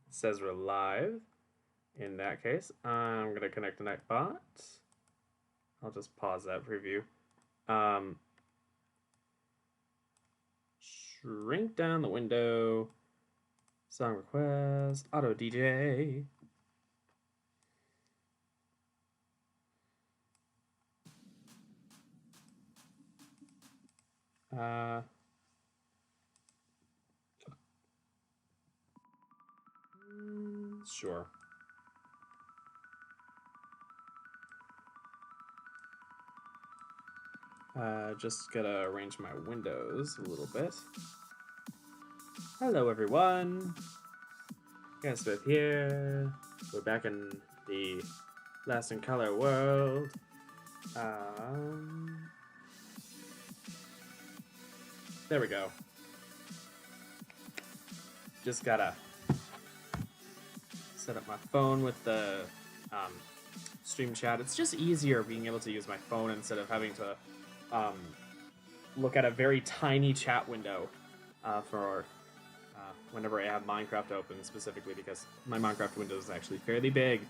says we're live. In that case, I'm going to connect to Nightbot. I'll just pause that preview. Shrink down the window. Song request. Auto DJ. Sure. Just gotta arrange my windows a little bit. Hello, everyone. Guys, Smith here. We're back in the Last in Color world. There we go. Just gotta set up my phone with the stream chat. It's just easier being able to use my phone instead of having to look at a very tiny chat window for whenever I have Minecraft open, specifically because my Minecraft window is actually fairly big.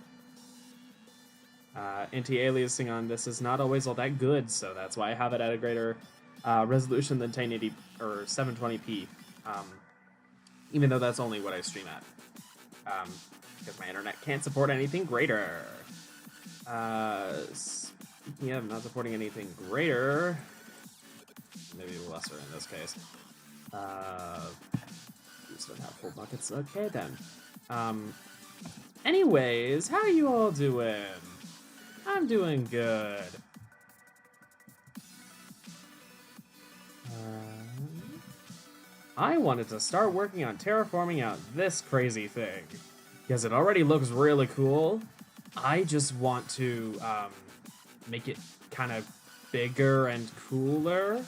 Anti-aliasing on this is not always all that good, so that's why I have it at a greater resolution than 1080 or 720p, even though that's only what I stream at, because my internet can't support anything greater. Speaking of not supporting anything greater, maybe lesser in this case. Just don't have full buckets. Okay then. Anyways, how are you all doing? I'm doing good. I wanted to start working on terraforming out this crazy thing because it already looks really cool. I just want to make it kind of bigger and cooler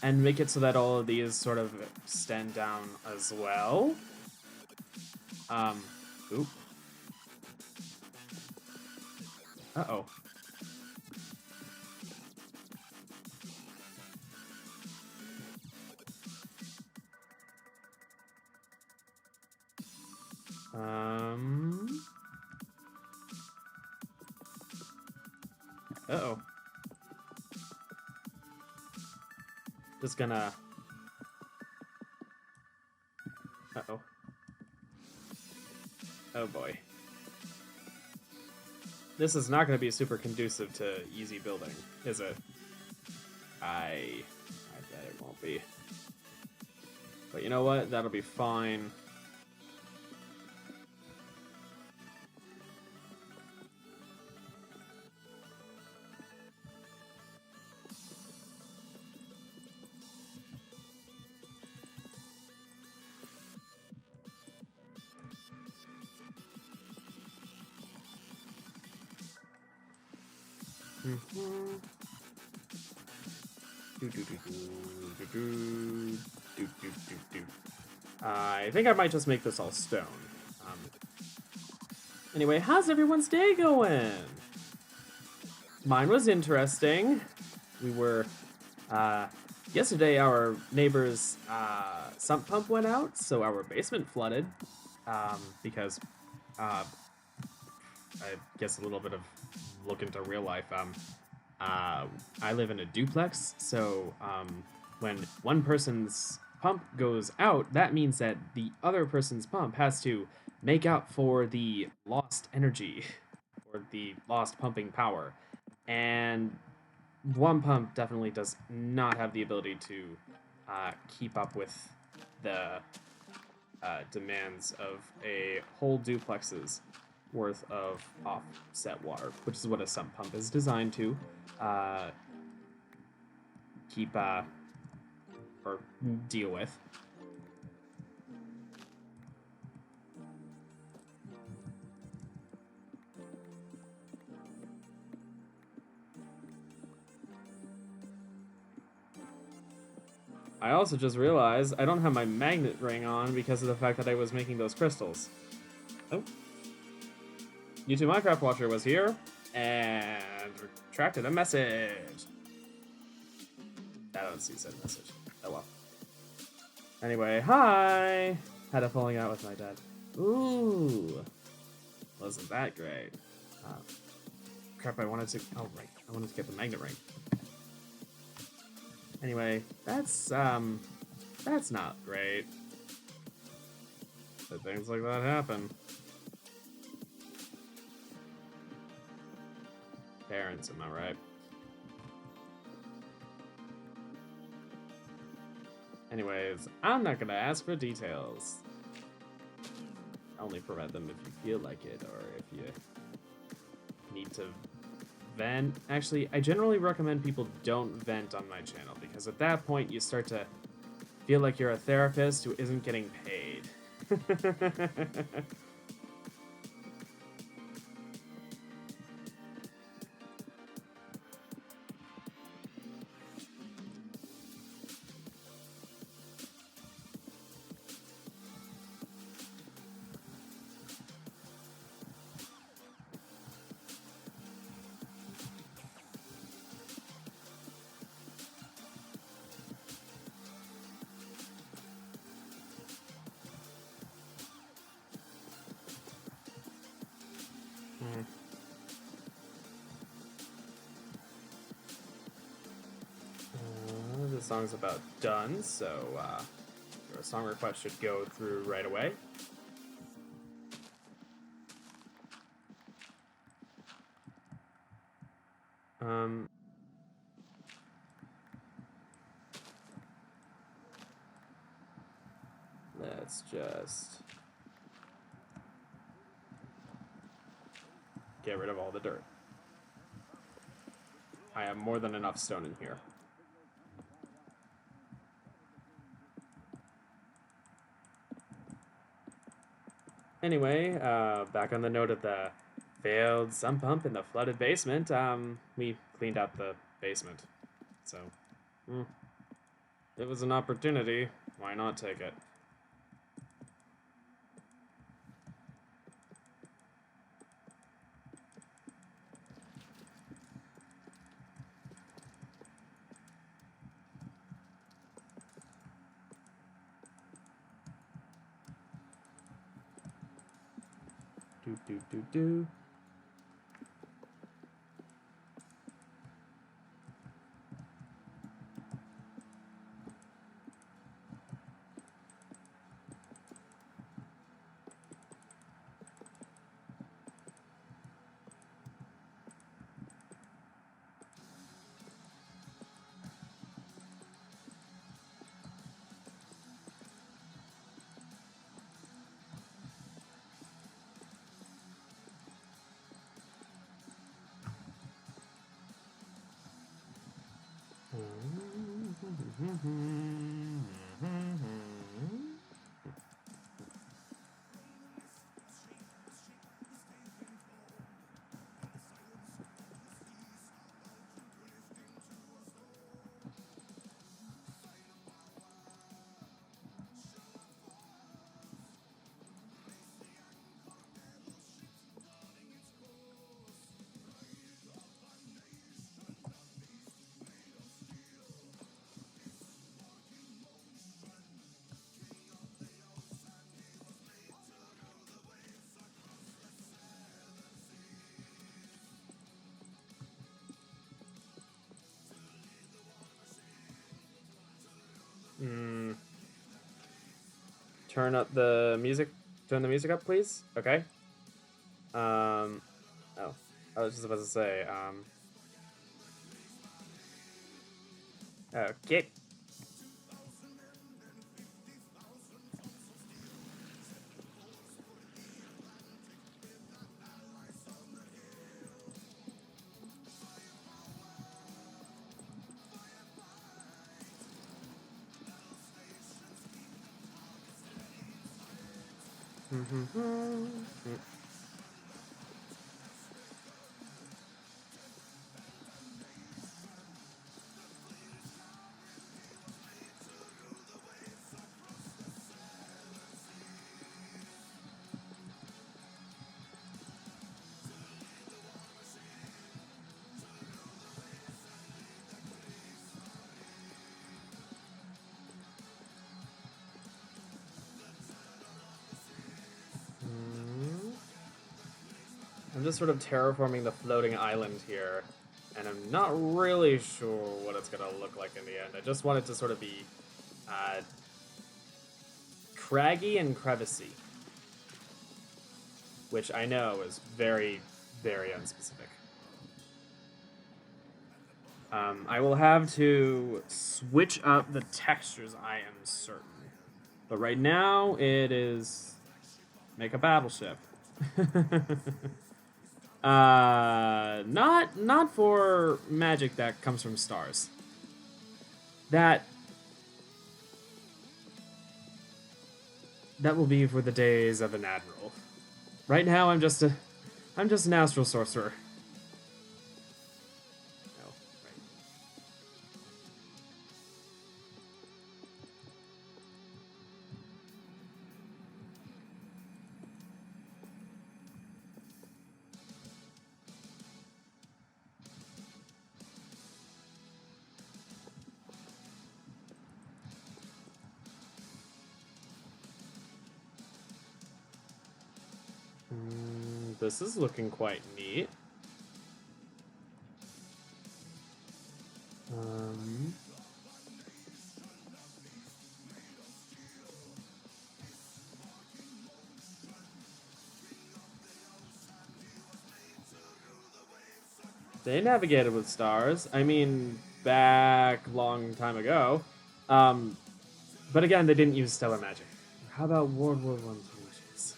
and make it so that all of these sort of extend down as well. Oop. Uh-oh. Uh-oh. Just gonna... Uh-oh. Oh boy. This is not going to be super conducive to easy building, is it? I bet it won't be. But you know what? That'll be fine. I think I might just make this all stone. Anyway, how's everyone's day going? Mine was interesting. We were, yesterday our neighbor's sump pump went out, so our basement flooded, because, I guess a little bit of look into real life. I live in a duplex, so when one person's pump goes out, that means that the other person's pump has to make up for the lost energy or the lost pumping power. And one pump definitely does not have the ability to keep up with the demands of a whole duplex's worth of offset water, which is what a sump pump is designed to keep or deal with. I also just realized I don't have my magnet ring on because of the fact that I was making those crystals. Oh. YouTube Minecraft Watcher was here and retracted a message. I don't see said message. Oh well. Anyway, hi! Had a falling out with my dad. Ooh, wasn't that great? Crap, I wanted to. Oh right, I wanted to get the magnet ring. Anyway, that's not great. But things like that happen. Parents, am I right? Anyways, I'm not gonna ask for details. Only provide them if you feel like it, or if you need to vent. Actually, I generally recommend people don't vent on my channel, because at that point you start to feel like you're a therapist who isn't getting paid. The song's about done, so your song request should go through right away. Let's just get rid of all the dirt. I have more than enough stone in here. Anyway, back on the note of the failed sump pump in the flooded basement, we cleaned out the basement. So, it was an opportunity. Why not take it? Do. Turn up the music. Turn the music up, please. Okay. Oh, I was just about to say. Okay. I'm just sort of terraforming the floating island here, and I'm not really sure what it's gonna look like in the end. I just want it to sort of be craggy and crevicey, which I know is very, very unspecific. I will have to switch up the textures, I am certain. But right now, it is make a battleship. Not for magic that comes from stars. That will be for the days of an admiral. Right now, I'm just an astral sorcerer. No, right. This is looking quite neat. They navigated with stars. I mean, back long time ago. But again, they didn't use stellar magic. How about World War I solutions?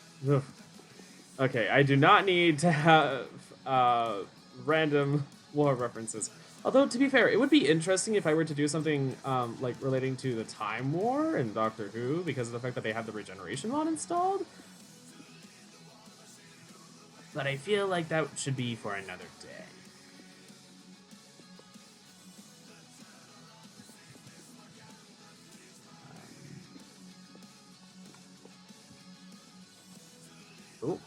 Okay, I do not need to have random war references. Although, to be fair, it would be interesting if I were to do something like relating to the Time War in Doctor Who, because of the fact that they have the regeneration mod installed. But I feel like that should be for another day. Oh.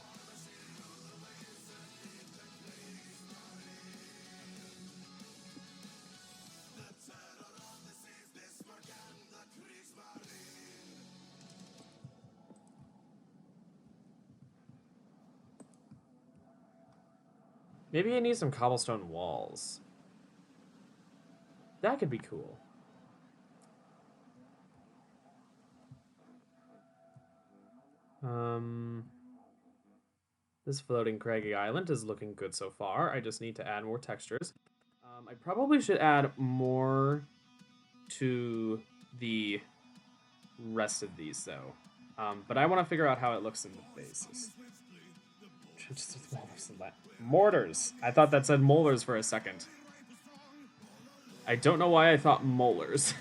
Maybe I need some cobblestone walls. That could be cool. This floating craggy island is looking good so far. I just need to add more textures. I probably should add more to the rest of these, though. But I want to figure out how it looks in the bases. Mortars. I thought that said molars for a second. I don't know why I thought molars.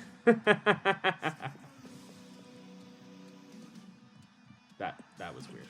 That was weird.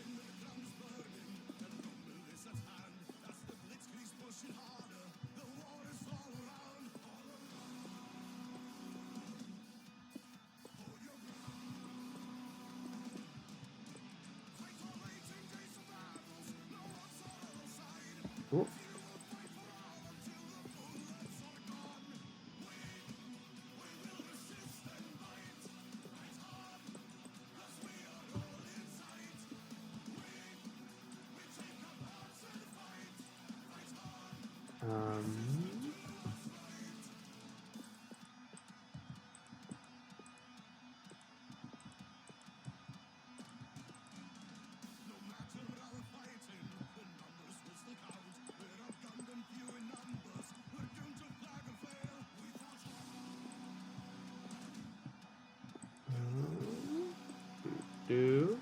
Ooh.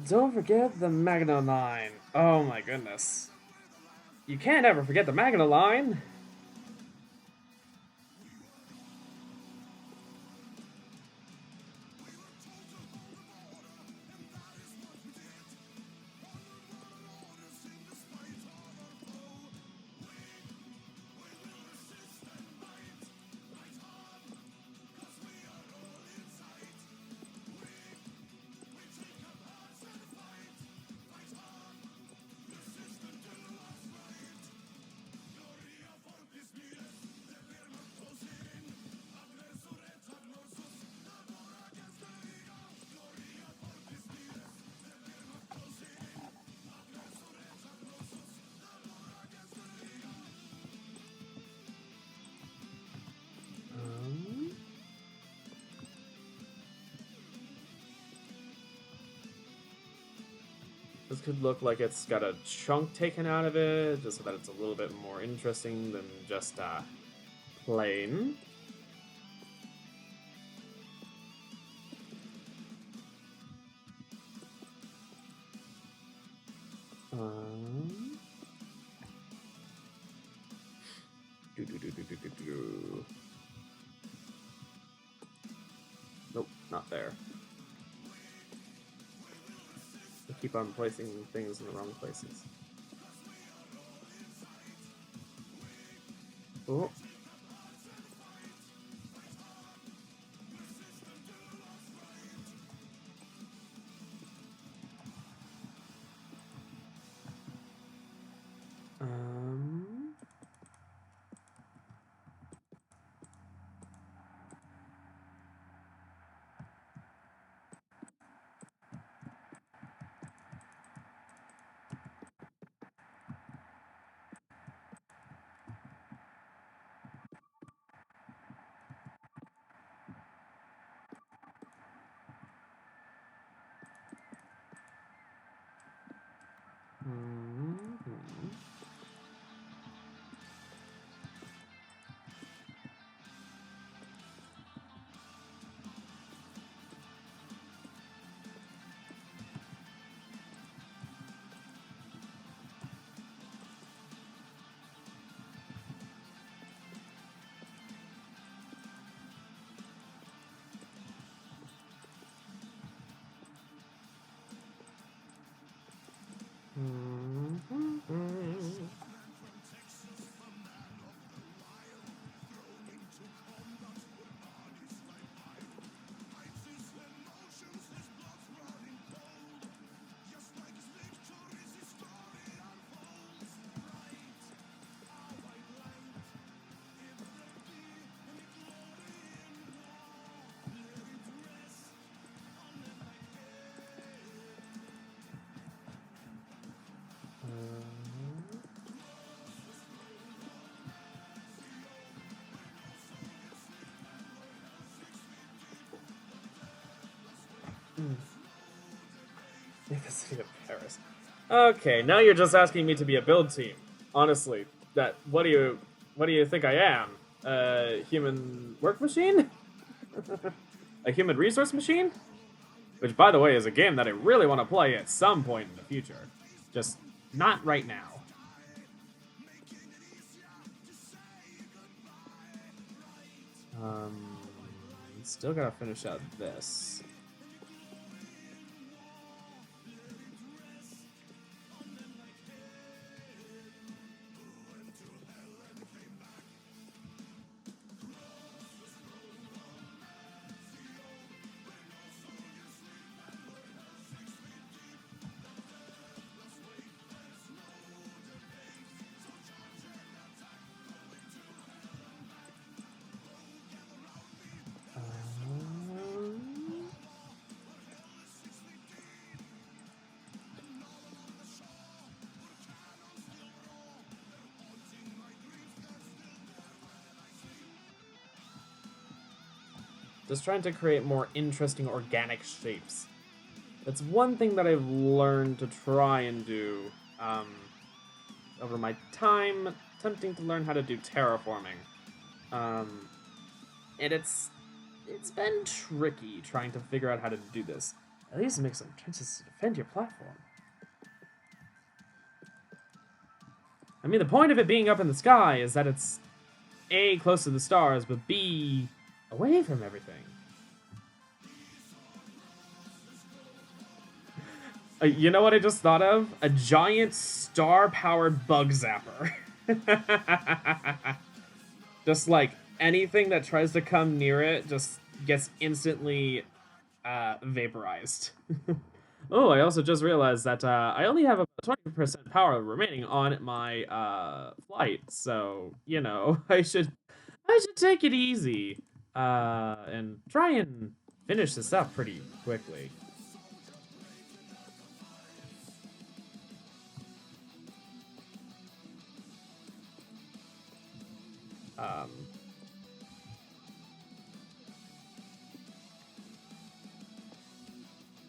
Don't forget the Magna Line. Oh my goodness. You can't ever forget the Magna Line. This could look like it's got a chunk taken out of it, just so that it's a little bit more interesting than just plain. Nope, not there. I keep on placing things in the wrong places. Oh. Make the city of Paris. Okay, now you're just asking me to be a build team. Honestly, what do you think I am? A human work machine? A human resource machine? Which, by the way, is a game that I really want to play at some point in the future. Just not right now. Still gotta finish out this. Just trying to create more interesting organic shapes. That's one thing that I've learned to try and do over my time attempting to learn how to do terraforming. And it's been tricky trying to figure out how to do this. At least make some chances to defend your platform. I mean, the point of it being up in the sky is that it's A, close to the stars, but B, away from everything. You know what I just thought of? A giant star-powered bug zapper. Just like anything that tries to come near it just gets instantly vaporized. Oh, I also just realized that I only have about 20% power remaining on my flight, so you know I should take it easy and try and finish this up pretty quickly.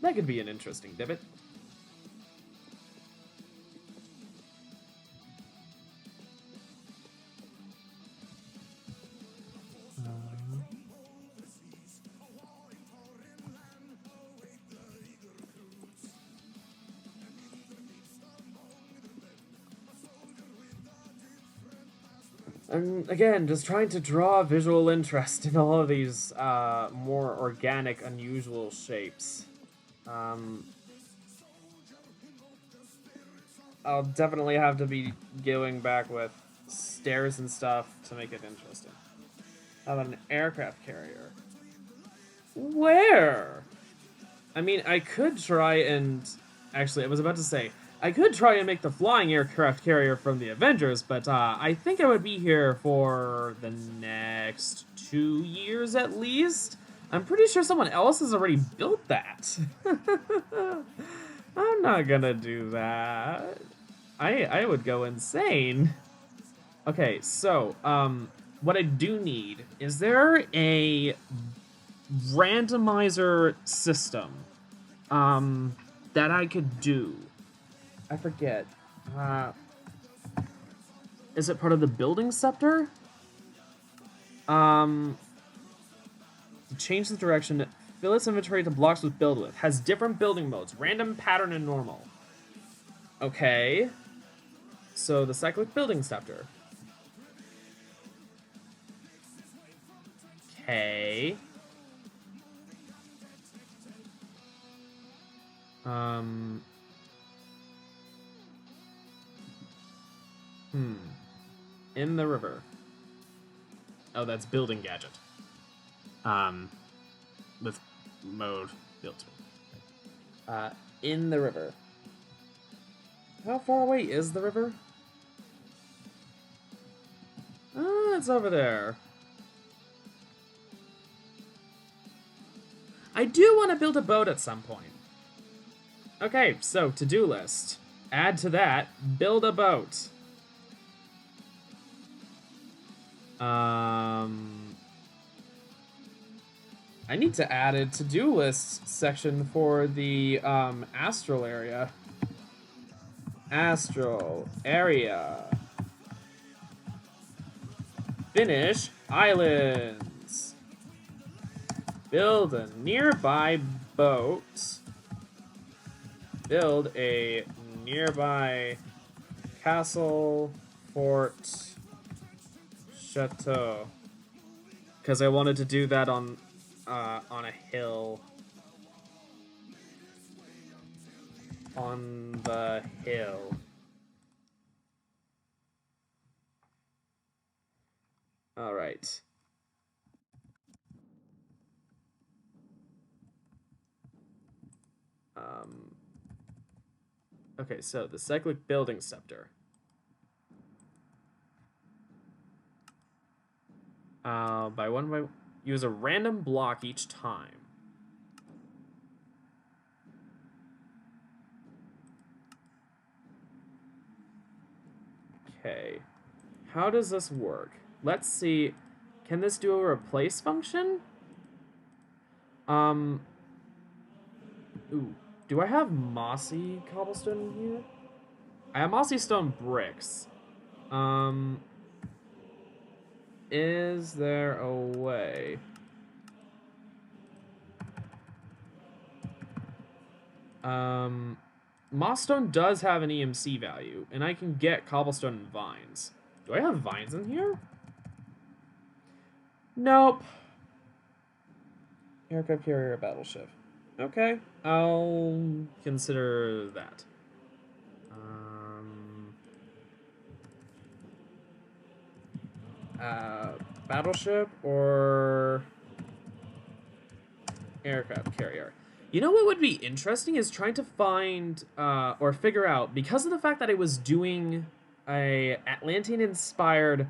That could be an interesting divot. And again, just trying to draw visual interest in all of these more organic, unusual shapes. I'll definitely have to be going back with stairs and stuff to make it interesting. How about an aircraft carrier? Where? I mean, I could try and... Actually, I was about to say, I could try and make the flying aircraft carrier from the Avengers, but I think I would be here for the next 2 years at least. I'm pretty sure someone else has already built that. I'm not gonna do that. I would go insane. Okay, so, what I do need, is there a randomizer system, that I could do? I forget. Is it part of the building scepter? To change the direction, fill its inventory to blocks with build with. Has different building modes, random, pattern, and normal. Okay. So the cyclic building scepter. Okay. In the river. Oh, that's building gadget. With mode built. In the river. How far away is the river? It's over there. I do want to build a boat at some point. Okay, so to-do list. Add to that, build a boat. I need to add a to-do list section for the Astral area. Astral area. Finish islands. Build a nearby boat. Build a nearby castle, fort, chateau. Because I wanted to do that on a hill. On the hill. All right. Okay, so the cyclic building scepter. Use a random block each time. Okay. How does this work? Let's see. Can this do a replace function? Ooh. Do I have mossy cobblestone here? I have mossy stone bricks. Is there a way? Moss stone does have an EMC value, and I can get cobblestone and vines. Do I have vines in here? Nope. Aircraft carrier battleship. Okay, I'll consider that. Battleship or aircraft carrier. You know what would be interesting is trying to find or figure out, because of the fact that I was doing a Atlantean-inspired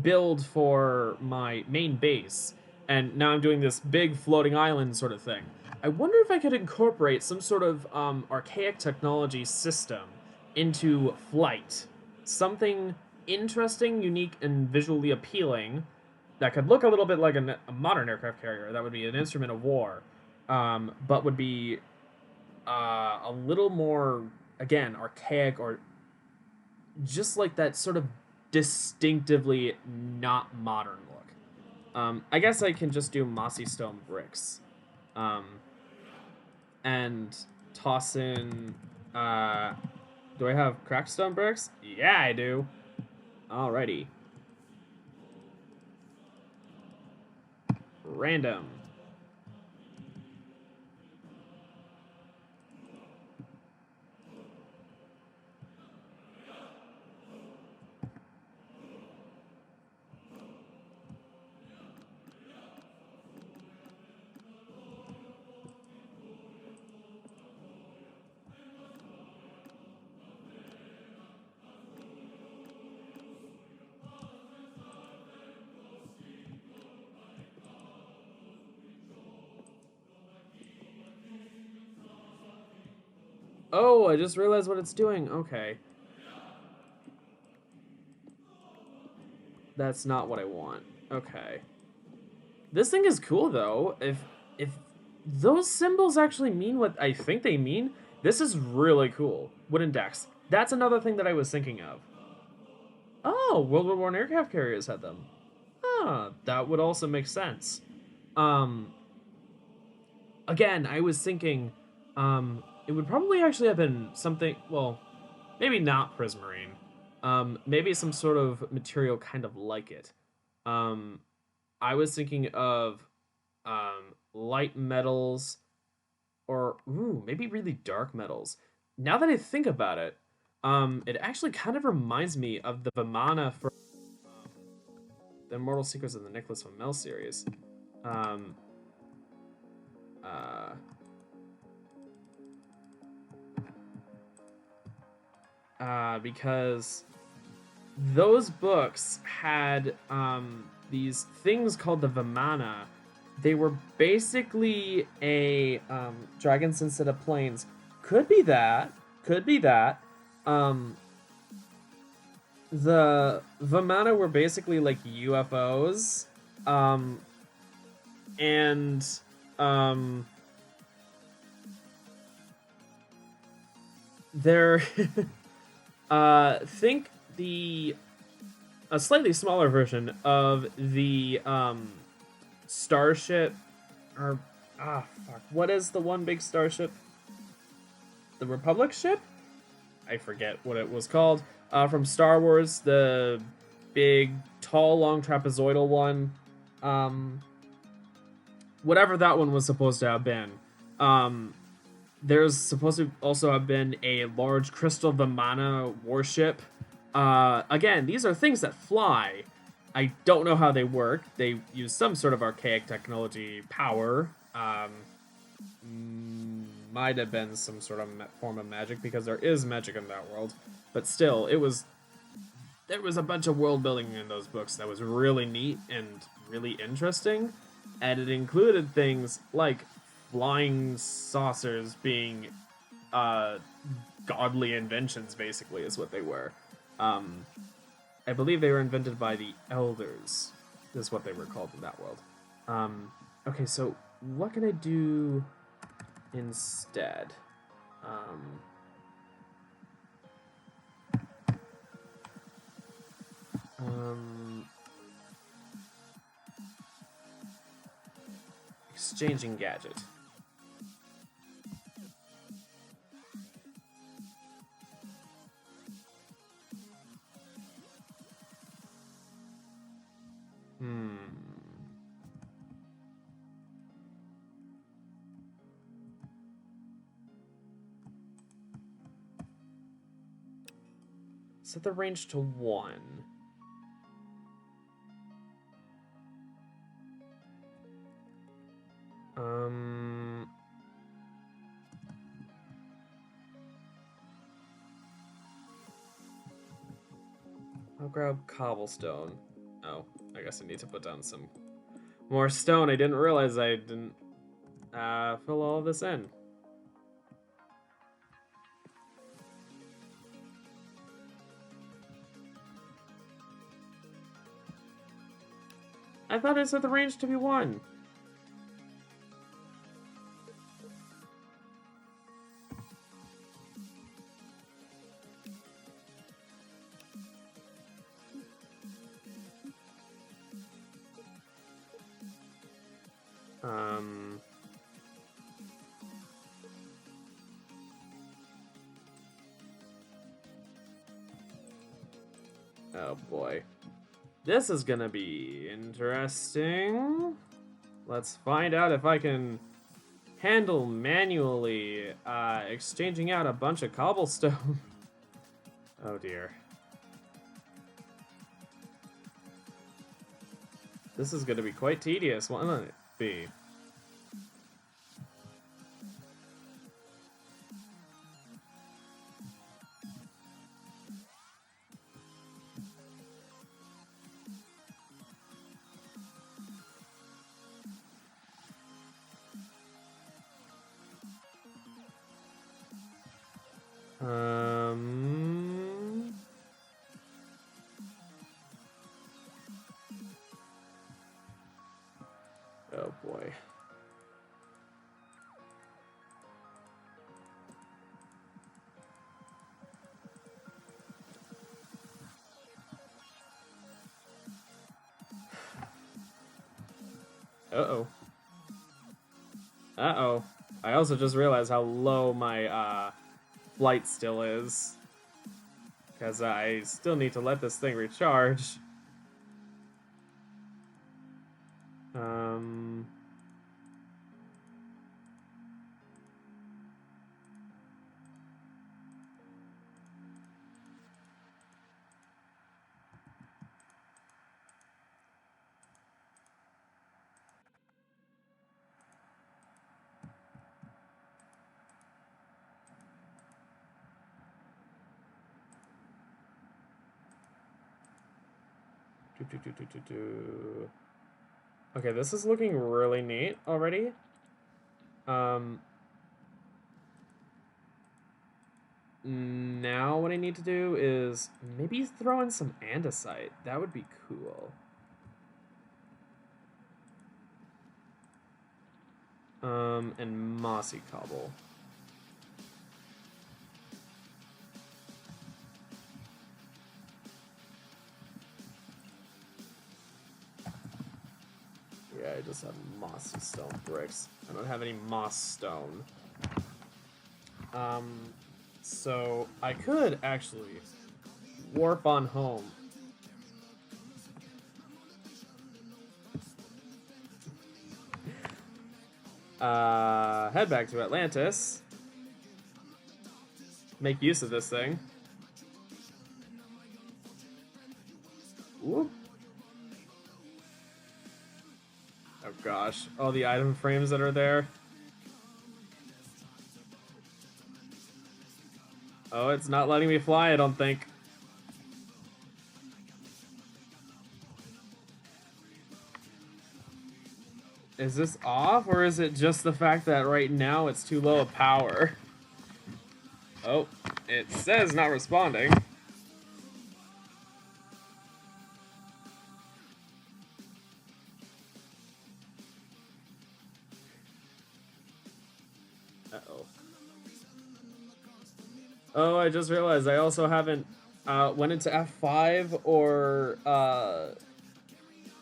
build for my main base, and now I'm doing this big floating island sort of thing. I wonder if I could incorporate some sort of archaic technology system into flight. Something interesting, unique, and visually appealing that could look a little bit like a modern aircraft carrier. That would be an instrument of war, but would be a little more, again, archaic, or just like that sort of distinctively not modern look. I guess I can just do mossy stone bricks, and toss in. Do I have cracked stone bricks? Yeah, I do. Alrighty. Random. Oh, I just realized what it's doing. Okay. That's not what I want. Okay. This thing is cool though. If those symbols actually mean what I think they mean, this is really cool. Wooden decks. That's another thing that I was thinking of. Oh, World War I aircraft carriers had them. Ah, that would also make sense. Um, again, I was thinking, it would probably actually have been something. Well, maybe not prismarine. Maybe some sort of material kind of like it. Um, I was thinking of light metals or maybe really dark metals. Now that I think about it, it actually kind of reminds me of the Vimana from the Immortal Secrets of the Nicholas Flamel series. Um, uh, because those books had these things called the Vimana. They were basically a dragons instead of planes. Could be that. Could be that. Um, the Vimana were basically like UFOs. Um, and um, they're think the a slightly smaller version of the starship or fuck, what is the one big starship? The Republic ship? I forget what it was called. From Star Wars, the big, tall, long trapezoidal one. Whatever that one was supposed to have been. There's supposed to also have been a large crystal Vimana warship. Again, these are things that fly. I don't know how they work. They use some sort of archaic technology power. Might have been some sort of form of magic because there is magic in that world. But still, there was a bunch of world building in those books that was really neat and really interesting, and it included things like flying saucers being godly inventions. Basically, is what they were. I believe they were invented by the elders. Is what they were called in that world. Okay, so what can I do instead? Exchanging gadget. Set the range to 1. I'll grab cobblestone. Oh, I guess I need to put down some more stone. I didn't realize I didn't fill all of this in. I thought I set the range to be 1. Oh boy. This is gonna be interesting. Let's find out if I can handle manually exchanging out a bunch of cobblestone. Oh dear. This is gonna be quite tedious, won't it be? Oh boy. Uh-oh. Uh-oh. I also just realized how low my flight still is. Because I still need to let this thing recharge. Okay, this is looking really neat already. Now what I need to do is maybe throw in some andesite. That would be cool. And mossy cobble. Yeah, I just have mossy stone bricks. I don't have any moss stone. So I could actually warp on home. Head back to Atlantis. Make use of this thing. Whoop. Oh gosh, all the item frames that are there. Oh, it's not letting me fly, I don't think. Is this off, or is it just the fact that right now it's too low a power? Oh, it says not responding. Uh-oh. Oh, I just realized I also haven't went into F5 or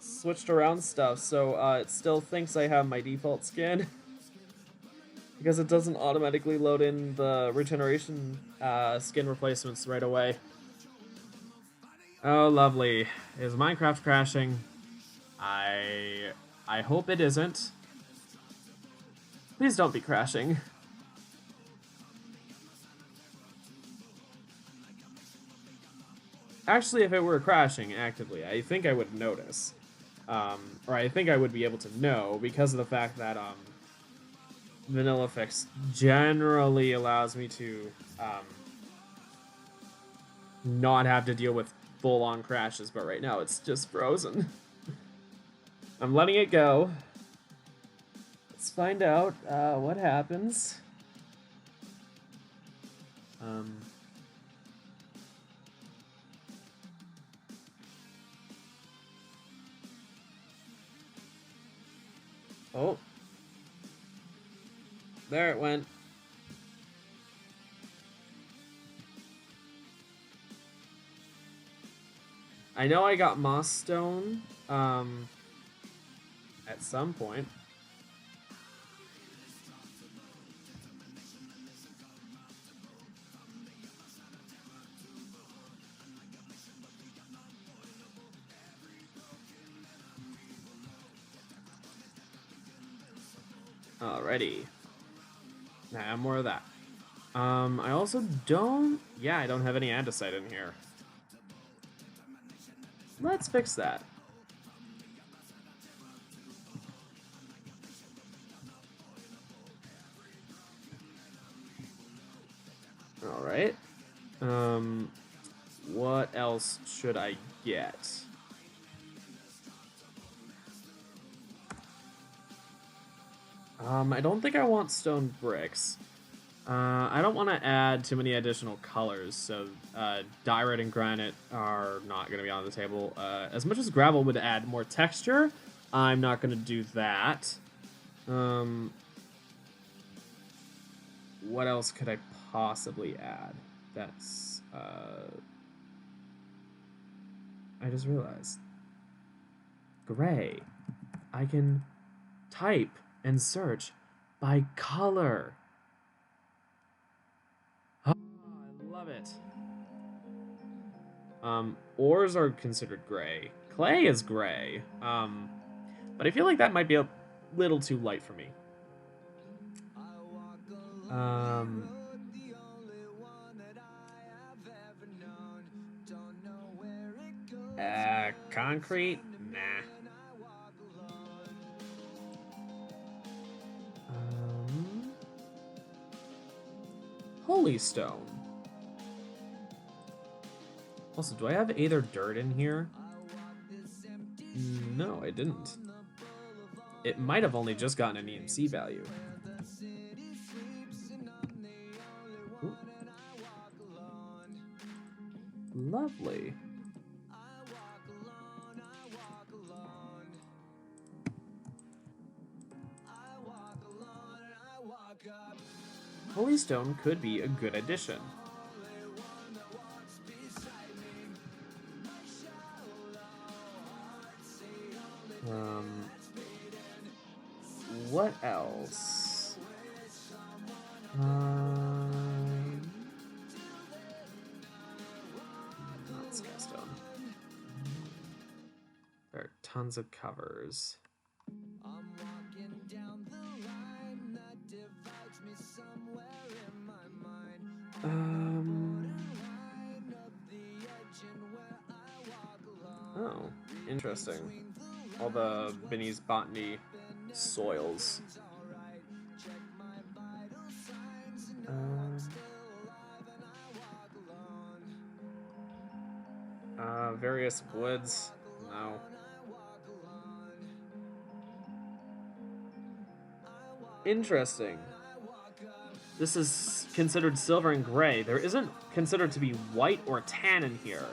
switched around stuff, so it still thinks I have my default skin. Because it doesn't automatically load in the regeneration skin replacements right away. Oh, lovely. Is Minecraft crashing? I hope it isn't. Please don't be crashing. Actually, if it were crashing actively, I think I would notice. Or I think I would be able to know because of the fact that Vanilla Fix generally allows me to not have to deal with full-on crashes, but right now it's just frozen. I'm letting it go. Let's find out what happens. Oh. There it went. I know I got moss stone at some point. Alrighty. Nah, more of that. I also don't... Yeah, I don't have any andesite in here. Let's fix that. Alright. What else should I get? I don't think I want stone bricks. I don't want to add too many additional colors, so diorite and granite are not going to be on the table. As much as gravel would add more texture, I'm not going to do that. What else could I possibly add? That's... I just realized. Gray. I can type and search by color. Oh, I love it. Ores are considered gray. Clay is gray. But I feel like that might be a little too light for me. Concrete? Nah. Holy stone. Also, do I have either dirt in here? No, I didn't. It might have only just gotten an EMC value. Ooh. Lovely. Holy stone could be a good addition. What else? Not Skystone. There are tons of covers. Oh, interesting. All the Benny's Botany soils. Various woods. No. Interesting. This is considered silver and gray. There isn't considered to be white or tan in here.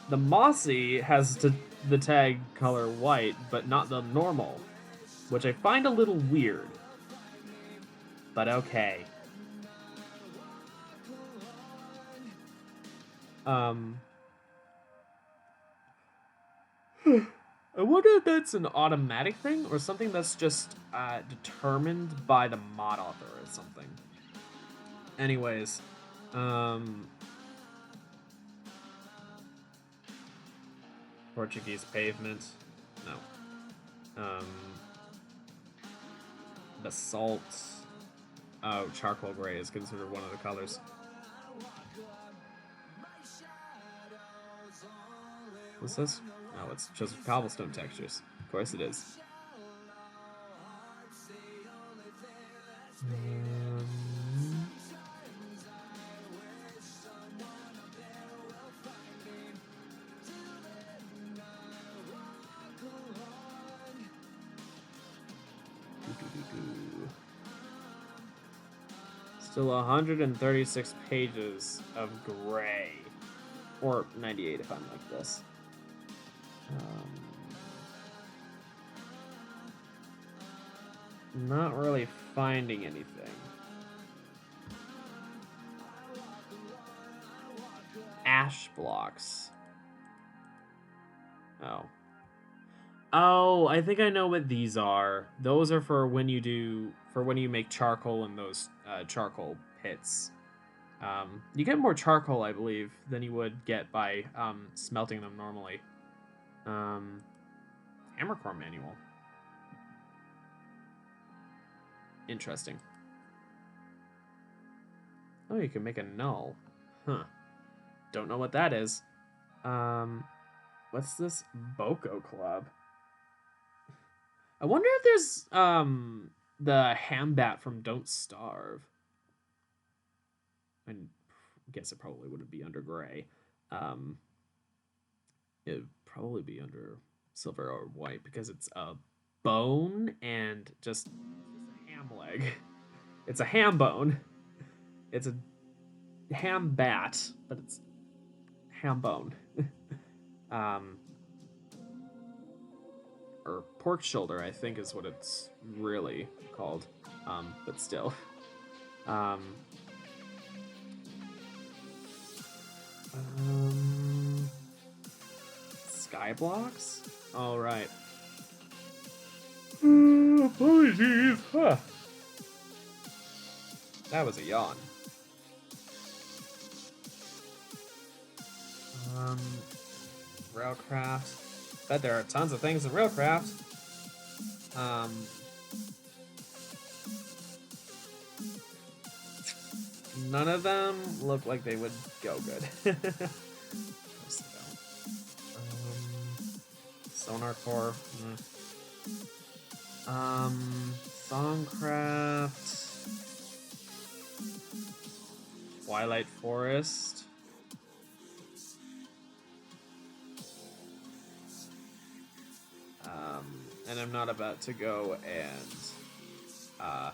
The mossy has the tag color white, but not the normal, which I find a little weird. But okay. I wonder if that's an automatic thing or something that's just determined by the mod author or something. Anyways, Portuguese pavement, no. Basalt. Oh, charcoal gray is considered one of the colors. What's this? Oh, it's just cobblestone textures. Of course it is. Still 136 pages of gray. Or 98 if I'm like this. Not really finding anything. Ash blocks. Oh. Oh, I think I know what these are. Those are for when you make charcoal in those charcoal pits. You get more charcoal, I believe, than you would get by smelting them normally. Hammercore manual. Interesting. Oh, you can make a null. Huh. Don't know what that is. What's this? Boko Club. I wonder if there's the Hambat from Don't Starve. I guess it probably wouldn't be under gray. It'd probably be under silver or white because it's a bone and just a ham leg. It's a ham bone. It's a ham bat, but it's ham bone. Or pork shoulder, I think is what it's really called. But still. Skyblocks? All right. Apologies. Huh. That was a yawn. Railcraft. Bet there are tons of things in Railcraft. None of them look like they would go good. Sonar Core. Songcraft. Twilight Forest. And I'm not about to go and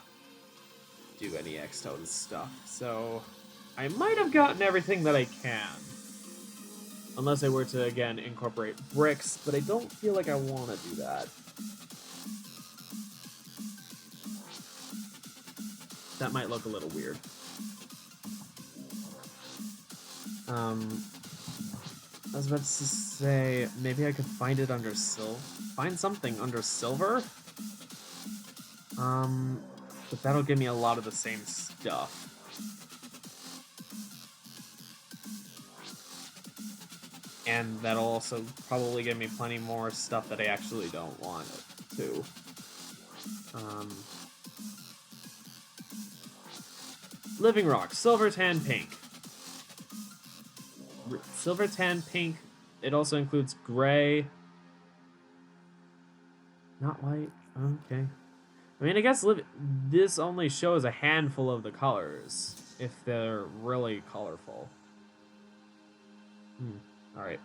do any Xtone stuff. So I might have gotten everything that I can. Unless I were to, again, incorporate bricks, but I don't feel like I want to do that. That might look a little weird. I was about to say, maybe I could find it under find something under silver? But that'll give me a lot of the same stuff. And that'll also probably give me plenty more stuff that I actually don't want to. Living Rock, Silver Tan Pink. Silver Tan Pink, it also includes gray. Not white, okay. I mean, I guess this only shows a handful of the colors, if they're really colorful. Alright,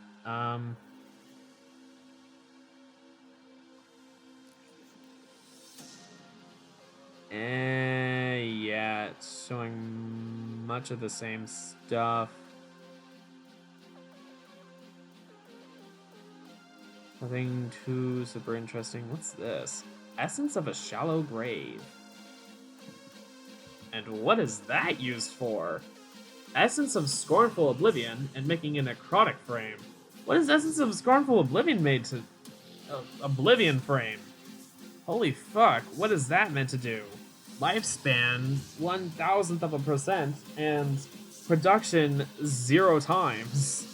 yeah, it's showing much of the same stuff. Nothing too super interesting. What's this? Essence of a Shallow Grave. And what is that used for? Essence of Scornful Oblivion and making a necrotic frame. What is Essence of Scornful Oblivion made to... Oblivion frame? Holy fuck, what is that meant to do? Lifespan, 1,000th of a percent, and production 0 times.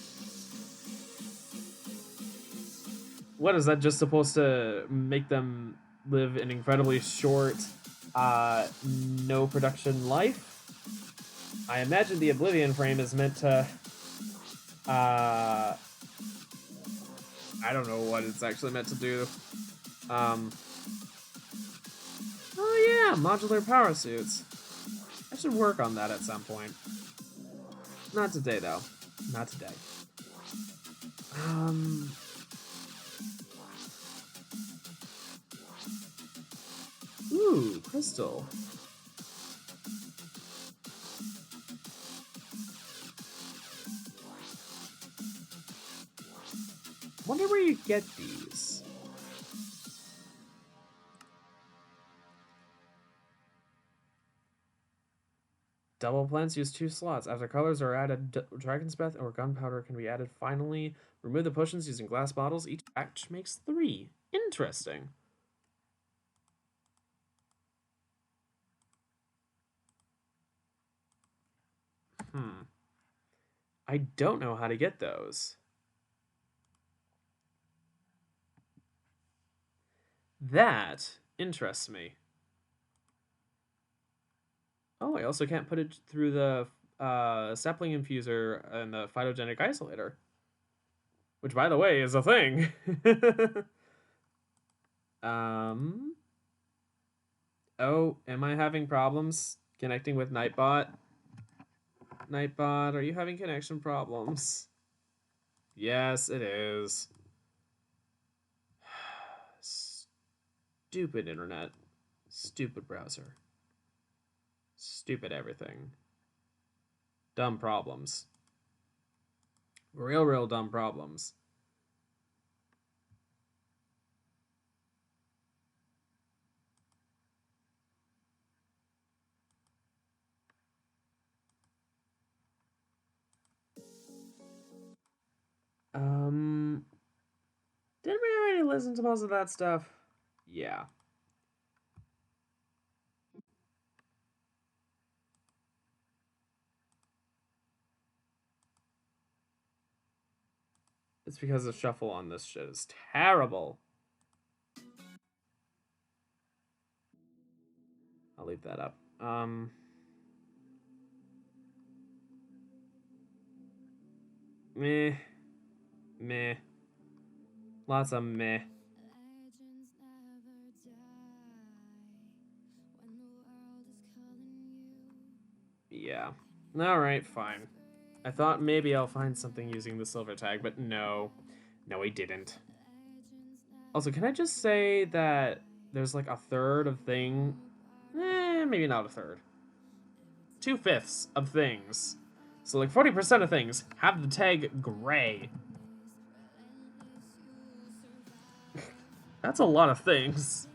What is that just supposed to make them live an incredibly short, no production life? I imagine the Oblivion frame is meant to, I don't know what it's actually meant to do. Oh yeah, modular power suits. I should work on that at some point. Not today, though. Not today. Ooh, crystal. Wonder where you get these. Double plants use 2 slots. After colors are added, dragon's breath or gunpowder can be added. Finally, remove the potions using glass bottles. Each batch makes 3. Interesting. I don't know how to get those. That interests me. Oh, I also can't put it through the sapling infuser and the phytogenic isolator. Which, by the way, is a thing. Oh, am I having problems connecting with Nightbot? Nightbot, are you having connection problems? Yes, it is. Stupid internet. Stupid browser. Stupid everything. Dumb problems. Real dumb problems. Didn't we already listen to most of that stuff? Yeah. It's because the shuffle on this shit is terrible. I'll leave that up. Meh. Meh. Lots of meh. Yeah. Alright, fine. I thought maybe I'll find something using the silver tag, but no. No, I didn't. Also, can I just say that there's like a third of thing... maybe not a third. 2/5 of things. So like 40% of things have the tag gray. That's a lot of things.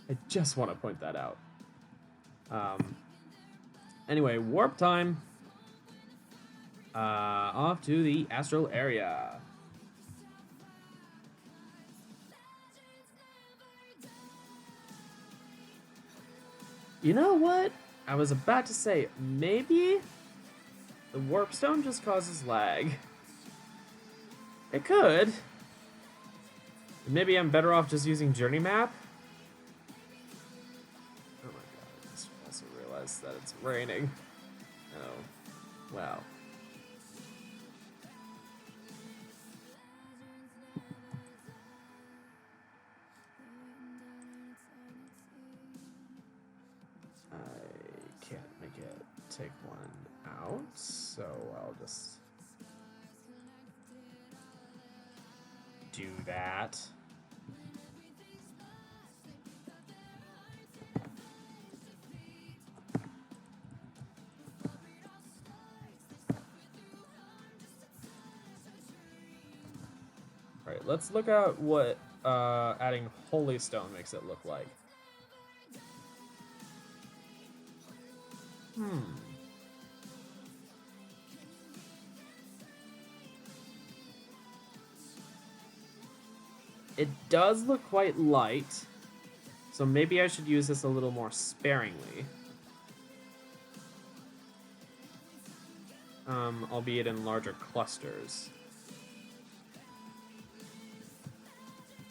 I just want to point that out. Anyway, warp time. Off to the Astral area. You know what? I was about to say, maybe the warp stone just causes lag. It could. Maybe I'm better off just using journey map. Oh my god, I just also realized that it's raining. Oh, wow. I can't make it take one out, so I'll just do that. Alright, let's look at what adding Holy Stone makes it look like. It does look quite light, so maybe I should use this a little more sparingly. Albeit in larger clusters.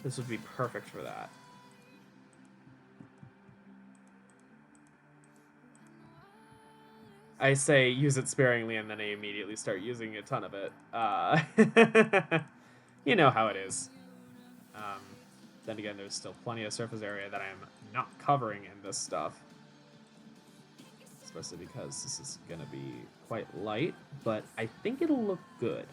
This would be perfect for that. I say use it sparingly and then I immediately start using a ton of it. You know how it is. Then again, there's still plenty of surface area that I'm not covering in this stuff. Especially because this is going to be quite light, but I think it'll look good.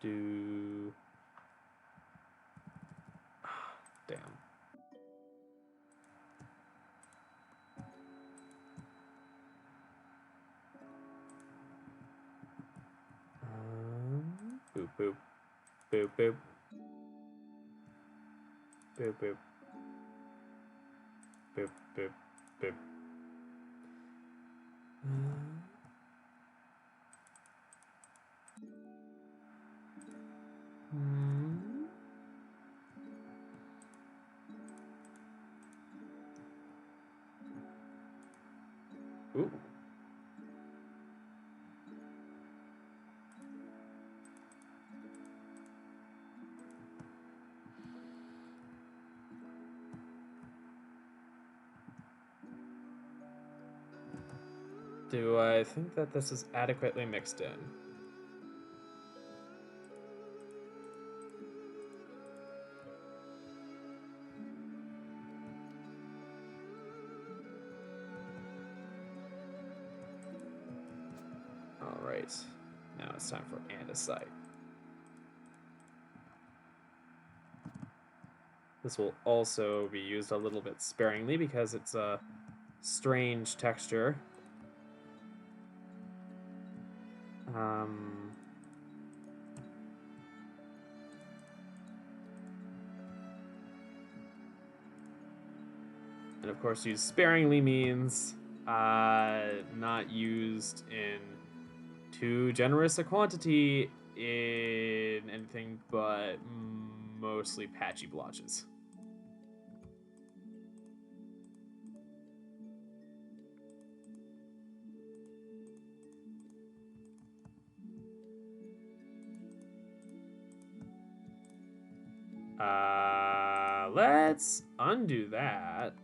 do. Damn. Boop boop boop boop boop boop boop boop boop. Ooh. Do I think that this is adequately mixed in? All right, now it's time for andesite. This will also be used a little bit sparingly because it's a strange texture. And of course, used sparingly means not used in too generous a quantity in anything but mostly patchy blotches. Let's undo that.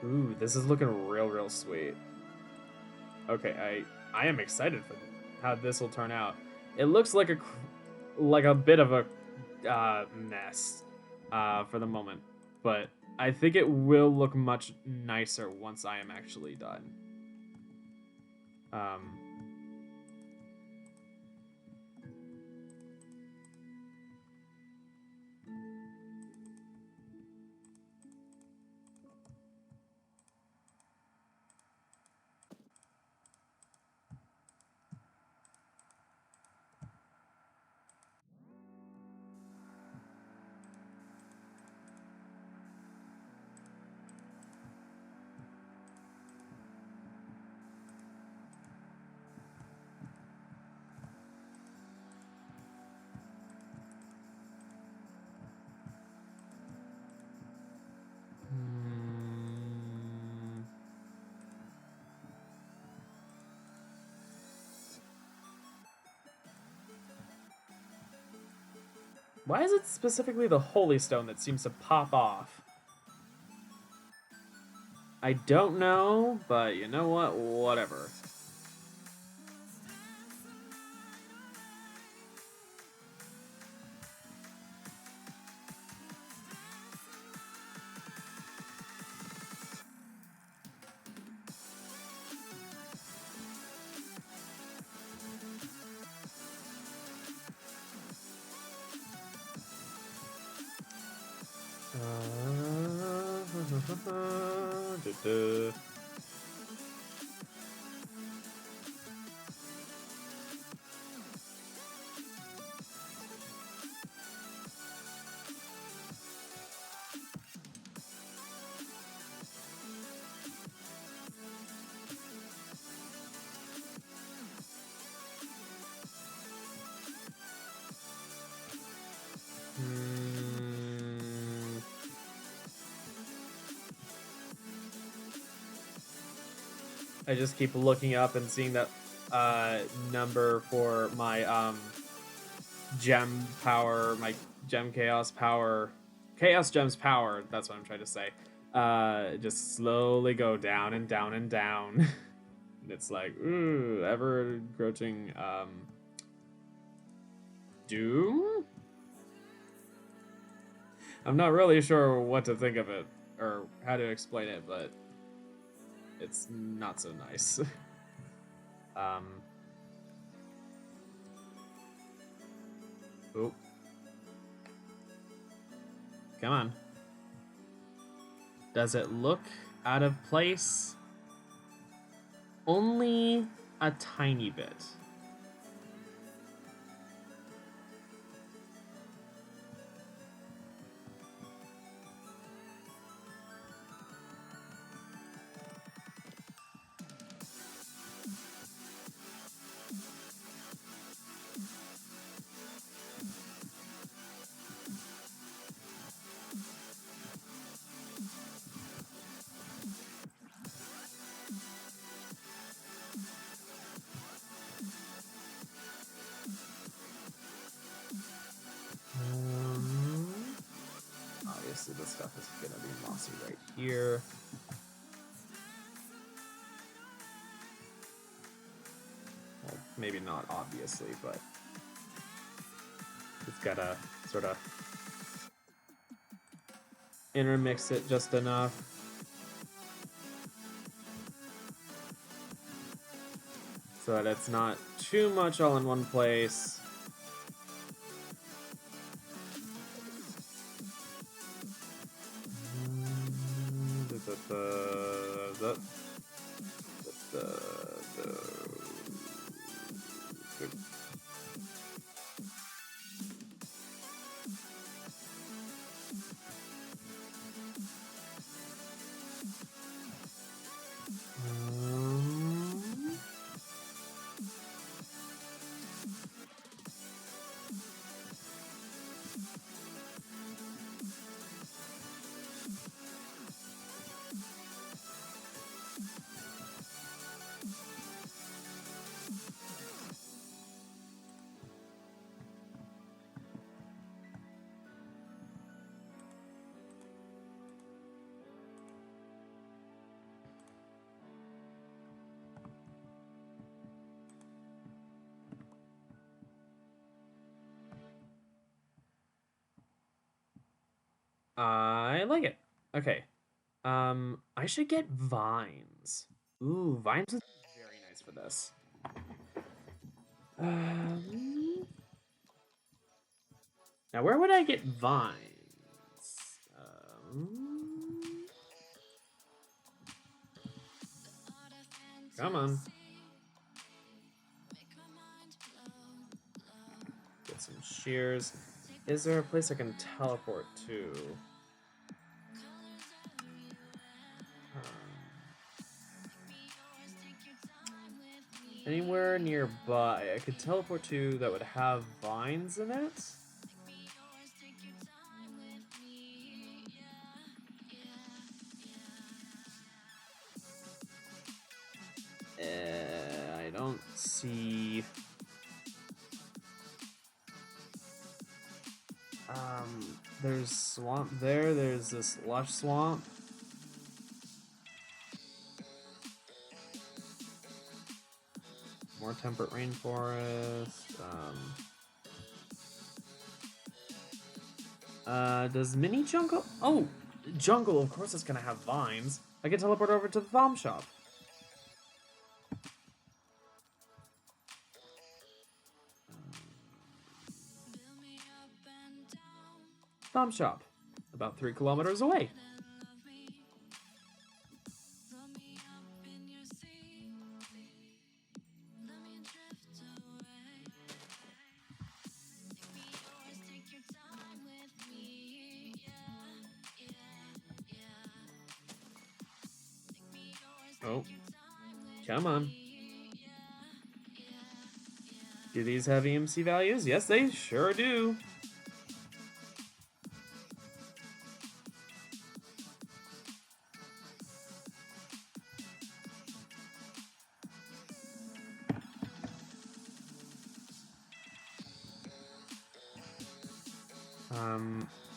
Ooh, this is looking real sweet. Okay, I am excited for how this will turn out. It looks like a bit of a mess for the moment, but I think it will look much nicer once I am actually done. Why is it specifically the Holy Stone that seems to pop off? I don't know, but you know what? Whatever. I just keep looking up and seeing that number for my gem power, my gem chaos power Chaos Gem's power, that's what I'm trying to say, just slowly go down and down and down. And it's like, ooh, ever grudging doom? I'm not really sure what to think of it or how to explain it, but it's not so nice. Oh. Come on. Does it look out of place? Only a tiny bit. Obviously, this stuff is gonna be mossy right here. Well, maybe not obviously, but it's gotta sort of intermix it just enough. So that it's not too much all in one place. I like it. Okay. I should get vines. Ooh, vines would be very nice for this. Now, where would I get vines? Come on. Get some shears. Is there a place I can teleport to? Anywhere nearby I could teleport to that would have vines in it? I don't see... there's swamp there, there's this lush swamp. More temperate rainforest. Does mini jungle? Oh, jungle, of course it's gonna have vines. I can teleport over to the farm shop. Farm shop, about 3 kilometers away. Oh, come on. Do these have EMC values? Yes, they sure do.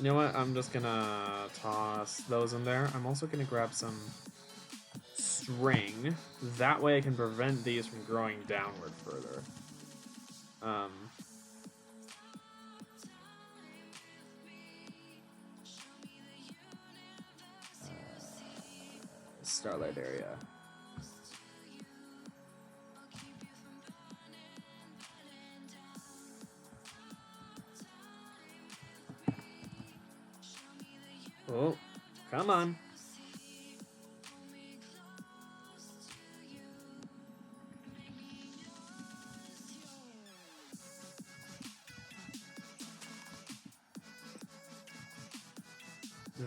You know what? I'm just gonna toss those in there. I'm also gonna grab some string. That way I can prevent these from growing downward further. Starlight area. Oh, come on.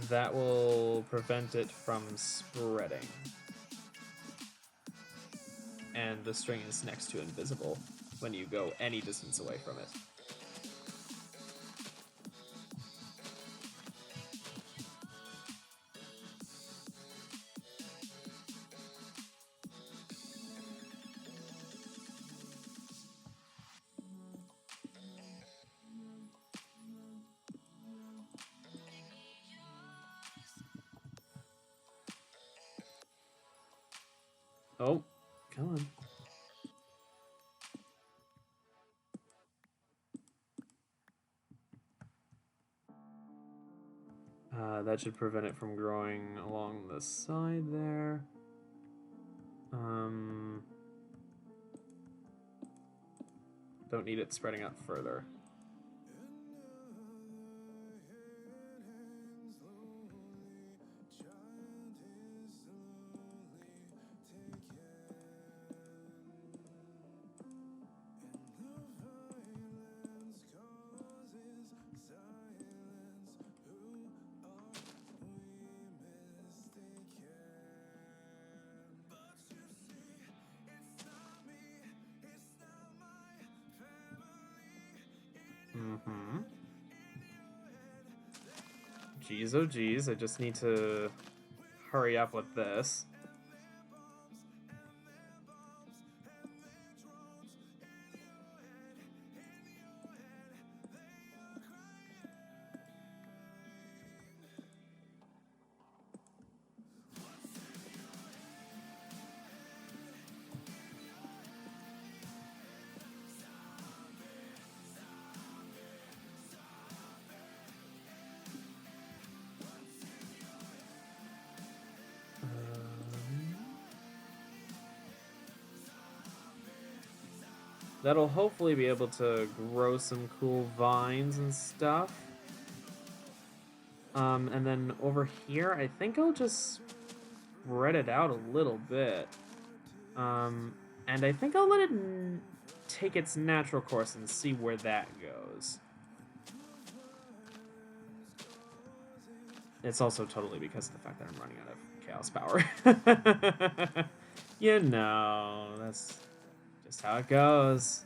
That will prevent it from spreading. And the string is next to invisible when you go any distance away from it. Oh, come on. That should prevent it from growing along the side there. Don't need it spreading out further. Geez, oh geez, I just need to hurry up with this. That'll hopefully be able to grow some cool vines and stuff. And then over here, I think I'll just spread it out a little bit. And I think I'll let it take its natural course and see where that goes. It's also totally because of the fact that I'm running out of chaos power. You know, that's just how it goes.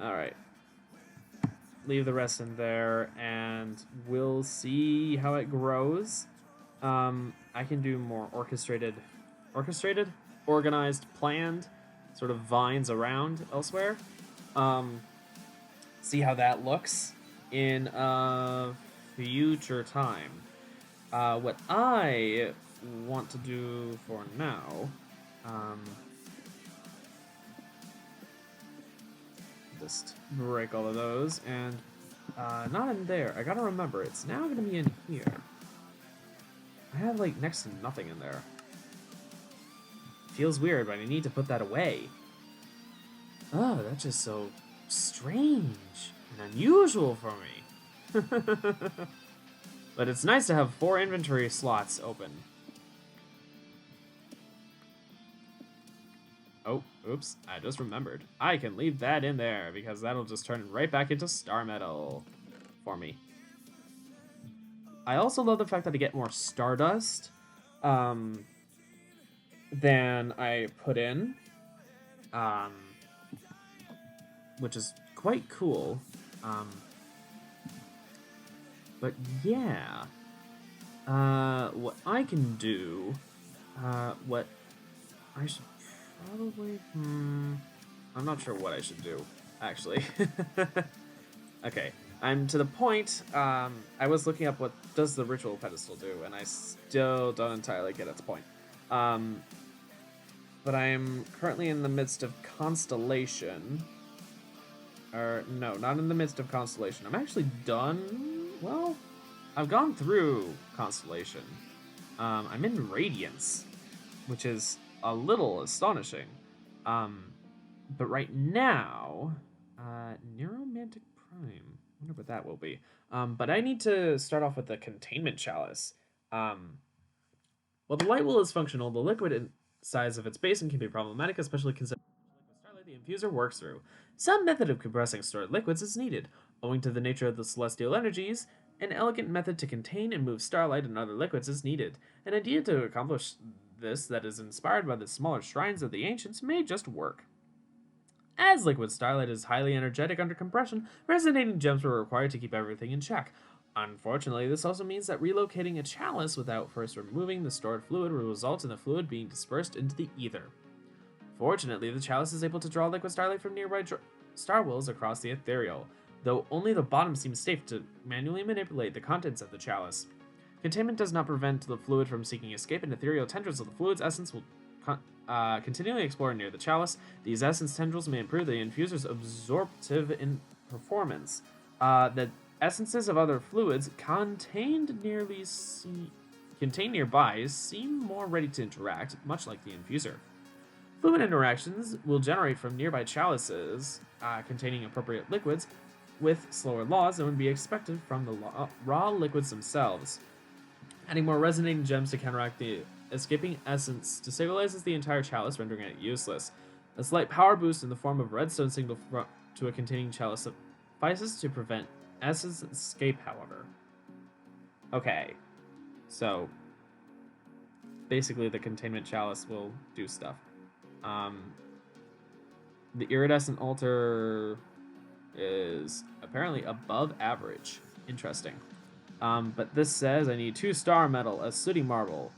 Alright. Leave the rest in there, and we'll see how it grows. I can do more orchestrated, organized, planned, sort of vines around elsewhere. See how that looks in a future time. What I want to do for now, just break all of those, and not in there. I gotta remember, it's now gonna be in here. I have like next to nothing in there. Feels weird, but I need to put that away. Oh, that's just so strange and unusual for me. But it's nice to have 4 inventory slots open. Oh, oops, I just remembered. I can leave that in there because that'll just turn right back into star metal for me. I also love the fact that I get more stardust than I put in, which is quite cool. But yeah, what I can do, what I should probably... I'm not sure what I should do, actually. Okay, I'm to the point. I was looking up what does the ritual pedestal do, and I still don't entirely get its point. But I'm currently in the midst of Constellation. Or, no, not in the midst of Constellation. I'm actually done... Well, I've gone through Constellation. I'm in Radiance, which is a little astonishing. But right now, Neuromantic Prime. I wonder what that will be. But I need to start off with the Containment Chalice. While the light will is functional, the liquid size of its basin can be problematic, especially considering starlight the infuser works through. Some method of compressing stored liquids is needed. Owing to the nature of the celestial energies, an elegant method to contain and move starlight and other liquids is needed. An idea to accomplish this that is inspired by the smaller shrines of the ancients may just work. As liquid starlight is highly energetic under compression, resonating gems were required to keep everything in check. Unfortunately, this also means that relocating a chalice without first removing the stored fluid will result in the fluid being dispersed into the ether. Fortunately, the chalice is able to draw liquid starlight from nearby star wheels across the ethereal, though only the bottom seems safe to manually manipulate the contents of the chalice. Containment does not prevent the fluid from seeking escape, and ethereal tendrils of the fluid's essence will continually explore near the chalice. These essence tendrils may improve the infuser's absorptive performance. The essences of other fluids contained nearby seem more ready to interact, much like the infuser. Fluid interactions will generate from nearby chalices containing appropriate liquids with slower laws than would be expected from the raw liquids themselves. Adding more resonating gems to counteract the escaping essence destabilizes the entire chalice, rendering it useless. A slight power boost in the form of redstone signal to a containing chalice suffices to prevent essence escape, however. Okay, so basically the containment chalice will do stuff. The iridescent altar is apparently above average. Interesting. But this says I need 2 star metal, a sooty marble,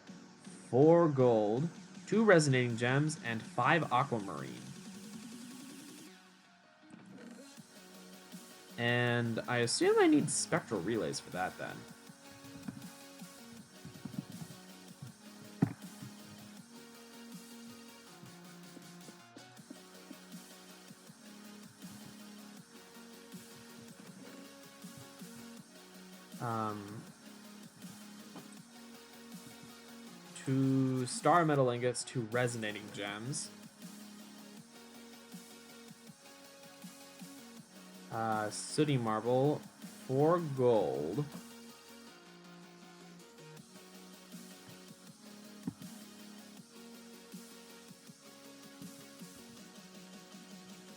4 gold, 2 resonating gems, and 5 aquamarine. And I assume I need spectral relays for that then. Two star metal ingots, 2 resonating gems. Sooty marble, 4 gold.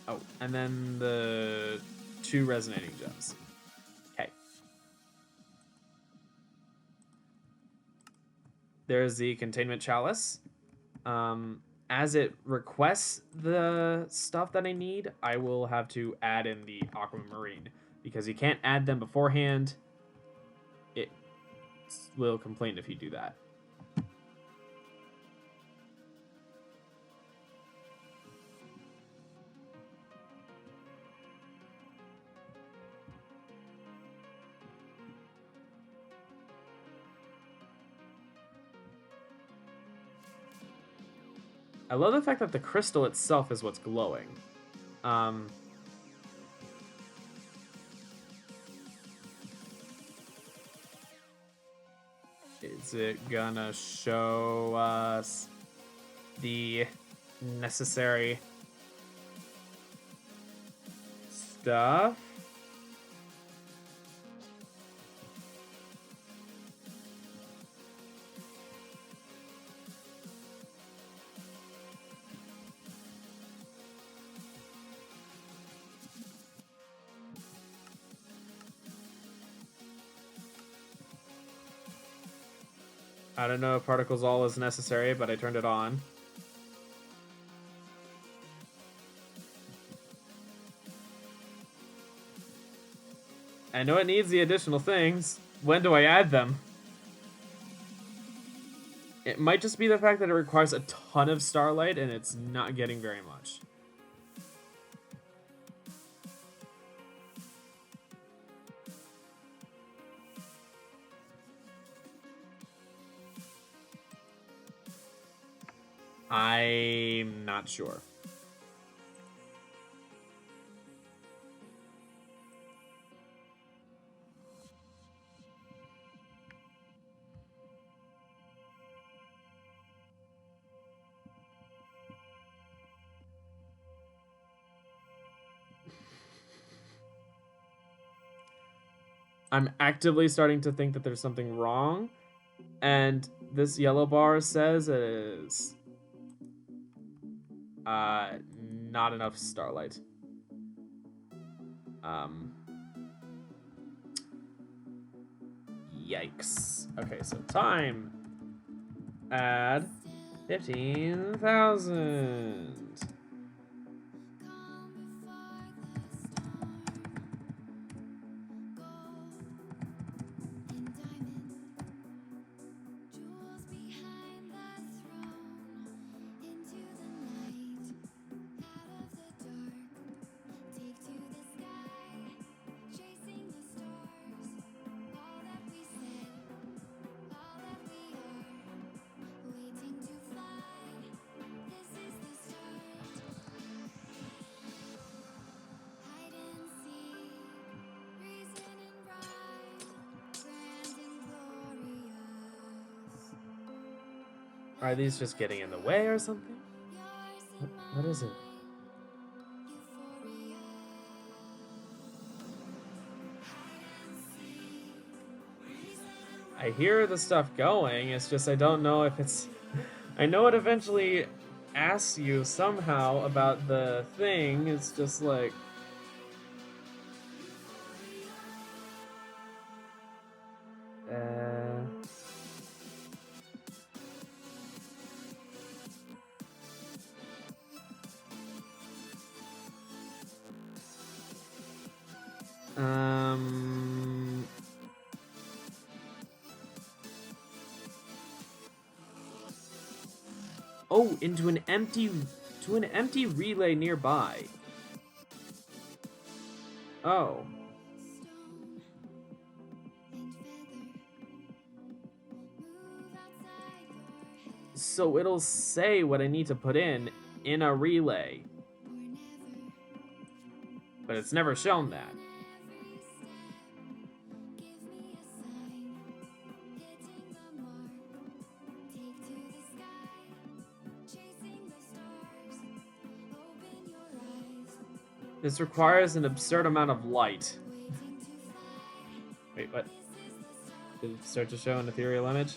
Oh, and then the 2 resonating gems. Okay. There's the containment chalice. As it requests the stuff that I need, I will have to add in the aquamarine, because you can't add them beforehand. It will complain if you do that. I love the fact that the crystal itself is what's glowing. Is it gonna show us the necessary stuff? I don't know if Particles All is necessary, but I turned it on. I know it needs the additional things. When do I add them? It might just be the fact that it requires a ton of starlight and it's not getting very much. I'm not sure. I'm actively starting to think that there's something wrong, and this yellow bar says it is not enough starlight. Yikes. Okay, so time. Add 15,000. Are these just getting in the way or something? What is it? I hear the stuff going, it's just I don't know if it's... I know it eventually asks you somehow about the thing, it's just like... Oh, into an empty relay nearby. Oh. So it'll say what I need to put in a relay. But it's never shown that. This requires an absurd amount of light. Wait, what? Did it start to show an ethereal image?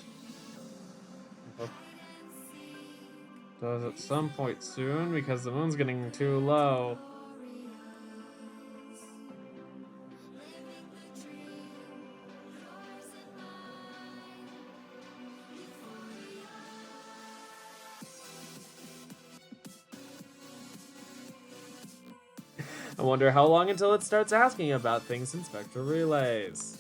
Does at some point soon, because the moon's getting too low. I wonder how long until it starts asking about things in spectral relays.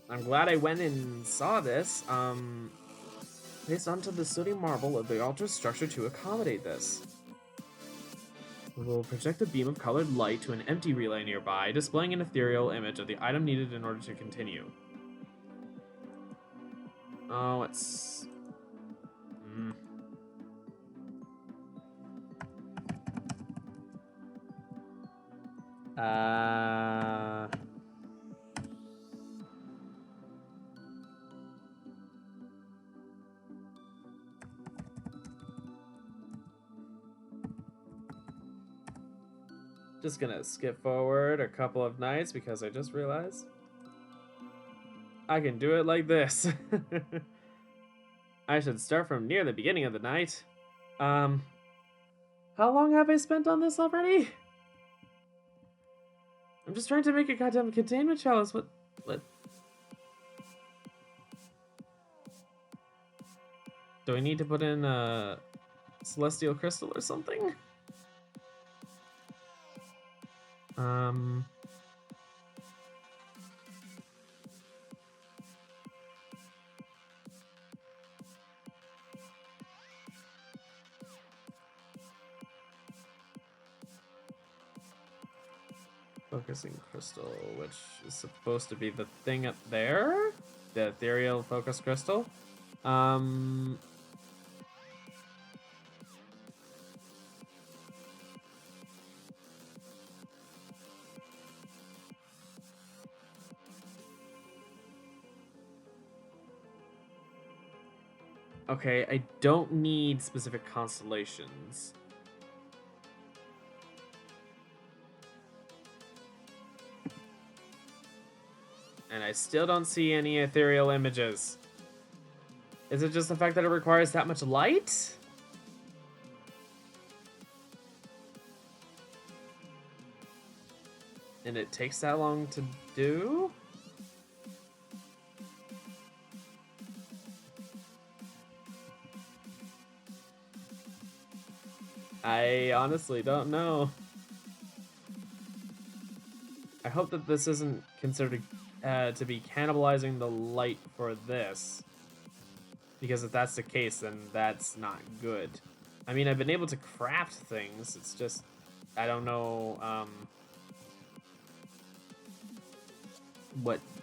I'm glad I went and saw this. Placed onto the sodium marble of the altar structure to accommodate this. We will project a beam of colored light to an empty relay nearby, displaying an ethereal image of the item needed in order to continue. Oh, it's... Just gonna skip forward a couple of nights because I just realized I can do it like this. I should start from near the beginning of the night. How long have I spent on this already? I'm just trying to make a goddamn containment chalice. What? Do I need to put in a celestial crystal or something? Focusing crystal, which is supposed to be the thing up there? The ethereal focus crystal? Okay, I don't need specific constellations. And I still don't see any ethereal images. Is it just the fact that it requires that much light? And it takes that long to do? I honestly don't know. I hope that this isn't considered to be cannibalizing the light for this. Because if that's the case, then that's not good. I mean, I've been able to craft things, it's just, I don't know,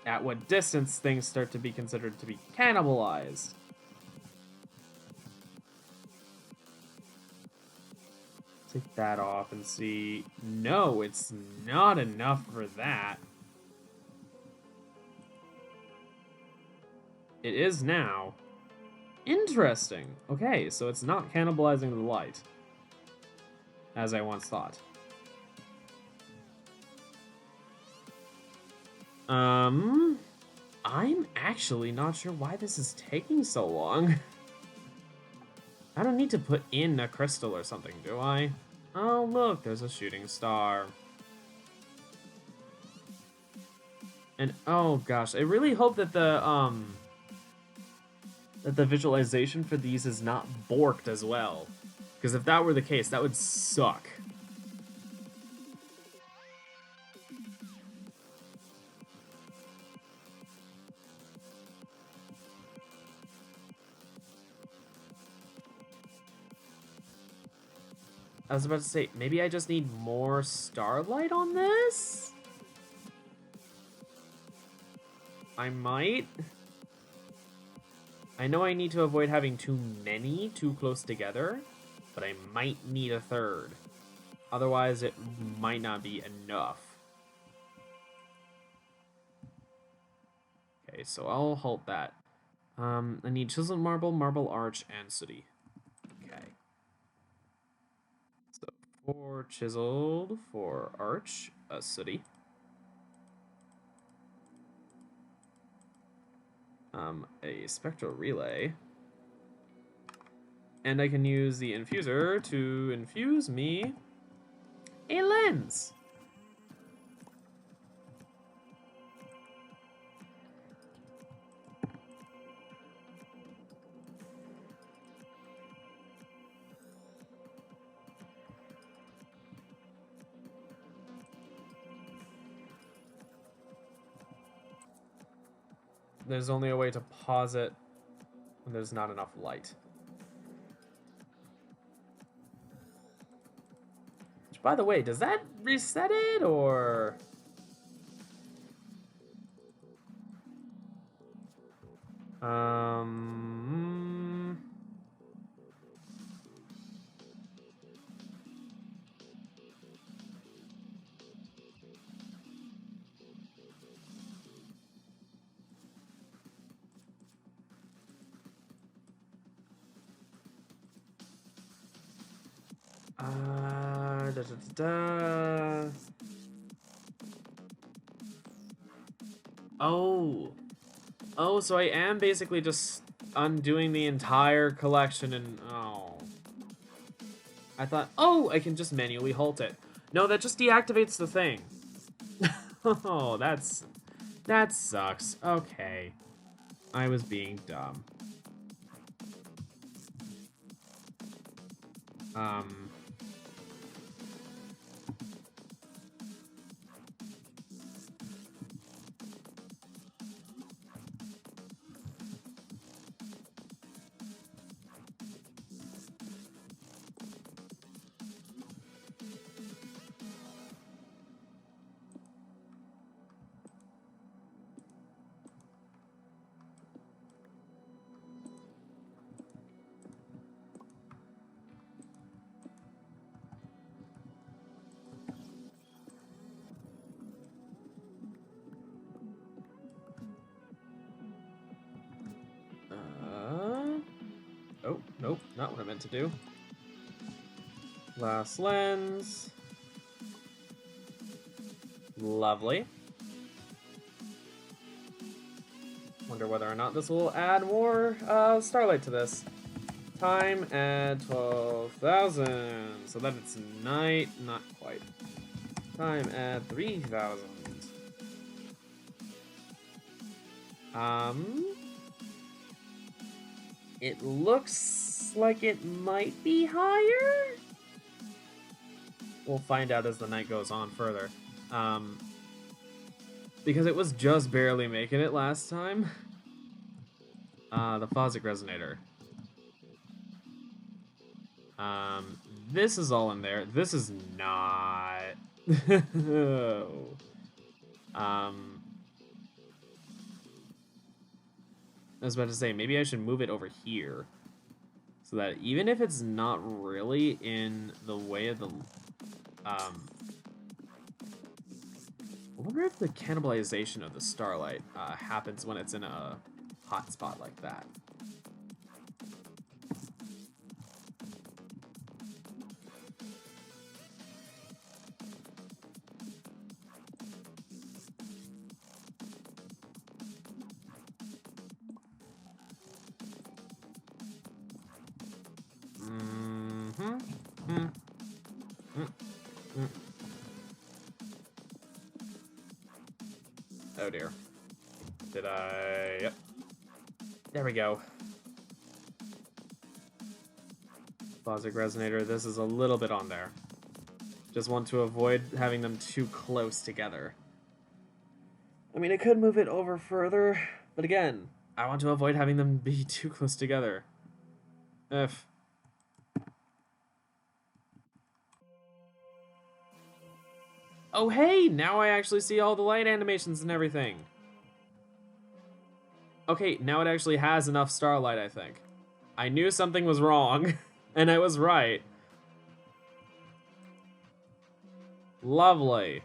at what distance things start to be considered to be cannibalized. Take that off and see. No, it's not enough for that. It is now. Interesting. Okay, so it's not cannibalizing the light, as I once thought. I'm actually not sure why this is taking so long. I don't need to put in a crystal or something, do I? Oh, look, there's a shooting star. And oh gosh, I really hope that the visualization for these is not borked as well. Because if that were the case, that would suck. I was about to say, maybe I just need more starlight on this? I might. I know I need to avoid having too many too close together, but I might need a third. Otherwise, it might not be enough. Okay, so I'll halt that. I need chiseled marble, marble arch, and sooty. Okay. So 4 chiseled, 4 arch, a sooty. A spectral relay. And I can use the infuser to infuse me a lens. There's only a way to pause it when there's not enough light. Which, by the way, does that reset it, or...? Da, da, da, da. Oh. Oh, so I am basically just undoing the entire collection and... Oh. I thought, oh, I can just manually halt it. No, that just deactivates the thing. Oh, that sucks. Okay. I was being dumb. not what I meant to do. Glass lens. Lovely. Wonder whether or not this will add more starlight to this. Time at 12,000. So that it's night, not quite. Time at 3,000. It looks like it might be higher. We'll find out as the night goes on further. Because it was just barely making it last time. The phasic resonator. This is all in there. This is not. I was about to say, maybe I should move it over here. So that even if it's not really in the way of the... I wonder if the cannibalization of the starlight happens when it's in a hot spot like that. Oh dear. Did I... Yep. There we go. Phasic resonator, this is a little bit on there. Just want to avoid having them too close together. I mean, I could move it over further, but again, I want to avoid having them be too close together. If... Oh hey, now I actually see all the light animations and everything. Okay, now it actually has enough starlight, I think. I knew something was wrong, and I was right. Lovely.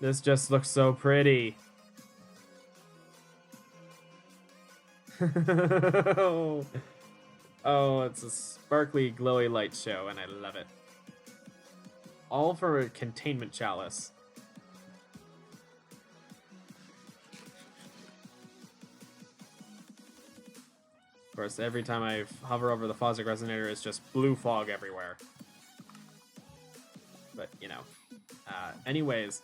This just looks so pretty. Oh, it's a sparkly, glowy light show, and I love it. All for a containment chalice. Of course, every time I hover over the phasic resonator, it's just blue fog everywhere. But, you know. Anyways.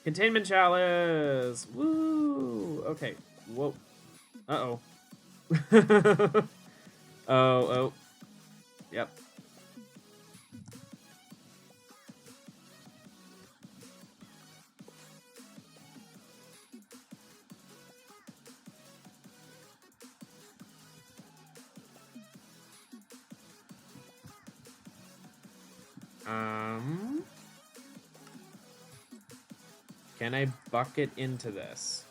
Containment chalice! Woo! Okay. Whoa. Uh-oh. Oh. Yep. Can I bucket into this?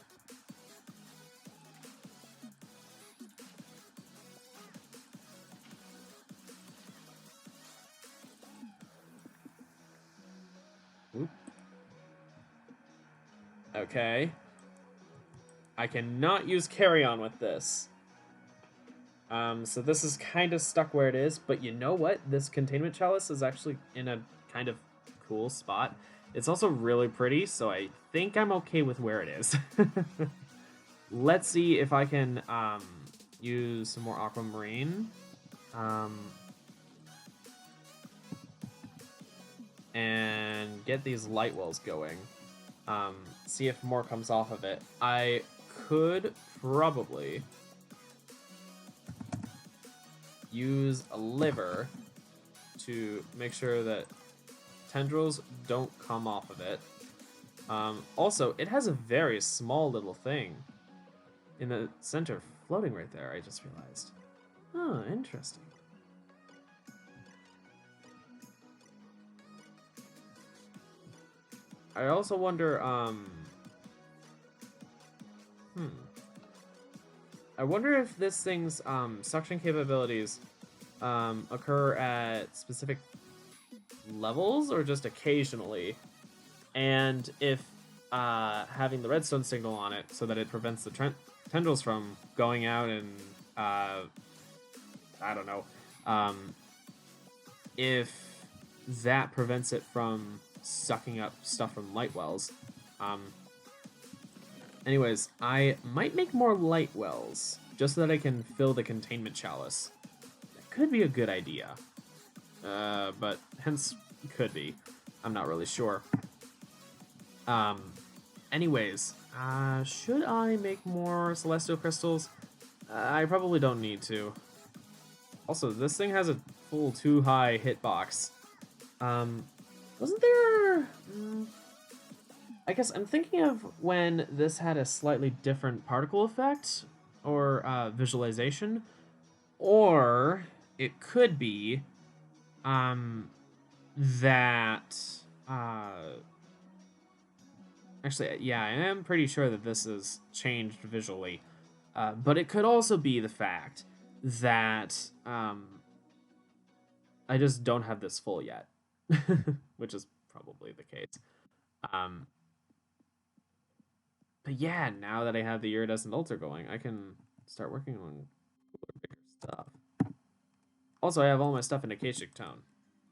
Oop. Okay. I cannot use carry-on with this. So this is kind of stuck where it is, but you know what? This containment chalice is actually in a kind of cool spot. It's also really pretty, so I think I'm okay with where it is. Let's see if I can use some more aquamarine. And get these light wells going. See if more comes off of it. I could probably use a liver to make sure that tendrils don't come off of it. Also, it has a very small little thing in the center floating right there, I just realized. Oh, interesting. I also wonder, I wonder if this thing's suction capabilities occur at specific levels or just occasionally? And if having the redstone signal on it so that it prevents the tendrils from going out and I don't know, if that prevents it from sucking up stuff from light wells. Anyways, I might make more light wells just so that I can fill the containment chalice. That could be a good idea. But hence could be. I'm not really sure. Anyways, should I make more celestial crystals? I probably don't need to. Also, this thing has a full 2-high hitbox. Wasn't there... I guess I'm thinking of when this had a slightly different particle effect, or visualization, or it could be that... Actually, yeah, I am pretty sure that this is changed visually, but it could also be the fact that I just don't have this full yet, which is probably the case. But yeah, now that I have the iridescent altar going, I can start working on cooler, bigger stuff. Also, I have all my stuff in Akashic Tone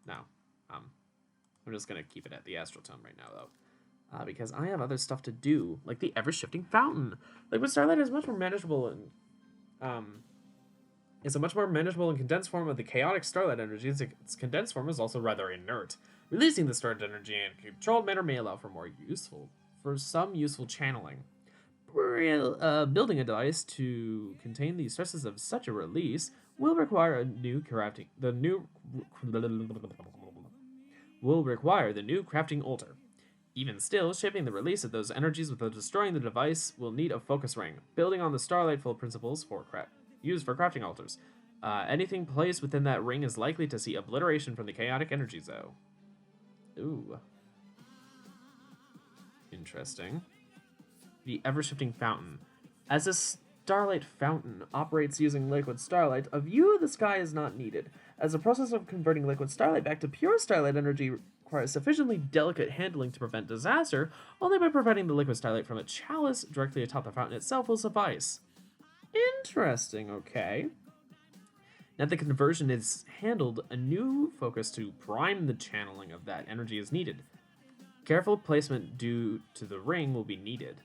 now. I'm just gonna keep it at the Astral Tone right now, though. Because I have other stuff to do, like the ever-shifting fountain. Liquid starlight is much more manageable and it's a much more manageable and condensed form of the chaotic starlight energy. Its condensed form is also rather inert. Releasing the stored energy in a controlled manner may allow for some useful channeling. Building a device to contain the stresses of such a release will require the new crafting altar. Even still, shaping the release of those energies without destroying the device will need a focus ring, building on the starlight full principles used for crafting altars. Anything placed within that ring is likely to see obliteration from the chaotic energies, though. Ooh. Interesting. The ever-shifting fountain. As a starlight fountain operates using liquid starlight, a view of the sky is not needed, as the process of converting liquid starlight back to pure starlight energy requires sufficiently delicate handling to prevent disaster. Only by preventing the liquid starlight from a chalice directly atop the fountain itself will suffice. Interesting, okay. Now that the conversion is handled, a new focus to prime the channeling of that energy is needed. Careful placement due to the ring will be needed.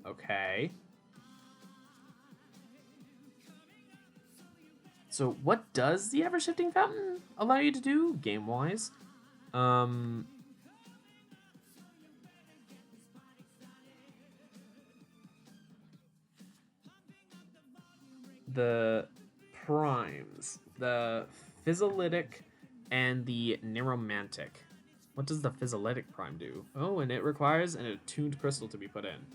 Okay. So what does the ever-shifting fountain allow you to do, game-wise? The primes, the physilytic and the neuromantic. What does the physilytic prime do? Oh, and it requires an attuned crystal to be put in.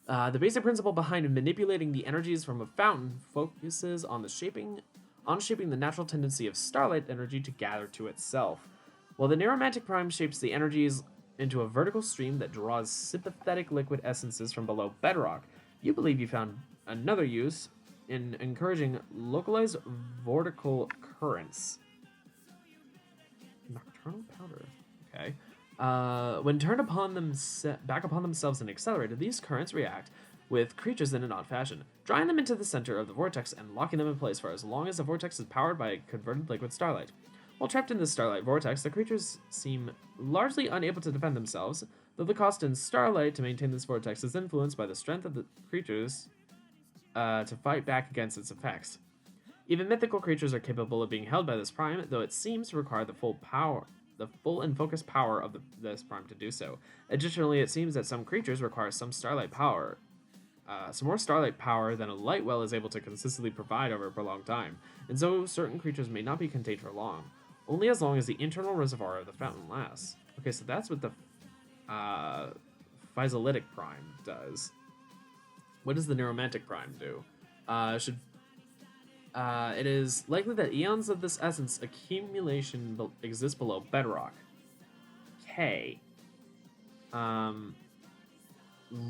The basic principle behind manipulating the energies from a fountain focuses on shaping the natural tendency of starlight energy to gather to itself, while the neuromantic prime shapes the energies into a vertical stream that draws sympathetic liquid essences from below bedrock. You believe you found another use in encouraging localized vortical currents. Nocturnal powder. Okay. When turned back upon themselves and accelerated, these currents react with creatures in an odd fashion, drawing them into the center of the vortex and locking them in place for as long as the vortex is powered by converted liquid starlight. While trapped in this starlight vortex, the creatures seem largely unable to defend themselves, though the cost in starlight to maintain this vortex is influenced by the strength of the creatures to fight back against its effects. Even mythical creatures are capable of being held by this prime, though it seems to require the full and focused power of this prime to do so. Additionally, it seems that some creatures require some more starlight power than a light well is able to consistently provide over a prolonged time, and so certain creatures may not be contained for long, only as long as the internal reservoir of the fountain lasts. Okay, so that's what the physilytic prime does. What does the neuromantic prime do? It is likely that eons of this essence accumulation exist below bedrock. Okay.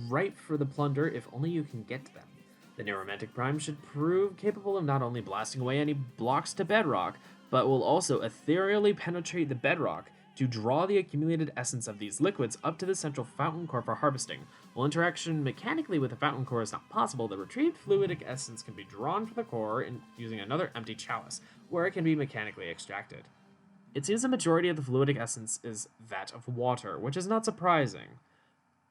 Ripe for the plunder if only you can get to them. The neuromantic prime should prove capable of not only blasting away any blocks to bedrock, but will also ethereally penetrate the bedrock to draw the accumulated essence of these liquids up to the central fountain core for harvesting. While interaction mechanically with the fountain core is not possible, the retrieved fluidic essence can be drawn from the core using another empty chalice, where it can be mechanically extracted. It seems the majority of the fluidic essence is that of water, which is not surprising.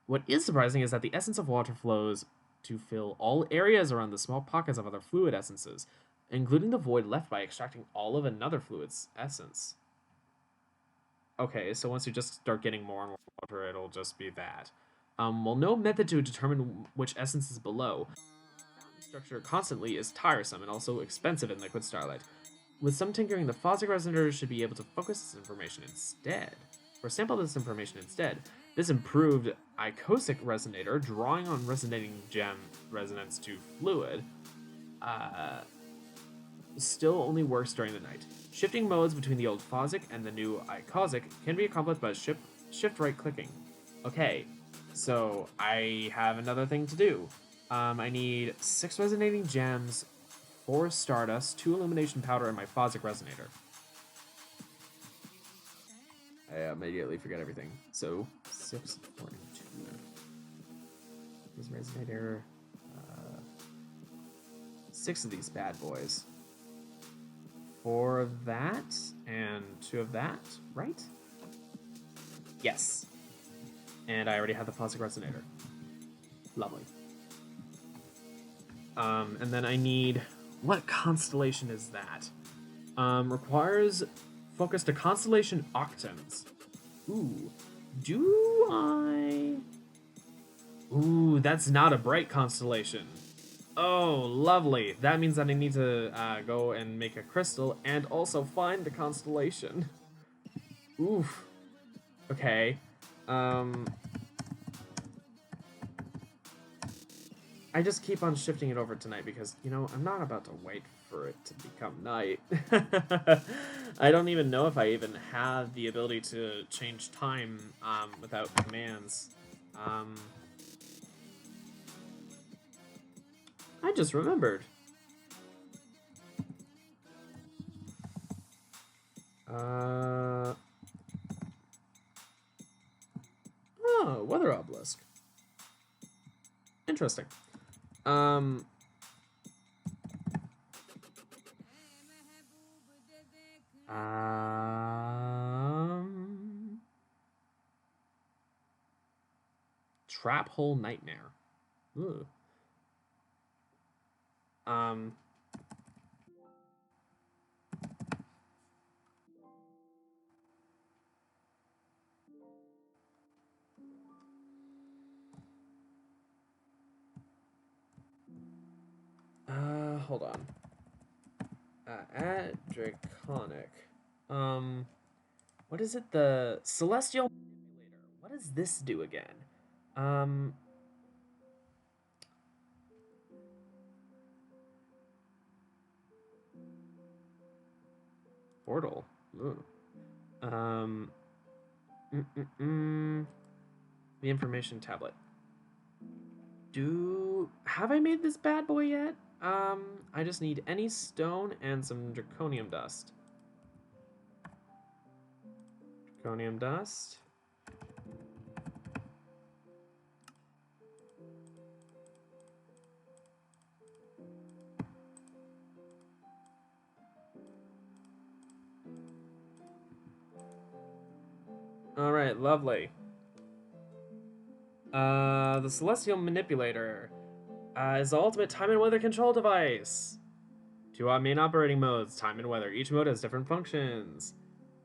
What is surprising is that the essence of water flows to fill all areas around the small pockets of other fluid essences, including the void left by extracting all of another fluid's essence. Okay, so once you just start getting more and more water, it'll just be that. Well, no method to determine which essence is below. Structure constantly is tiresome and also expensive in Liquid Starlight. With some tinkering, the Fossil Resonator should be able to focus this information instead. Or sample this information instead. This improved Icosic Resonator, drawing on resonating gem resonance to fluid, still only works during the night. Shifting modes between the old Fosic and the new Icosic can be accomplished by shift right clicking. Okay, so I have another thing to do. I need 6 resonating gems, 4 stardust, 2 illumination powder, and my Fosic Resonator. I immediately forget everything. So 6, 4, and 2. This resonator. 6 of these bad boys. 4 of that and 2 of that, right? Yes. And I already had the Fosic Resonator. Lovely. And then I need... What constellation is that? Requires focus to constellation Octans. Ooh. Do I... Ooh, that's not a bright constellation. Oh, lovely. That means that I need to go and make a crystal and also find the constellation. Oof. Okay. I just keep on shifting it over tonight because, you know, I'm not about to wait for it to become night. I don't even know if I even have the ability to change time without commands. I just remembered. Oh, weather obelisk. Interesting. Trap hole nightmare. Ooh. Hold on. At Draconic. What is it? The Celestial Manipulator. What does this do again? Portal. Ooh. The information tablet. Have I made this bad boy yet? I just need any stone and some draconium dust. Draconium dust. Alright, lovely. The Celestial Manipulator is the ultimate time and weather control device. 2 main operating modes, time and weather. Each mode has different functions.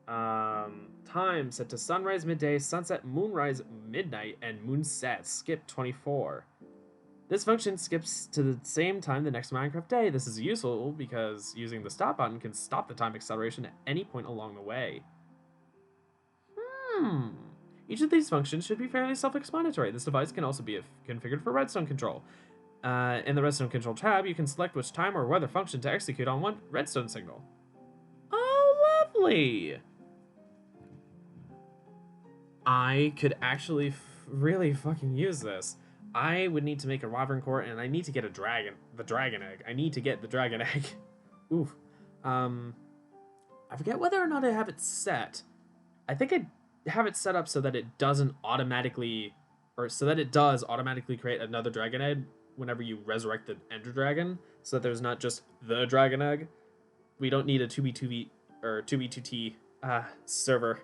Time set to sunrise, midday, sunset, moonrise, midnight, and moonset. Skip 24. This function skips to the same time the next Minecraft day. This is useful because using the stop button can stop the time acceleration at any point along the way. Each of these functions should be fairly self-explanatory. This device can also be configured for redstone control. In the redstone control tab, you can select which time or weather function to execute on one redstone signal. Oh, lovely! I could actually really fucking use this. I would need to make a wyvern core, and I need to get the dragon egg. I need to get the dragon egg. Oof. I I forget whether or not I have it set. I think I have it set up so that it doesn't automatically, or so that it does automatically create another dragon egg whenever you resurrect the Ender Dragon, so that there's not just the dragon egg. We don't need a 2v2v or 2v2t server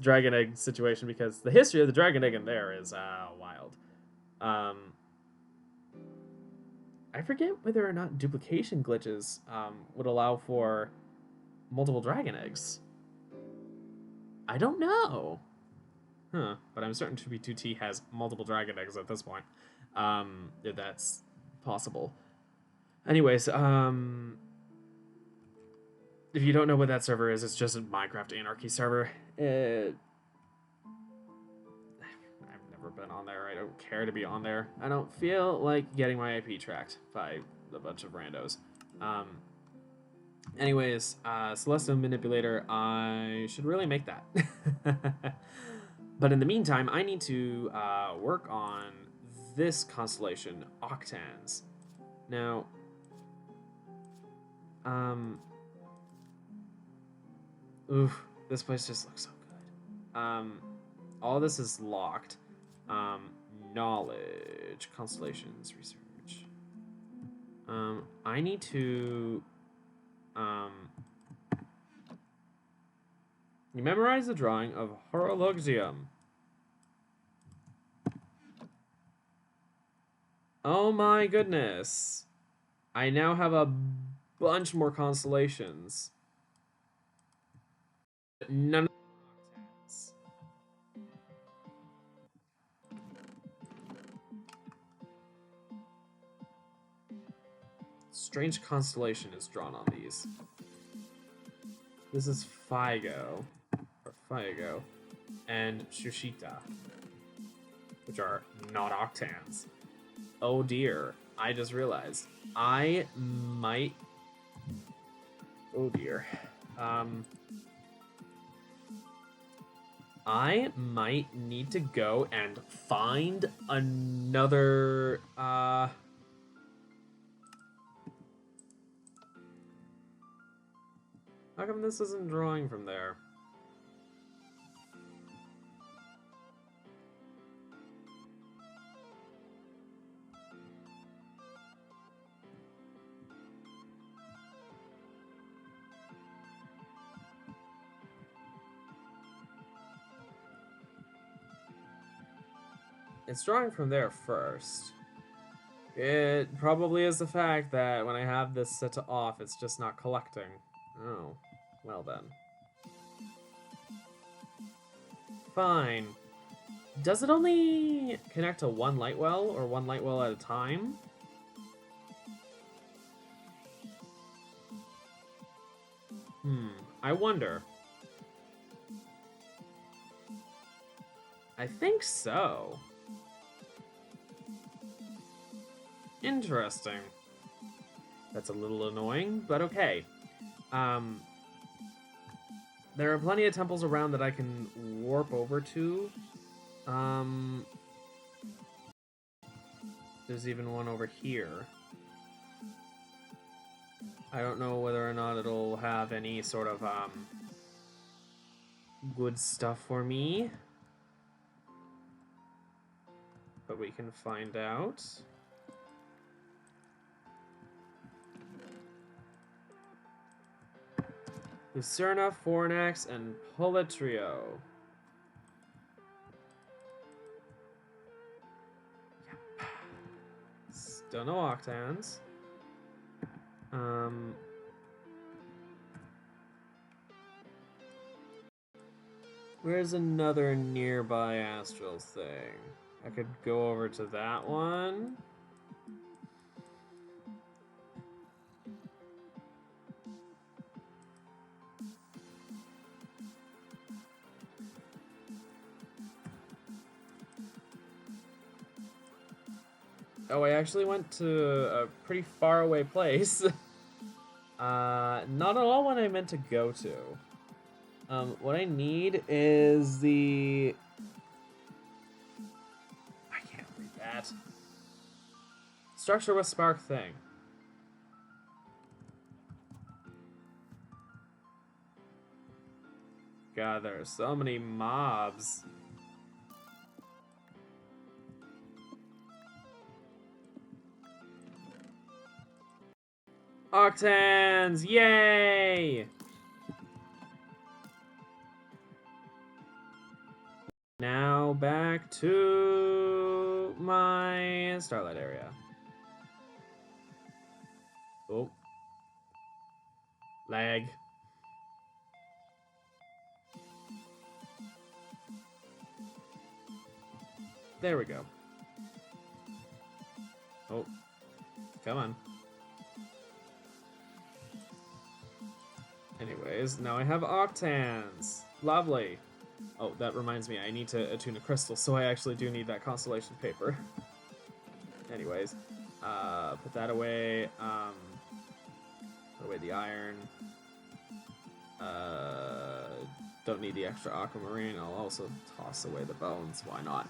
dragon egg situation, because the history of the dragon egg in there is wild. I forget whether or not duplication glitches would allow for multiple dragon eggs. I don't know. Huh, but I'm certain 2v2t has multiple dragon eggs at this point. If that's possible. Anyways, if you don't know what that server is, it's just a Minecraft Anarchy server. I've never been on there. I don't care to be on there. I don't feel like getting my IP tracked by a bunch of randos. Anyways, Celestial Manipulator, I should really make that. But in the meantime, I need to work on this constellation, Octans. Now, oof, this place just looks so good. All this is locked. Knowledge, constellations, research. I need to, you memorize the drawing of Horologium. Oh my goodness. I now have a bunch more constellations. None of them are octans. Strange constellation is drawn on these. This is Figo, and Shushita, which are not octans. Oh dear, I just realized. I might... Oh dear. I might need to go and find another... How come this isn't drawing from there? It's drawing from there first. It probably is the fact that when I have this set to off, it's just not collecting. Oh, well then. Fine. Does it only connect to one light well, or one light well at a time? I wonder. I think so. Interesting. That's a little annoying, but okay. There are plenty of temples around that I can warp over to. There's even one over here. I don't know whether or not it'll have any sort of good stuff for me, but we can find out. Lucerna, Fornax, and Polytrio. Yep. Still no octans. Where's another nearby Astral thing? I could go over to that one. Oh, I actually went to a pretty far away place. Not at all what I meant to go to. What I need is the... I can't read that. Structure with spark thing. god, there are so many mobs. Octans! Yay! Now back to my Starlight area. Oh. Lag. There we go. Oh. Come on. Anyways, now I have Octans. Lovely. Oh, that reminds me, I need to attune a crystal, so I actually do need that constellation paper. Anyways, put that away. Put away the iron. Don't need the extra aquamarine. I'll also toss away the bones. Why not?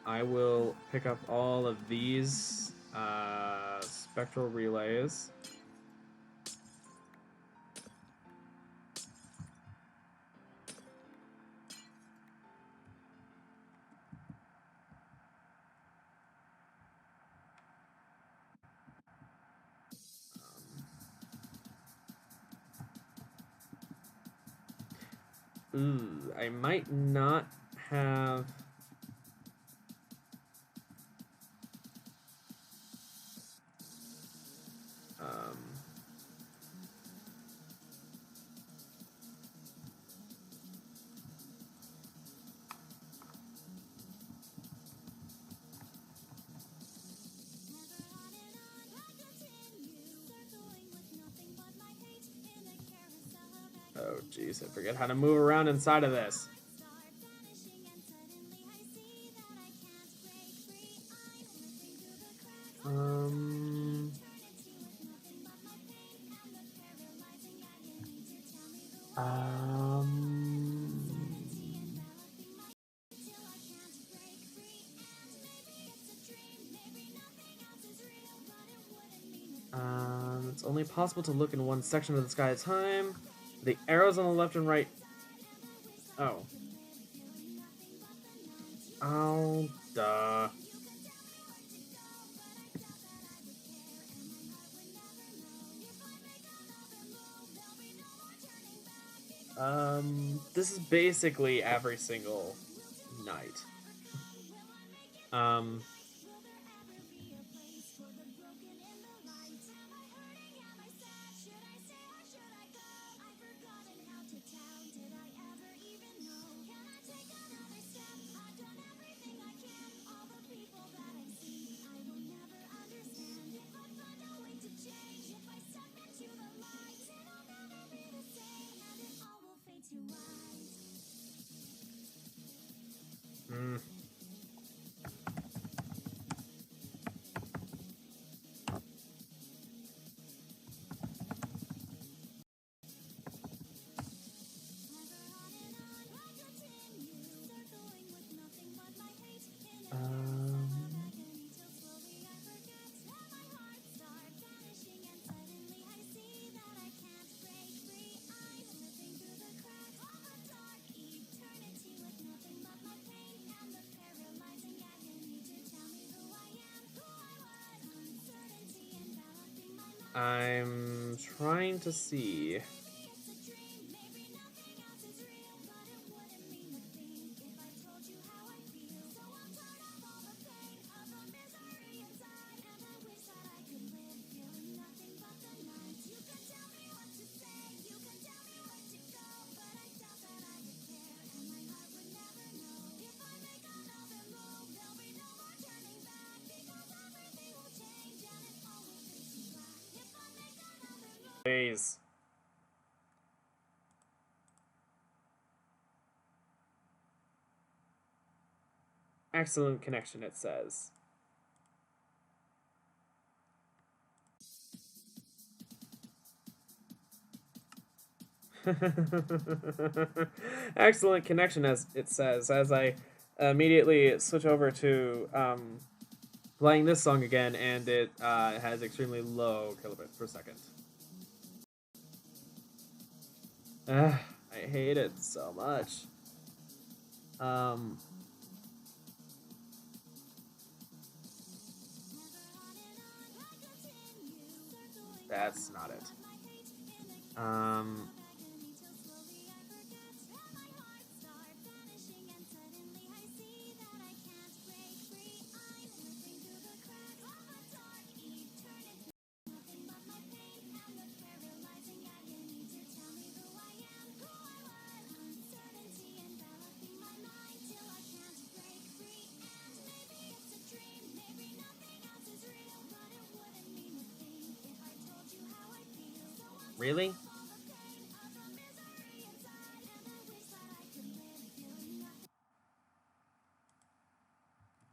I will pick up all of these spectral relays. I might not have... Oh, jeez, I forget how to move around inside of this. It's only possible to look in one section of the sky at a time. The arrows on the left and right. Oh. Oh, duh. This is basically every single night. I'm trying to see. Please. Excellent connection, it says. Excellent connection, as it says, as I immediately switch over to playing this song again, and it has extremely low kilobits per second. I hate it so much. That's not it. Really?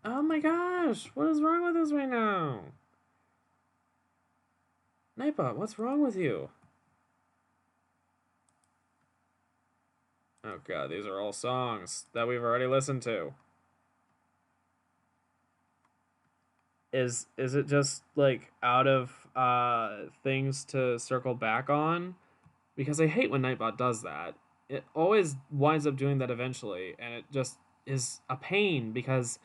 Oh my gosh, what is wrong with us right now? Nightbot, what's wrong with you? Oh god, these are all songs that we've already listened to. Is it just like out of things to circle back on? Because I hate when Nightbot does that. It always winds up doing that eventually, and it just is a pain because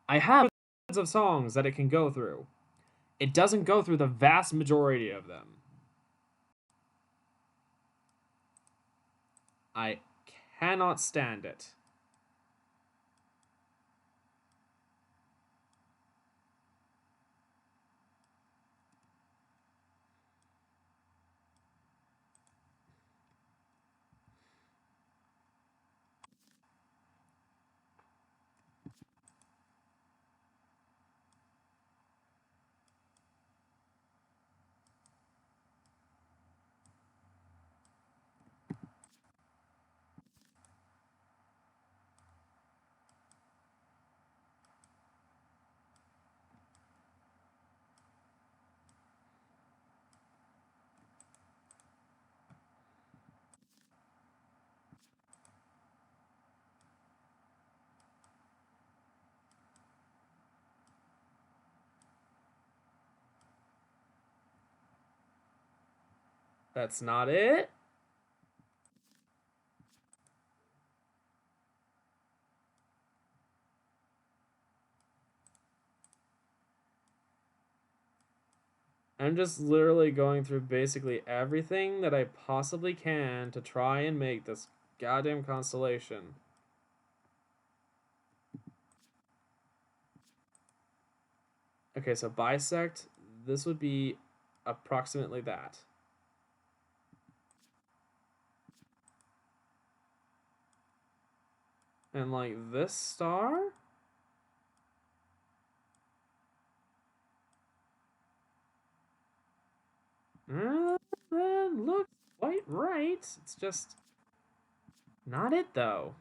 I have hundreds of songs that it can go through. It doesn't go through the vast majority of them. I cannot stand it. That's not it. I'm just literally going through basically everything that I possibly can to try and make this goddamn constellation. Okay, so bisect, this would be approximately that. And like this star? That looks quite right. It's just not it though.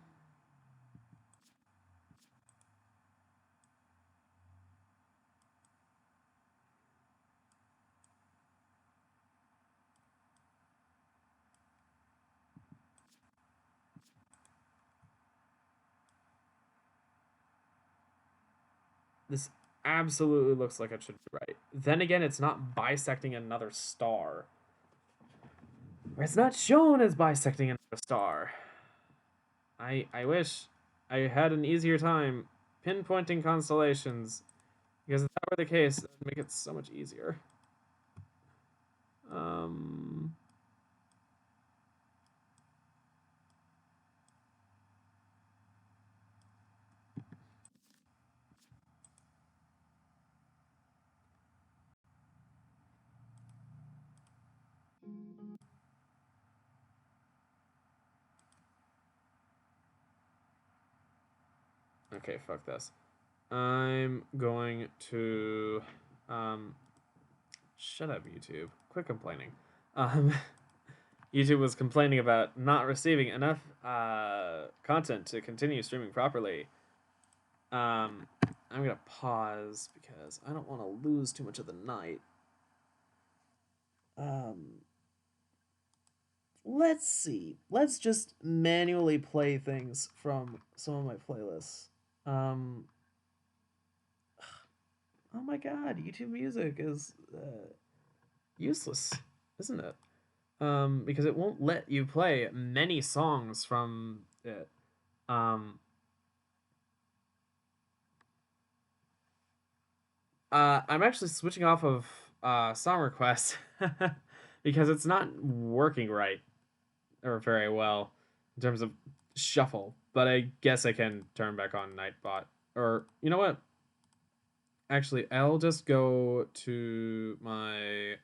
This absolutely looks like it should be right. Then again, it's not bisecting another star. It's not shown as bisecting another star. I wish I had an easier time pinpointing constellations, because if that were the case, it would make it so much easier. Um. Okay, fuck this. I'm going to shut up, YouTube. Quit complaining. YouTube was complaining about not receiving enough content to continue streaming properly. I'm gonna pause because I don't want to lose too much of the night. Let's see. Let's just manually play things from some of my playlists. Oh my god, YouTube Music is useless, isn't it? Because it won't let you play many songs from it. I'm actually switching off of song requests because it's not working right or very well in terms of shuffle. But I guess I can turn back on Nightbot. Or you know what? Actually, I'll just go to my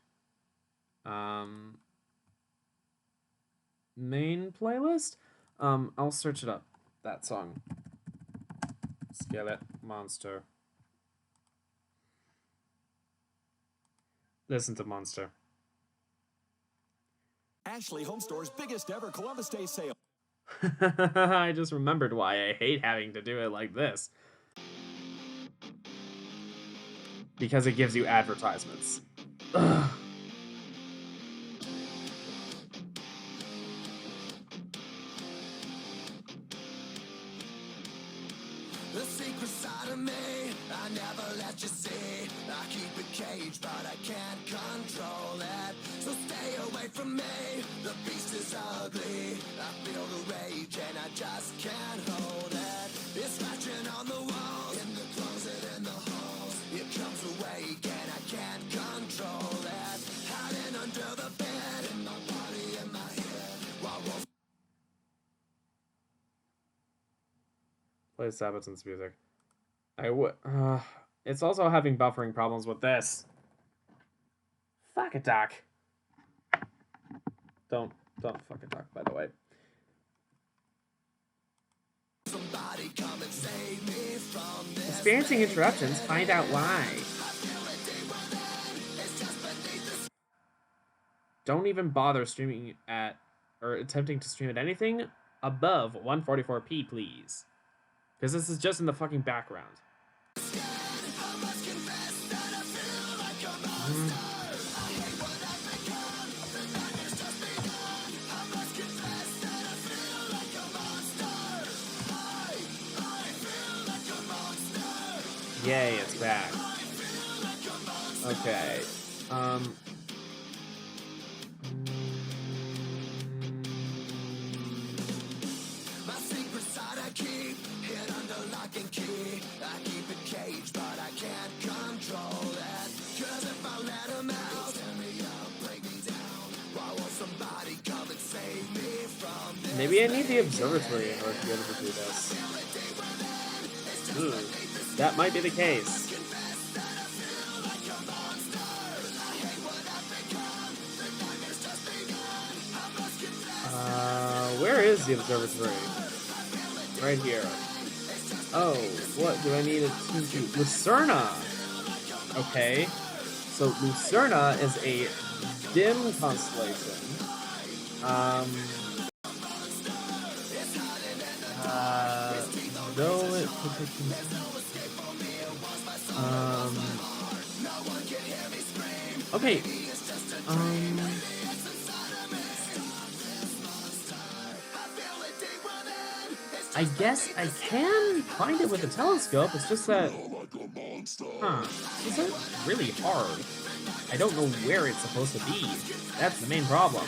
main playlist. I'll search it up. That song. Skeleton Monster. Listen to Monster. Ashley Home Store's biggest ever Columbus Day sale. I just remembered why I hate having to do it like this. Because it gives you advertisements. Ugh. The secret side of me, I never let you see. I keep it caged, but I can't control it. So stay away from me, the beast is ugly. I feel the rage and I just can't hold it. It's scratching on the walls, in the closet, in the halls. It comes awake and I can't control it. Hiding under the bed, in my body, in my head. While Play Sabaton's music. It's also having buffering problems with this. Fuck it, Doc. Don't fuck it, Doc, by the way. somebody come and save me from this. Experiencing interruptions, find out why. Don't even bother streaming at, or attempting to stream at anything above 144p, please. Because this is just in the fucking background. Yay, it's back. Okay. My secret side I keep hid under lock and key. I keep it caged, but I can't control it. Cause if I let him out, tear me up, break me down. Why won't somebody come and save me from this? Maybe I need the observatory in order to be able to do this. Ooh, that might be the case. Where is the observatory? Right here. Oh, what do I need it to do? Lucerna! Okay. So Lucerna is a dim constellation. Though it okay. I guess I can find it with a telescope. It's just that, is it really hard? I don't know where it's supposed to be. That's the main problem.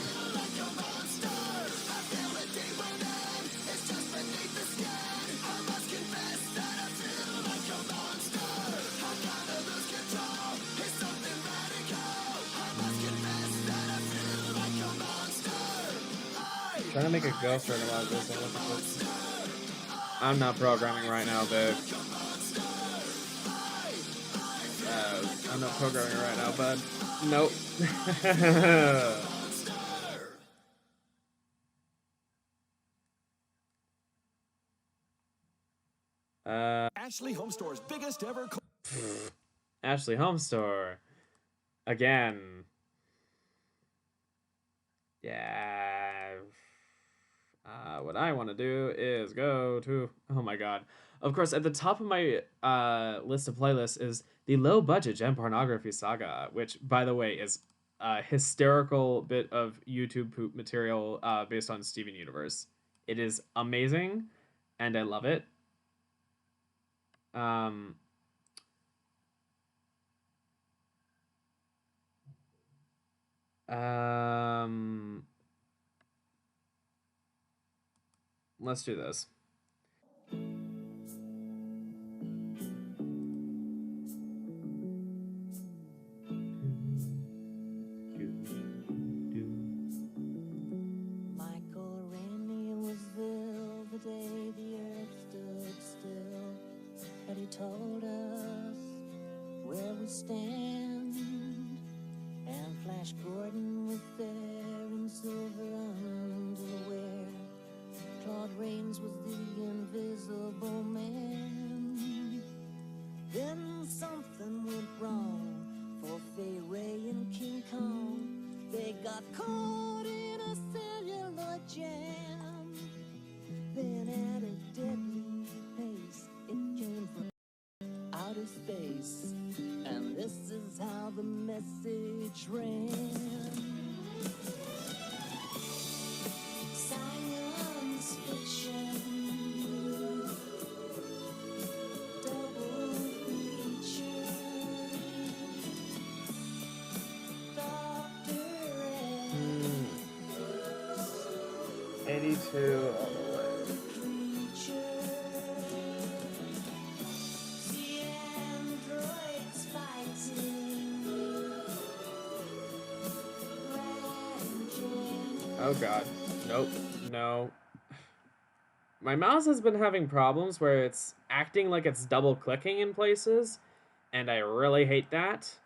Trying to make a ghost right about this. I'm not programming right now, babe. I'm not programming right now, bud. Nope. Ashley Home Store's biggest ever. Ashley Home Store. Again. Yeah. What I want to do is go to... Oh my god. Of course, at the top of my list of playlists is the low-budget gem pornography saga, which, by the way, is a hysterical bit of YouTube poop material based on Steven Universe. It is amazing, and I love it. Let's do this. Michael Rainey was ill the day the earth stood still, but he told us where we stand. And Flash Gordon was there in silver underwear. Claude Rains was the invisible man. Then something went wrong for Fay Ray and King Kong. They got caught in a cellular jam. Then at a deadly pace, it came from outer space. And this is how the message ran. Science fiction. Double feature. Dr. 82 all the way. Oh god. Nope. No. My mouse has been having problems where it's acting like it's double clicking in places, and I really hate that.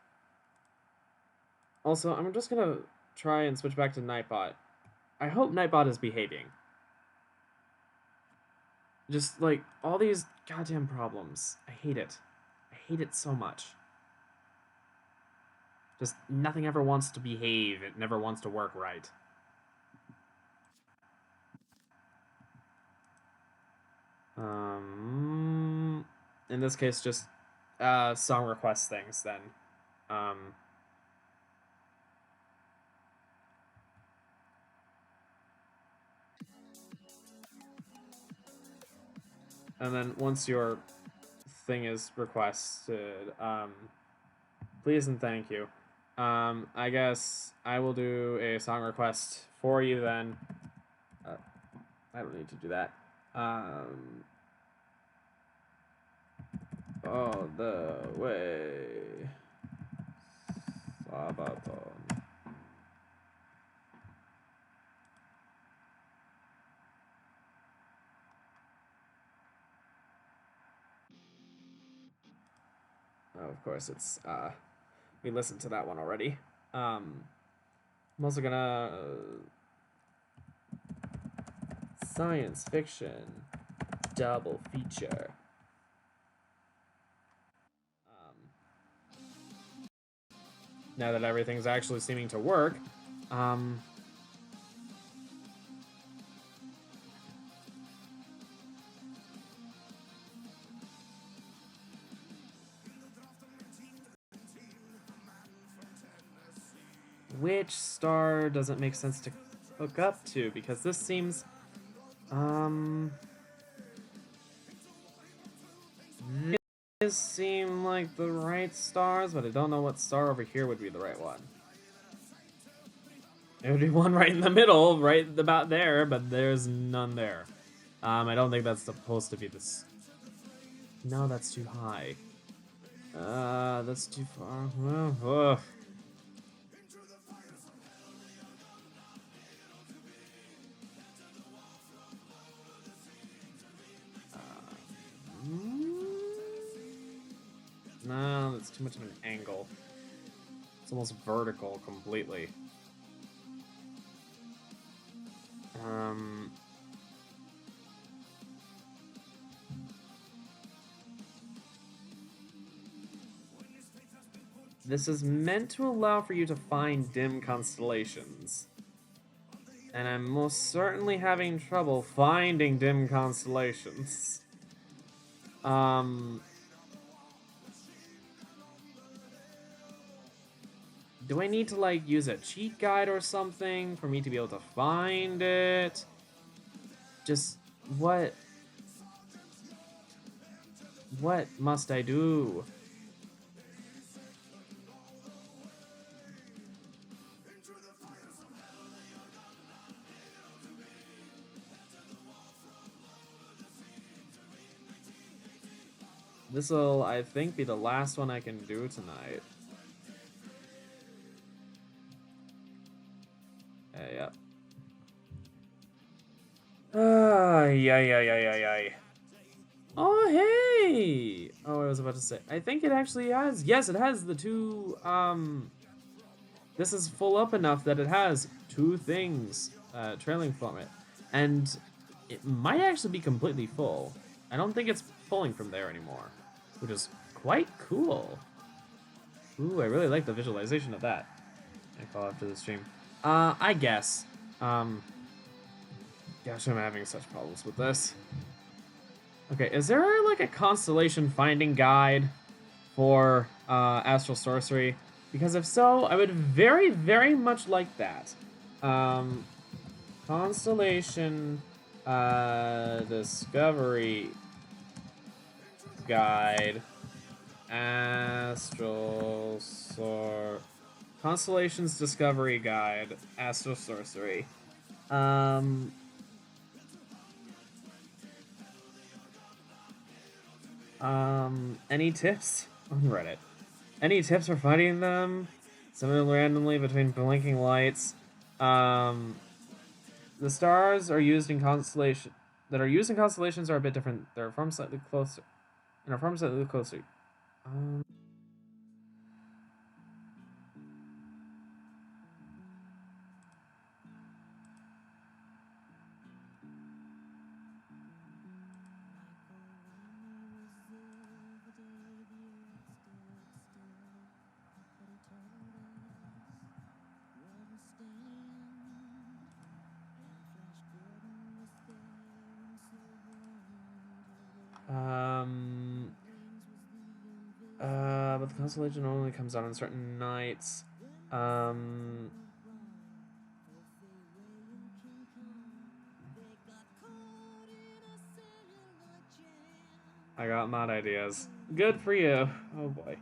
Also, I'm just gonna try and switch back to Nightbot. I hope Nightbot is behaving. Just, like, all these goddamn problems. I hate it. I hate it so much. Just nothing ever wants to behave. It never wants to work right. In this case, just song request things then. And then once your thing is requested, please and thank you. I guess I will do a song request for you then. I don't need to do that. All the way. Sabaton. Oh, of course, it's we listened to that one already. I'm also gonna science fiction double feature. Now that everything's actually seeming to work, which star does it make sense to hook up to? Because this seems, these seem like the right stars, but I don't know what star over here would be the right one. It would be one right in the middle, right about there, but there's none there. I don't think that's supposed to be this. No, that's too high. That's too far. Ugh. No, that's too much of an angle. It's almost vertical completely. This is meant to allow for you to find dim constellations. And I'm most certainly having trouble finding dim constellations. Do I need to, like, use a cheat guide or something for me to be able to find it? Just, what must I do? This will, I think, be the last one I can do tonight. Yep. Yeah. Oh, hey! Oh, I was about to say, I think it actually has, yes, it has the two, this is full up enough that it has two things, trailing from it. And it might actually be completely full. I don't think it's pulling from there anymore, which is quite cool. Ooh, I really like the visualization of that. I call after the stream. I guess. Gosh, I'm having such problems with this. Okay, is there like a constellation finding guide for Astral Sorcery? Because if so, I would very, very much like that. Constellation Discovery Guide. Constellations Discovery Guide. Astral Sorcery. Any tips on Reddit? Any tips for fighting them? Summon randomly between blinking lights. The stars are used in constellation that are used in constellations are a bit different. They're formed slightly closer. And are formed slightly closer. But the constellation only comes out on certain nights. I got mod ideas. Good for you. Oh boy.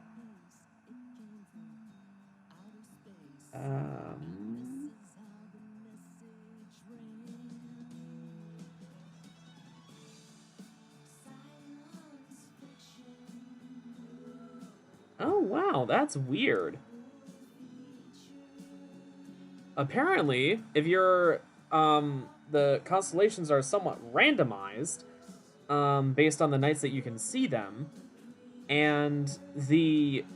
Oh wow, that's weird. Apparently, if you're the constellations are somewhat randomized, based on the nights that you can see them, and the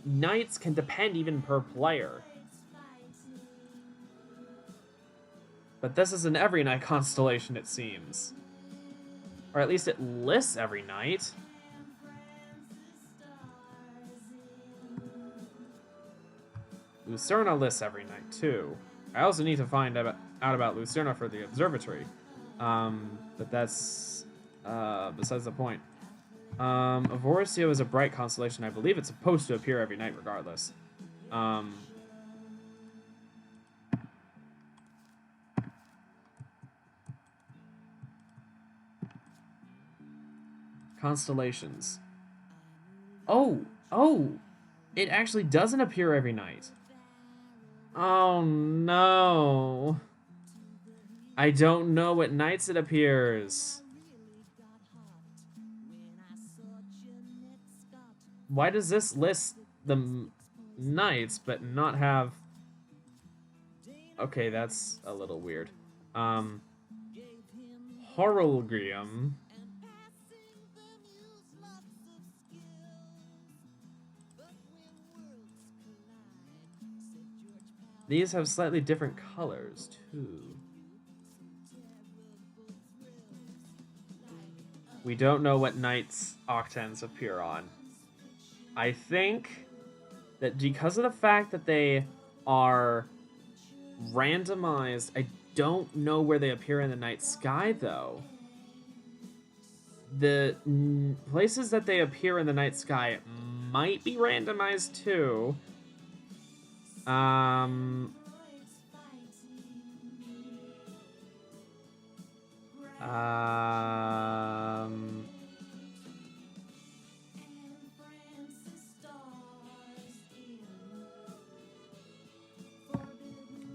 nights can depend even per player. But this is an every night constellation, it seems. Or at least it lists every night. Lucerna lists every night, too. I also need to find out about Lucerna for the observatory. But that's besides the point. Avorisio is a bright constellation. I believe it's supposed to appear every night regardless. Constellations. Oh! It actually doesn't appear every night. Oh no. I don't know what nights it appears. Why does this list the nights but not have... Okay, that's a little weird. Horolgium. These have slightly different colors, too. We don't know what nights octans appear on. I think that because of the fact that they are randomized, I don't know where they appear in the night sky, though. The places that they appear in the night sky might be randomized, too.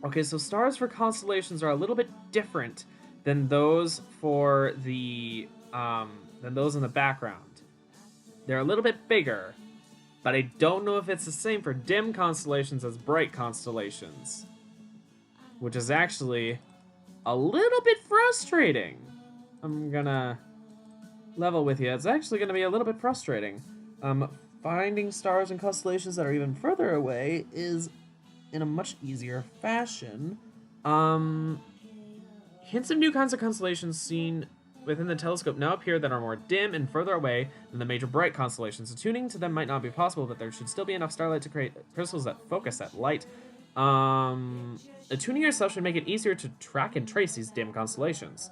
Okay, so stars for constellations are a little bit different than those for the than those in the background. They're a little bit bigger, but I don't know if it's the same for dim constellations as bright constellations, which is actually a little bit frustrating. I'm gonna level with you. It's actually gonna be a little bit frustrating. Finding stars and constellations that are even further away is in a much easier fashion. Hints of new kinds of constellations seen within the telescope now appear that are more dim and further away than the major bright constellations. Attuning to them might not be possible, but there should still be enough starlight to create crystals that focus that light. Attuning yourself should make it easier to track and trace these dim constellations.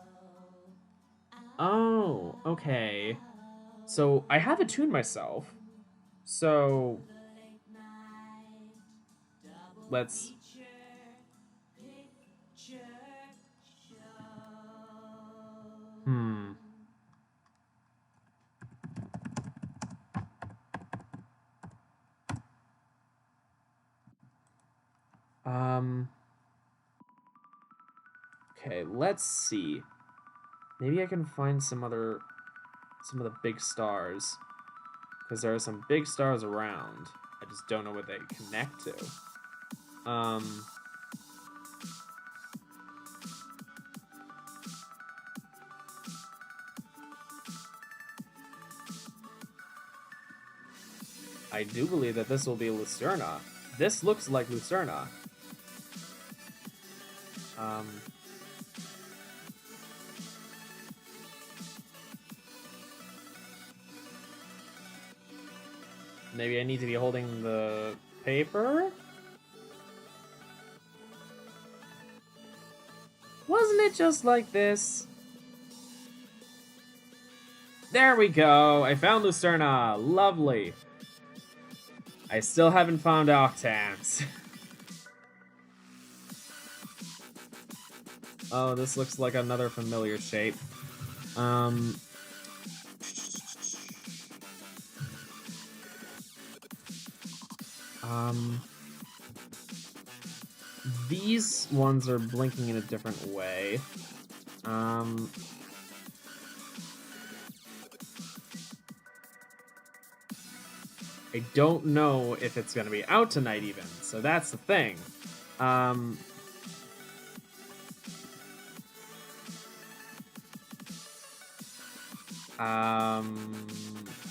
Oh, okay. So I have attuned myself. So let's... Okay, let's see. Maybe I can find some of the big stars. Because there are some big stars around. I just don't know what they connect to. I do believe that this will be Lucerna. This looks like Lucerna. Maybe I need to be holding the paper? Wasn't it just like this? There we go! I found Lucerna! Lovely! I still haven't found Octans. Oh, this looks like another familiar shape. These ones are blinking in a different way. I don't know if it's gonna be out tonight even, so that's the thing.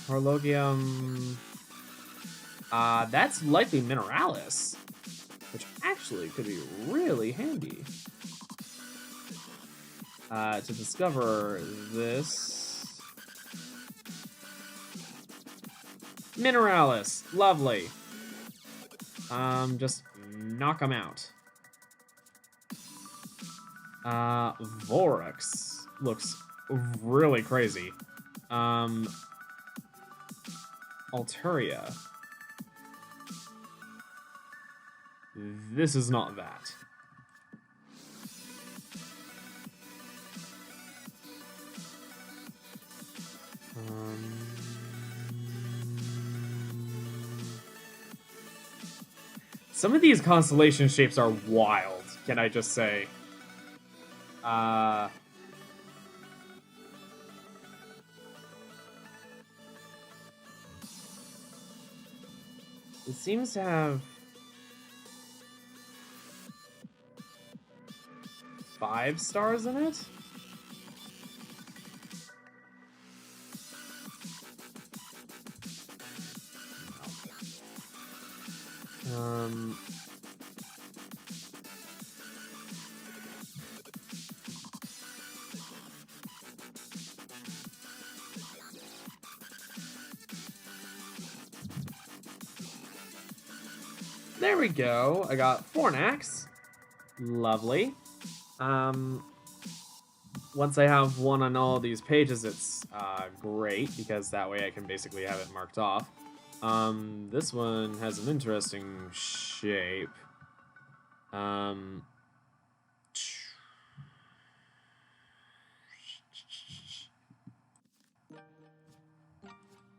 Horologium. That's likely Mineralis, which actually could be really handy. To discover this. Mineralis, lovely. Just knock them out. Vorax looks really crazy. Alteria. This is not that. Some of these constellation shapes are wild, can I just say? It seems to have 5 stars in it? There we go. I got Fornax. Lovely. Once I have one on all these pages, it's great, because that way I can basically have it marked off. This one has an interesting shape.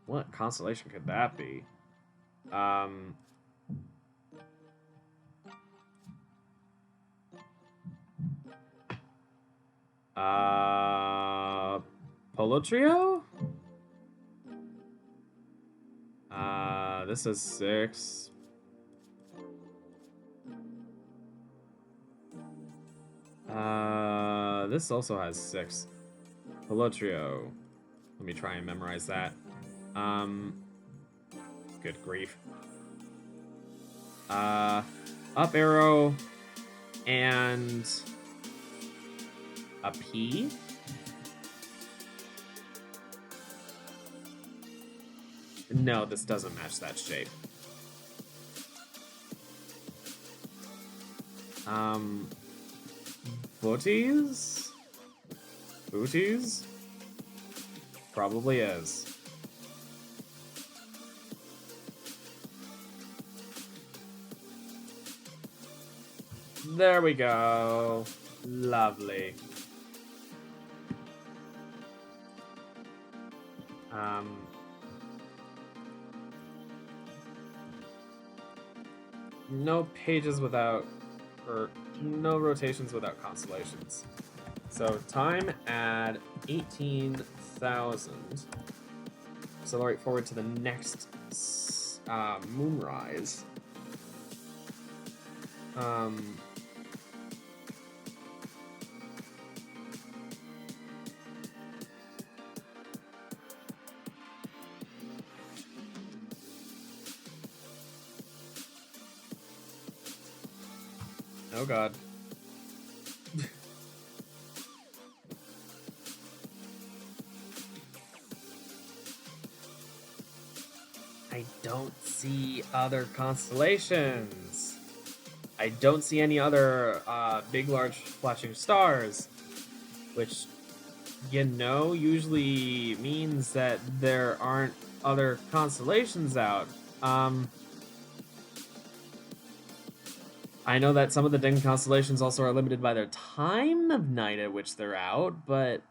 What constellation could that be? Polo Trio? this is 6. This also has 6. Pelotrio. Let me try and memorize that. Good grief. Up arrow and a P. No, this doesn't match that shape. Booties? Booties? Probably is. There we go. Lovely. No pages without, or no rotations without constellations. So time add 18,000. Accelerate forward to the next moonrise. Oh god. I don't see other constellations. I don't see any other big, large, flashing stars, which, you know, usually means that there aren't other constellations out. I know that some of the dim constellations also are limited by their time of night at which they're out, but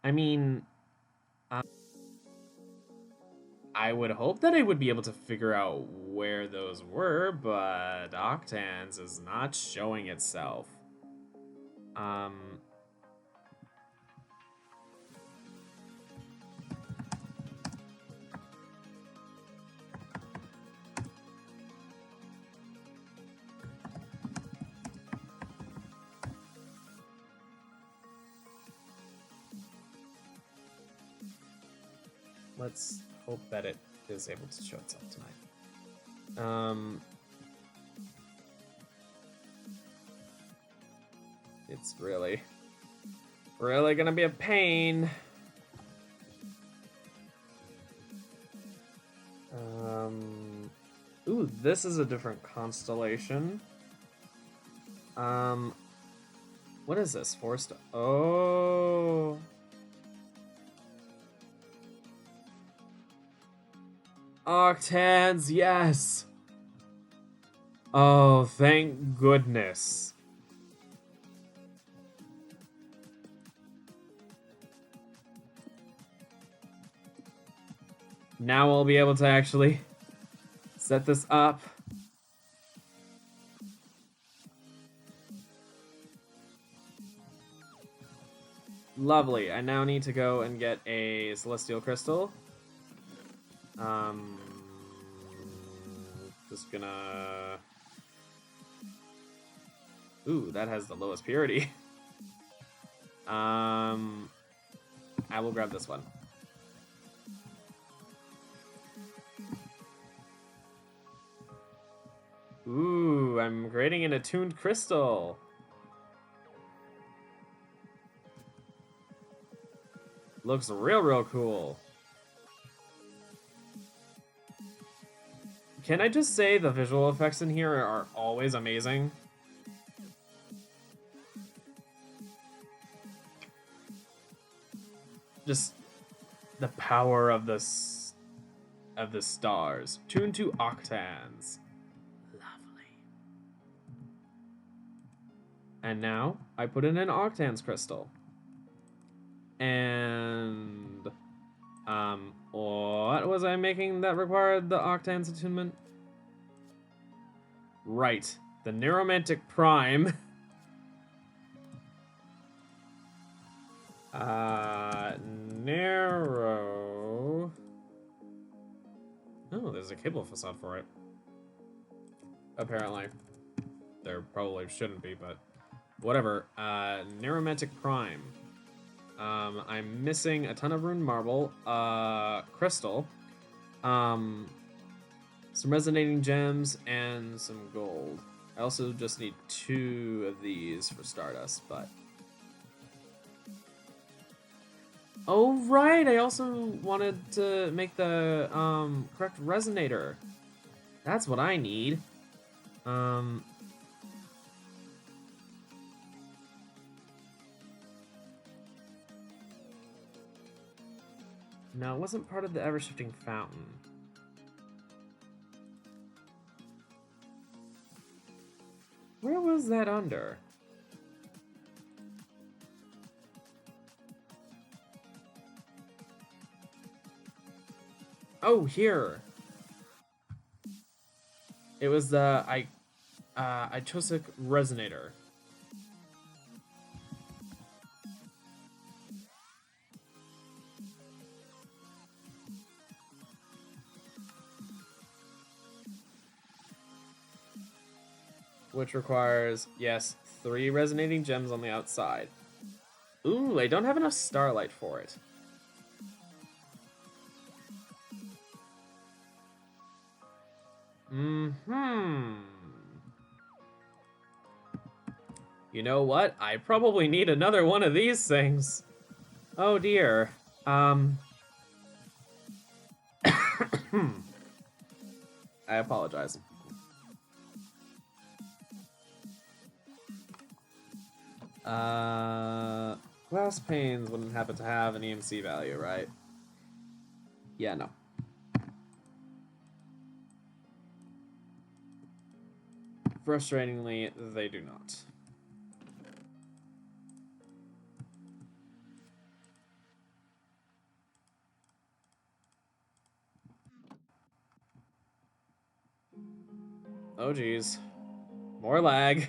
I mean, I would hope that I would be able to figure out where those were, but Octans is not showing itself. Let's hope that it is able to show itself tonight. It's really gonna be a pain. Ooh, this is a different constellation. What is this? Forced? Oh. Octans, yes! Oh, thank goodness. Now I'll be able to actually set this up. Lovely. I now need to go and get a celestial crystal. Just gonna... Ooh, that has the lowest purity. I will grab this one. Ooh, I'm creating an attuned crystal. Looks real cool. Can I just say the visual effects in here are always amazing? Just the power of the stars. Tuned to octans. Lovely. And now I put in an octans crystal. And what was I making that required the octans attunement? Right, the Neuromantic Prime. Narrow. Oh, Oh, there's a cable facade for it. Apparently. There probably shouldn't be, but whatever. Neuromantic Prime. I'm missing a ton of rune marble, crystal, some resonating gems, and some gold. I also just need 2 of these for Stardust, but... Oh, right! I also wanted to make the, correct resonator. That's what I need. No, it wasn't part of the ever-shifting fountain. Where was that under? Oh, here. It was the Itosic resonator. Which requires, yes, 3 resonating gems on the outside. Ooh, I don't have enough starlight for it. You know what? I probably need another one of these things. Oh dear. I apologize. Glass panes wouldn't happen to have an EMC value, right? Yeah, no. Frustratingly, they do not. Oh geez. More lag.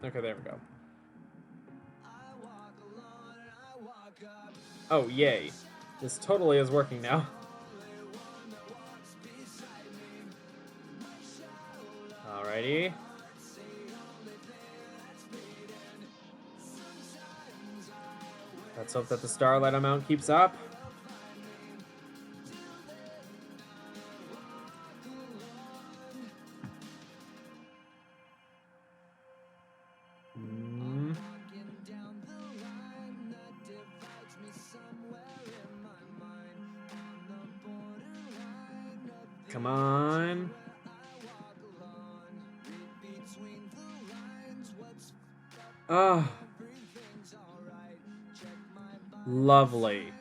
Okay, there we go. Oh, yay. This totally is working now. Alrighty. Let's hope that the starlight amount keeps up. Come on. Ah. Lovely.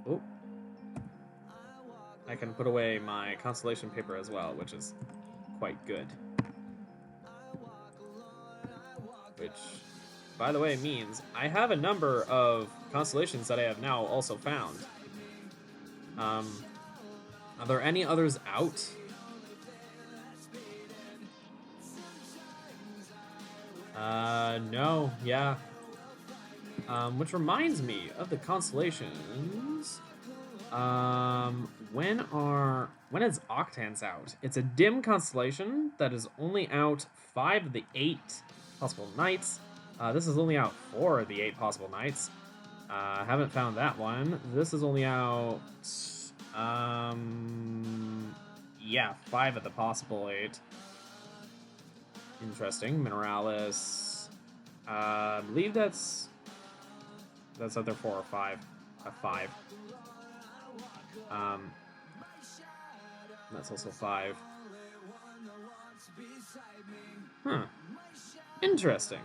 Oh. I can put away my constellation paper as well, which is quite good. Which, by the way, means I have a number of constellations that I have now also found. Are there any others out? No, yeah. Which reminds me of the constellations. When is Octans out? It's a dim constellation that is only out 5 of the 8 possible nights. This is only out 4 of the 8 possible nights. Haven't found that one. This is only out, yeah, 5 of the possible 8. Interesting. Mineralis. I believe that's either 4 or 5. 5. That's also 5. Huh. Interesting.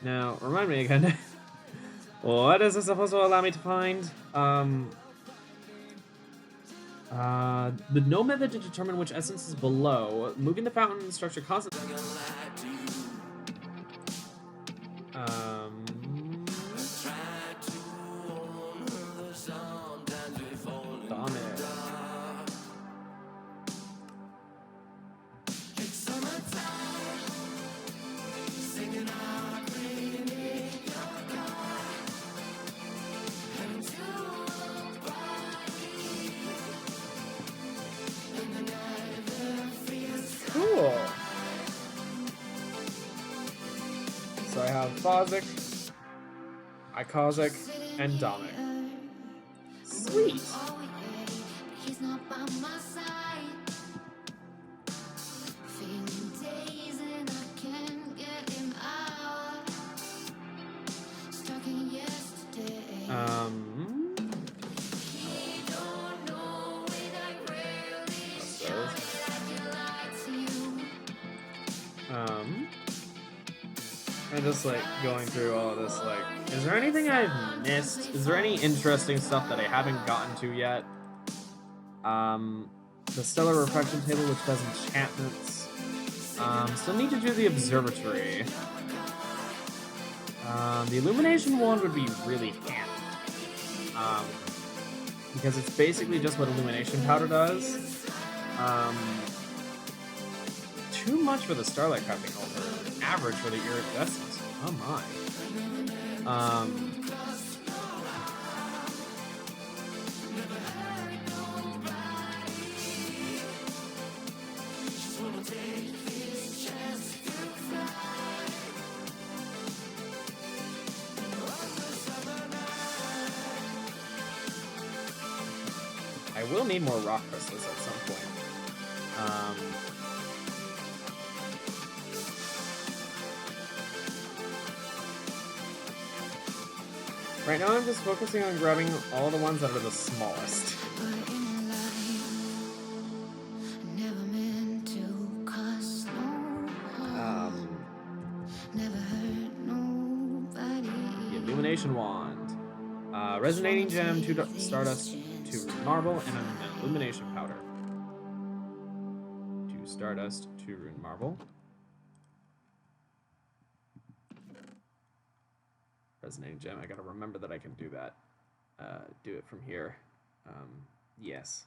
Now, remind me again. What is this supposed to allow me to find? The no method to determine which essence is below. Moving the fountain structure constantly. Dominic. Cool. So I have Fozic, Ikozic, and Dominic. Sweet. And just like going through all of this, like, is there anything I've missed? Is there any interesting stuff that I haven't gotten to yet? The stellar reflection table, which does enchantments. Still need to do the observatory. The illumination wand would be really handy. Because it's basically just what illumination powder does. Too much for the starlight crafting over. Average for the iridescence. Oh my. I will need more rock crystals at some point. Right now I'm just focusing on grabbing all the ones that are the smallest. The Illumination Wand. Resonating Gem, 2 Stardust, 2 Rune Marble, and an Illumination Powder. 2 Stardust, 2 Rune Marble. Resonating Gem, I gotta remember that I can do that. Do it from here. Yes.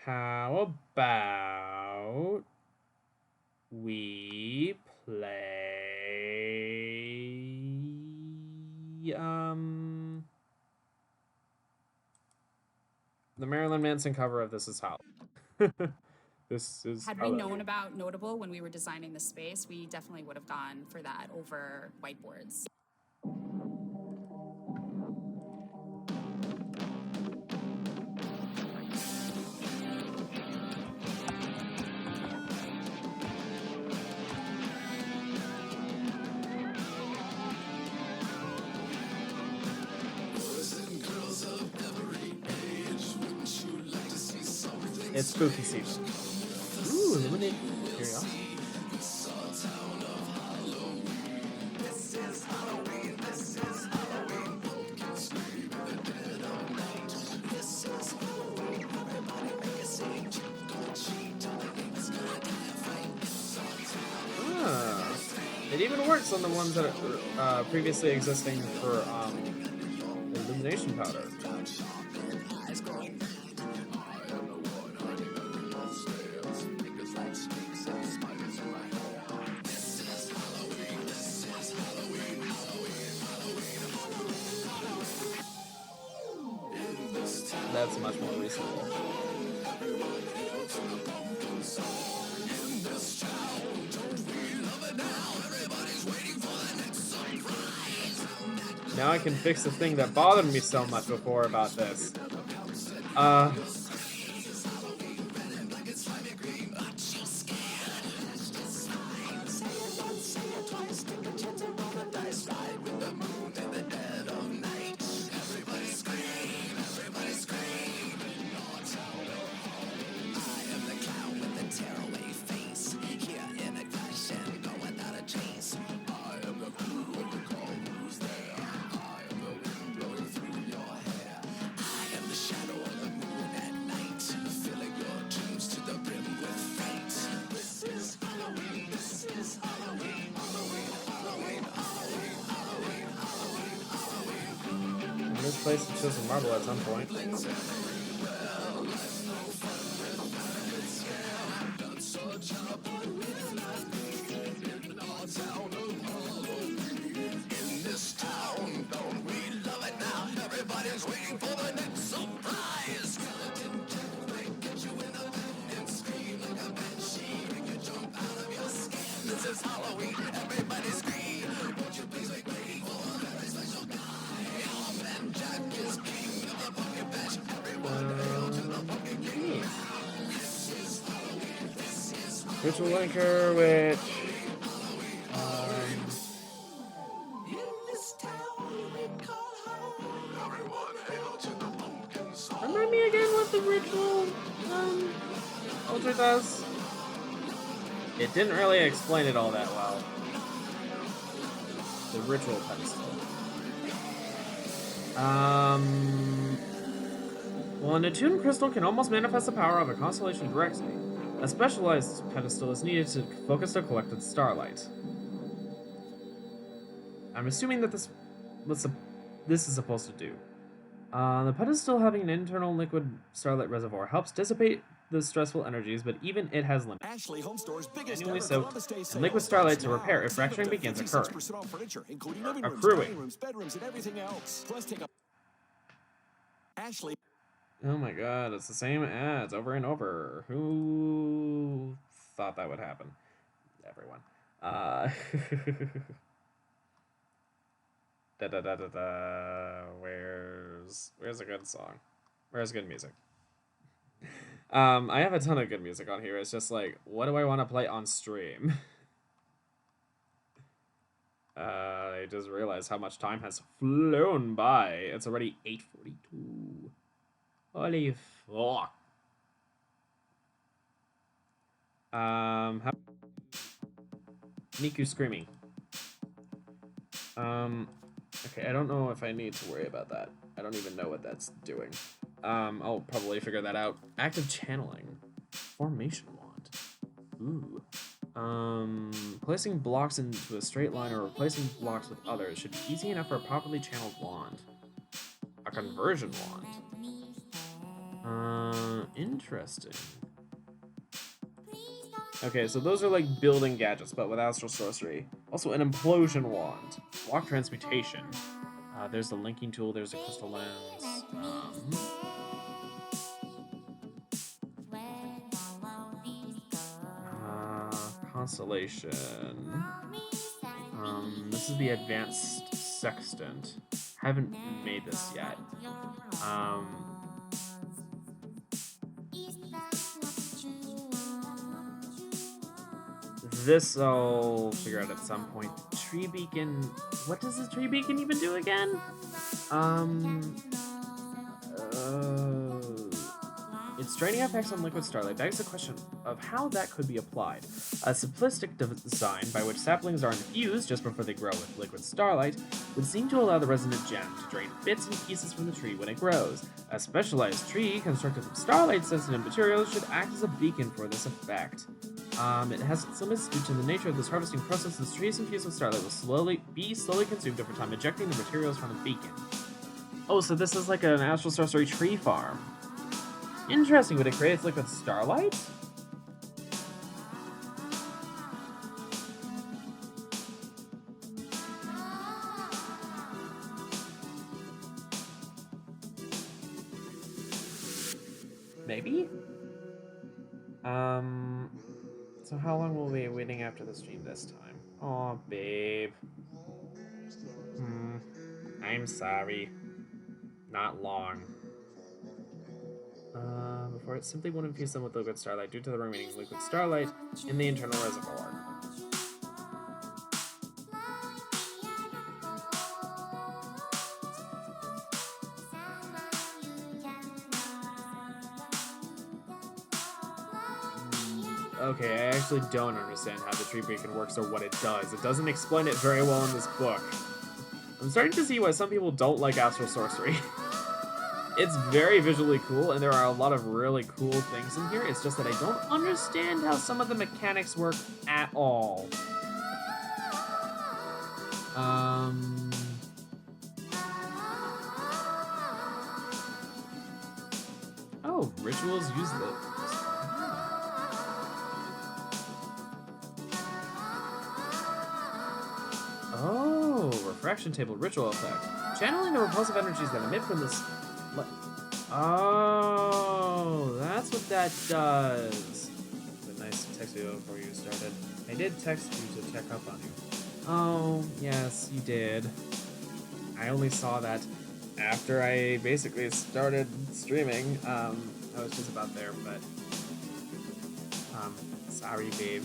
How about we play the Marilyn Manson cover of This Is How. This is Had we known about Notable when we were designing the space, we definitely would have gone for that over whiteboards. It's spooky season. Ooh, illuminate. Here you go. It even works on the ones that are previously existing for illumination powder. That's much more reasonable. Now I can fix the thing that bothered me so much before about this. This place that shows a marble at some point. Ritual linker, which remind me again what the ritual altar does. It didn't really explain it all that well. The ritual pedestal. Well, an attuned crystal can almost manifest the power of a constellation directly. A specialized pedestal is needed to focus the collected starlight. I'm assuming that this is supposed to do. The pedestal having an internal liquid starlight reservoir helps dissipate the stressful energies, but even it has limits. Ashley Home Store's biggest Annually ever soaked Columbus Day in sale liquid starlight to starts repair now. if fracturing Save up to begins occurring. 56% off furniture, including living rooms, Accruing. dining rooms, bedrooms, and everything else. Plus, take a Ashley. Oh my god, it's the same ads over and over. Who thought that would happen? Everyone. Da da da da da. Where's a good song? Where's good music? I have a ton of good music on here. It's just like, what do I want to play on stream? I just realized how much time has flown by. It's already 8:42. Holy fuck. Niku screaming. Okay, I don't know if I need to worry about that. I don't even know what that's doing. I'll probably figure that out. Active channeling. Formation wand. Ooh. Placing blocks into a straight line or replacing blocks with others should be easy enough for a properly channeled wand. A conversion wand. Interesting. Okay, so those are like building gadgets, but with astral sorcery. Also, an implosion wand. Block transmutation. There's the linking tool, there's a crystal lens. Constellation. This is the advanced sextant. Haven't made this yet. This I'll figure out at some point. Tree beacon. What does the tree beacon even do again? Its draining effects on liquid starlight begs the question of how that could be applied. A simplistic design by which saplings are infused just before they grow with liquid starlight would seem to allow the resonant gem to drain bits and pieces from the tree when it grows. A specialized tree constructed from starlight-sensitive materials should act as a beacon for this effect. It has its limits due to the nature of this harvesting process, as trees infused with starlight will slowly consumed over time, ejecting the materials from the beacon. Oh, so this is like an astral sorcery tree farm. Interesting, would it create liquid starlight? Maybe? So how long will we be waiting after the stream this time? Aw, babe. I'm sorry. Not long. Before it simply won't infuse them with liquid starlight due to the remaining liquid starlight in the internal reservoir. Okay, I actually don't understand how the tree beacon works or what it does. It doesn't explain it very well in this book. I'm starting to see why some people don't like Astral Sorcery. It's very visually cool, and there are a lot of really cool things in here. It's just that I don't understand how some of the mechanics work at all. Oh, rituals use the... Oh, refraction table ritual effect. Channeling the repulsive energies that emit from this... Oh, that's what that does. But nice to text you before you started. I did text you to check up on you. Oh, yes, you did. I only saw that after I basically started streaming. I was just about there, but... sorry, babe.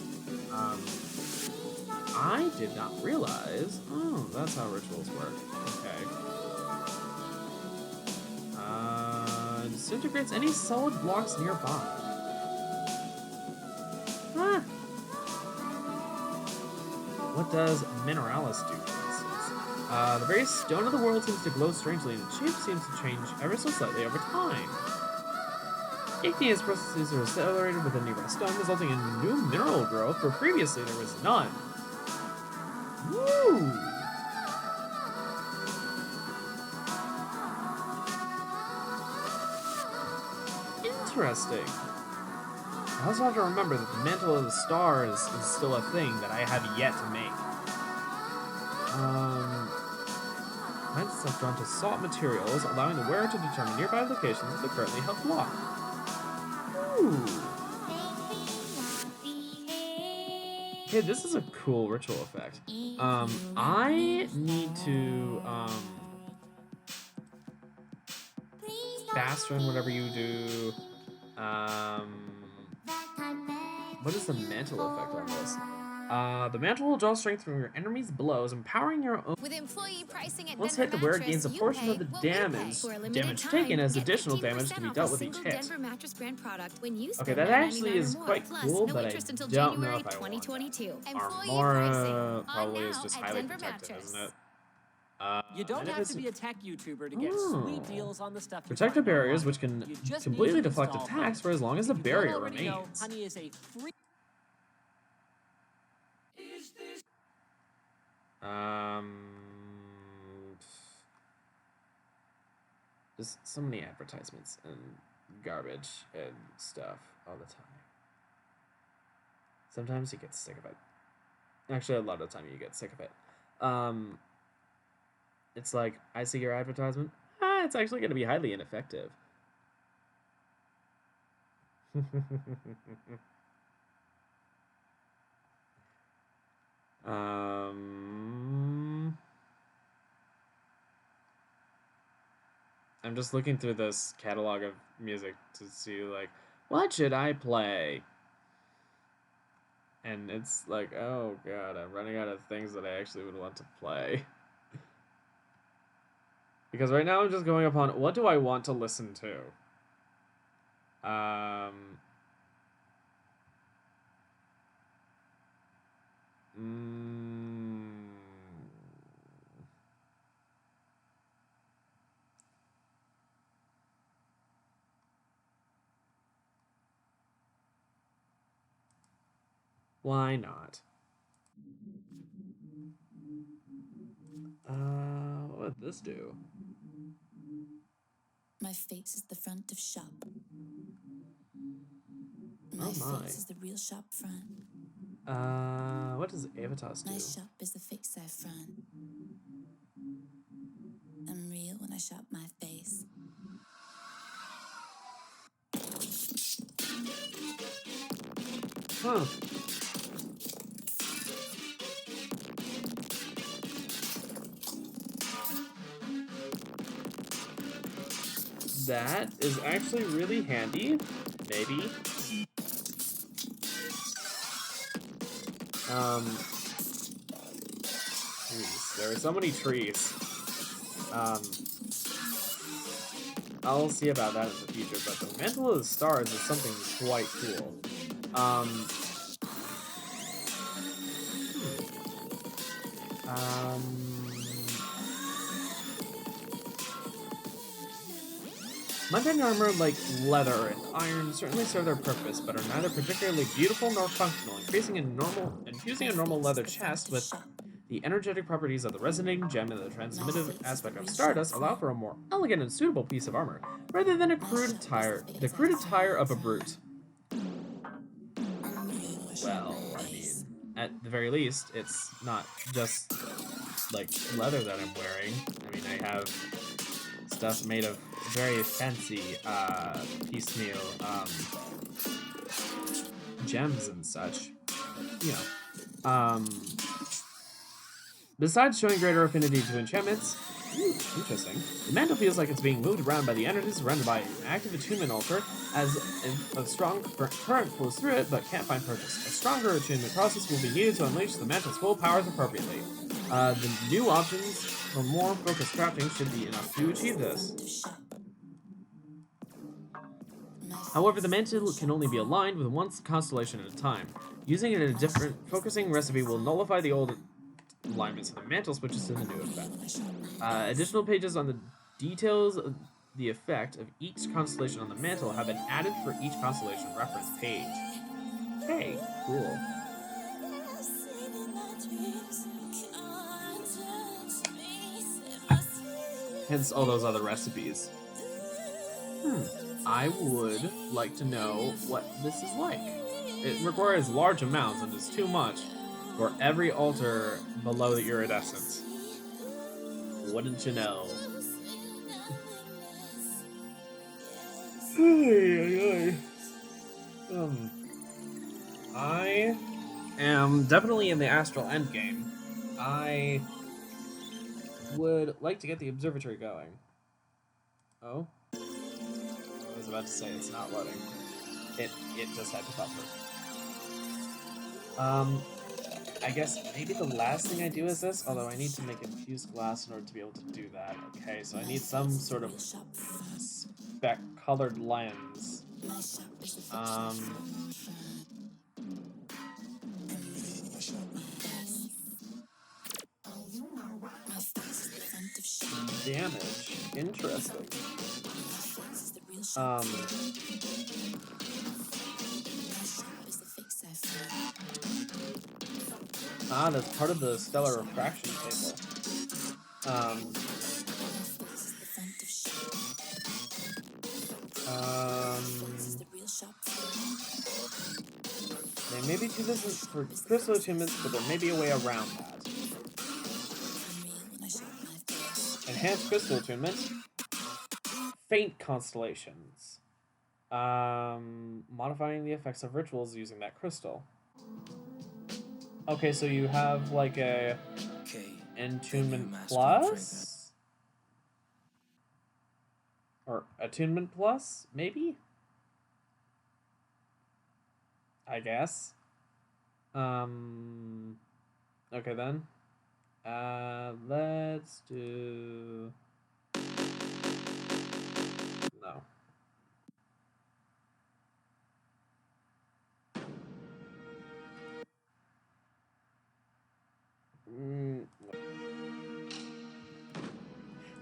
I did not realize... Oh, that's how rituals work. Okay. Disintegrates any solid blocks nearby. Huh. What does Mineralis do, for instance? The very stone of the world seems to glow strangely, and its shape seems to change ever so slightly over time. Igneous processes are accelerated with a nearby stone, resulting in new mineral growth, where previously there was none. Woo! Interesting. I also have to remember that the mantle of the stars is still a thing that I have yet to make. Find itself drawn to sought materials, allowing the wearer to determine nearby locations of the currently held block. Ooh. Okay, this is a cool ritual effect. I need to, fast run whatever you do. What is the mantle effect on this? The mantle will draw strength from your enemy's blows, empowering your own. With employee pricing at Once Denver hit, the wearer Mattress, gains a you portion pay of the what we pay. damage For a limited damage time, taken as get additional damage to 15% be off dealt a with each single hit. Denver Mattress brand product when you Okay, spend that actually $9.99 is or more. quite Plus, cool, no but I interest until don't know January if I want that. 2022. Employee Armora pricing probably on is now just at highly Denver protected, Mattress. isn't it? You don't and if have it's- to be a tech YouTuber to get Oh. sweet deals on the stuff you Protective find barriers, online. which can You just completely need to deflect install attacks Honey. for as long as the If you don't barrier already know, remains. Honey is a free. Just so many advertisements and garbage and stuff all the time. Sometimes you get sick of it. Actually, a lot of the time you get sick of it. It's like, I see your advertisement. It's actually going to be highly ineffective. I'm just looking through this catalog of music to see, like, what should I play? And it's like, oh god, I'm running out of things that I actually would want to play. Because right now I'm just going upon, what do I want to listen to? Why not? What would this do? My face is the front of shop. Oh my. Face is the real shop front. What does AIWDIS do? My shop is the face I front. I'm real when I shop my face. Huh. that is actually really handy. Maybe. Geez, there are so many trees. I'll see about that in the future, but the Mantle of the Stars is something quite cool. Mundane armor like leather and iron certainly serve their purpose, but are neither particularly beautiful nor functional. Infusing a normal leather chest with the energetic properties of the resonating gem and the transmittive aspect of Stardust allow for a more elegant and suitable piece of armor, rather than the crude attire of a brute. Well, I mean, at the very least, it's not just like leather that I'm wearing. I mean, I have stuff made of very fancy piecemeal gems and such. You know. Besides showing greater affinity to enchantments, interesting, the mantle feels like it's being moved around by the energy surrounded by an active attunement altar, as if a strong current flows through it, but can't find purchase. A stronger attunement process will be needed to unleash the mantle's full powers appropriately. The new options for more focused crafting should be enough to achieve this. However, the mantle can only be aligned with one constellation at a time. Using it in a different focusing recipe will nullify the old alignments of the mantle switches to the new effect. Additional pages on the details of the effect of each constellation on the mantle have been added for each constellation reference page. Hey, cool. Hence all those other recipes. I would like to know what this is like. It requires large amounts and is too much for every altar below the iridescence. Wouldn't you know? I am definitely in the Astral endgame. I would like to get the observatory going. Oh? I was about to say it's not loading. It just had to buffer. I guess maybe the last thing I do is this, although I need to make infused glass in order to be able to do that. Okay, so I need some sort of spec-colored lens. Damage. Interesting. That's part of the stellar refraction table. There may be two business for crystal attunements, but there may be a way around that. Enhanced crystal attunement. Faint constellations. Modifying the effects of rituals using that crystal. Okay, so you have like a Attunement Plus? Or Attunement Plus, maybe? I guess. Okay then. Let's do... No.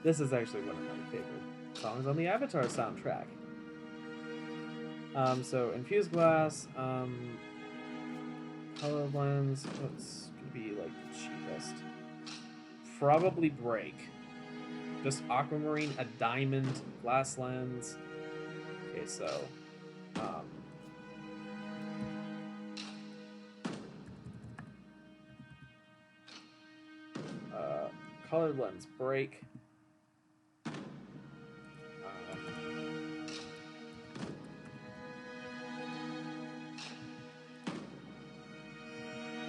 This is actually one of my favorite songs on the Avatar soundtrack. So infused glass, color lens, what's gonna be like the cheapest? Probably break. Just aquamarine, a diamond, glass lens. Okay, so color lens break.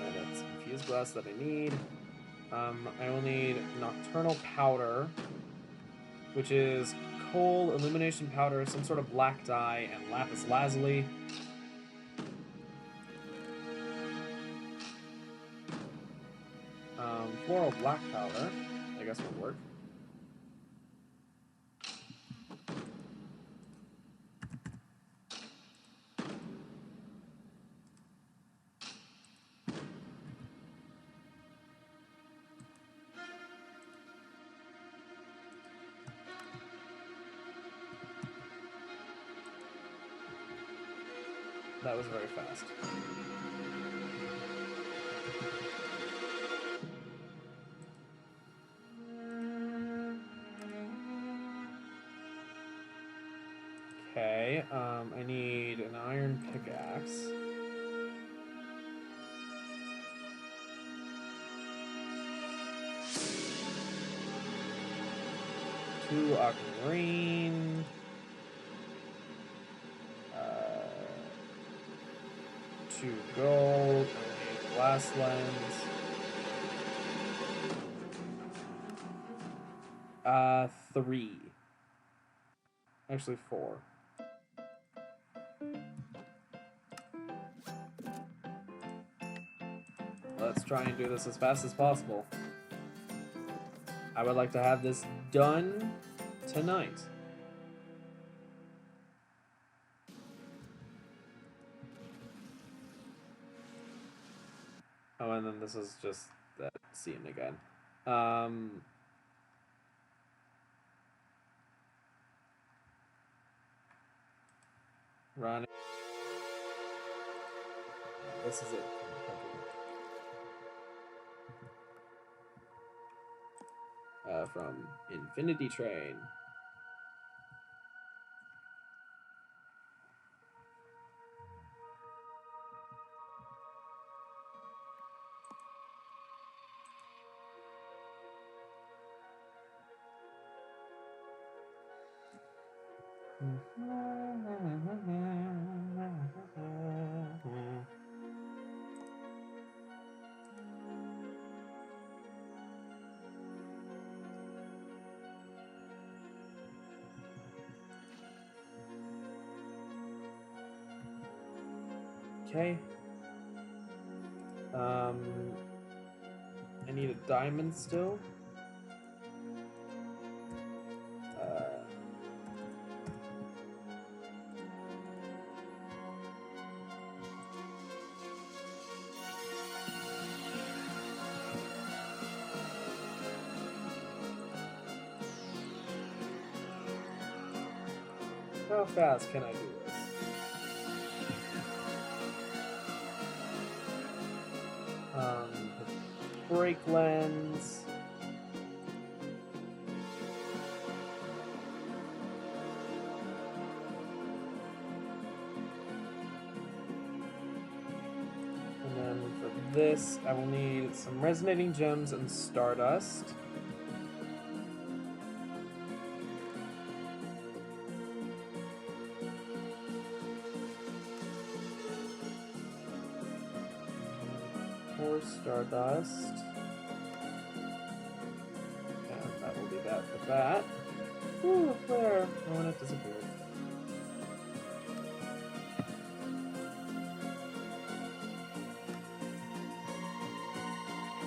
And it's infused glass that I need. I will need nocturnal powder, which is coal, illumination powder, some sort of black dye, and lapis lazuli. Floral black powder, I guess would work. That was very fast. Okay, I need an iron pickaxe. Two aquamarine. 2 gold. I need glass lens. 3. Actually 4. Let's try and do this as fast as possible. I would like to have this done tonight. Oh, and then this is just that scene again. Running. This is it. From Infinity Train. Okay. I need a diamond still. How fast can I do this? Brake lens. And then for this, I will need some resonating gems and stardust. Stardust. And that will be that for that. Ooh, flare. Oh, and it disappeared.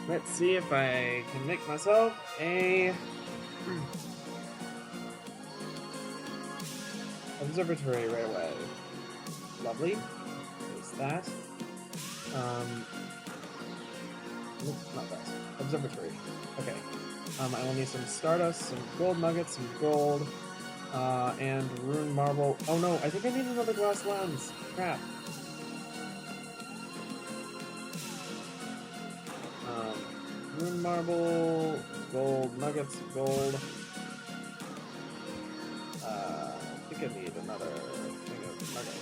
Let's see if I can make myself a observatory right away. Lovely. There's that. Nope, not that. Observatory. Okay. I will need some stardust, some gold nuggets, some gold, and rune marble. Oh no, I think I need another glass lens. Crap. Rune marble, gold nuggets, gold. I think I need another thing of nuggets.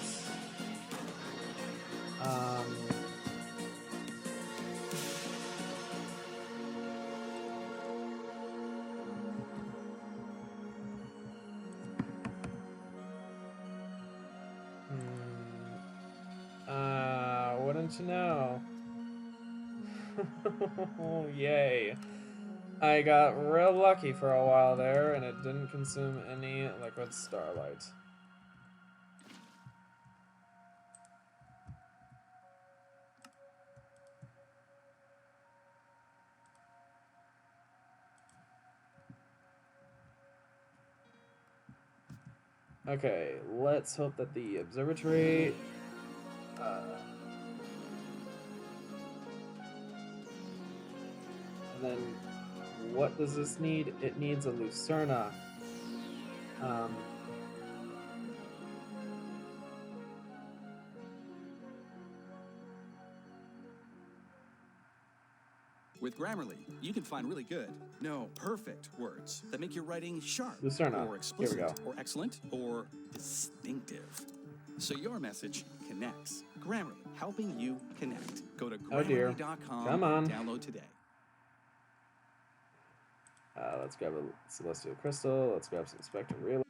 Wouldn't you know? Yay. I got real lucky for a while there, and it didn't consume any liquid starlight. Okay, let's hope that the observatory... and then, what does this need? It needs a Lucerna. With Grammarly, you can find really good, no, perfect words that make your writing sharp, Lucerna. or explicit, Here we go. or excellent, or distinctive. So your message connects. Grammarly, helping you connect. Go to Oh dear. Grammarly.com Come on. and download today. Let's grab a celestial crystal. Let's grab some spectral real.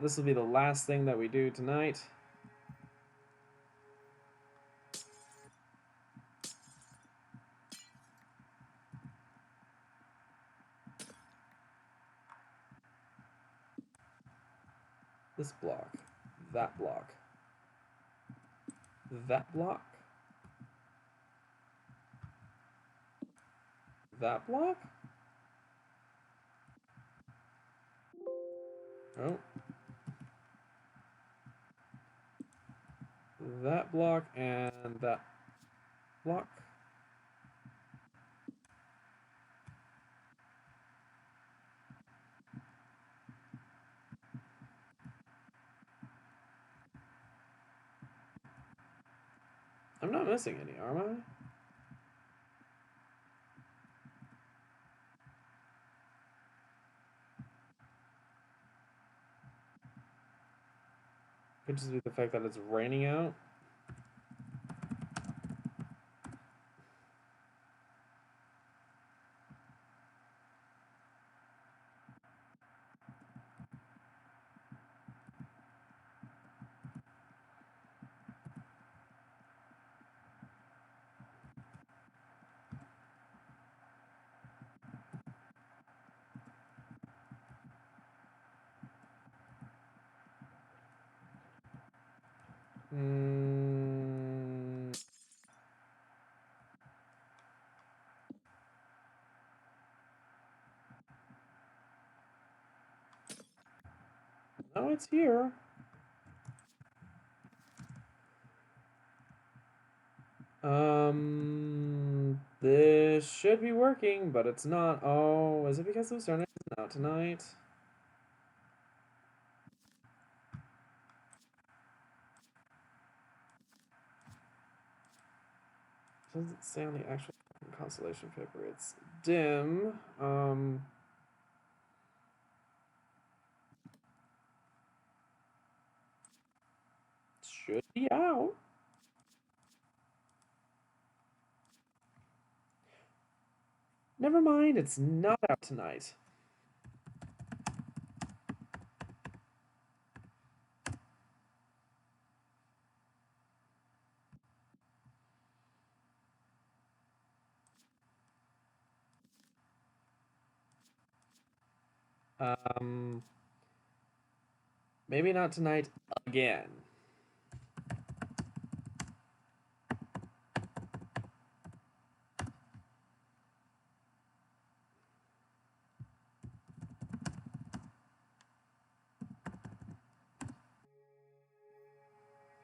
This will be the last thing that we do tonight. This block. That block. That block. That block? Oh. That block and that block. I'm not missing any, am I? Could just be the fact that it's raining out. No, it's here. This should be working, but it's not. Oh, is it because Lucerna isn't out tonight? Doesn't say on the actual constellation paper. It's dim. Should be out. Never mind, it's not out tonight. Maybe not tonight again.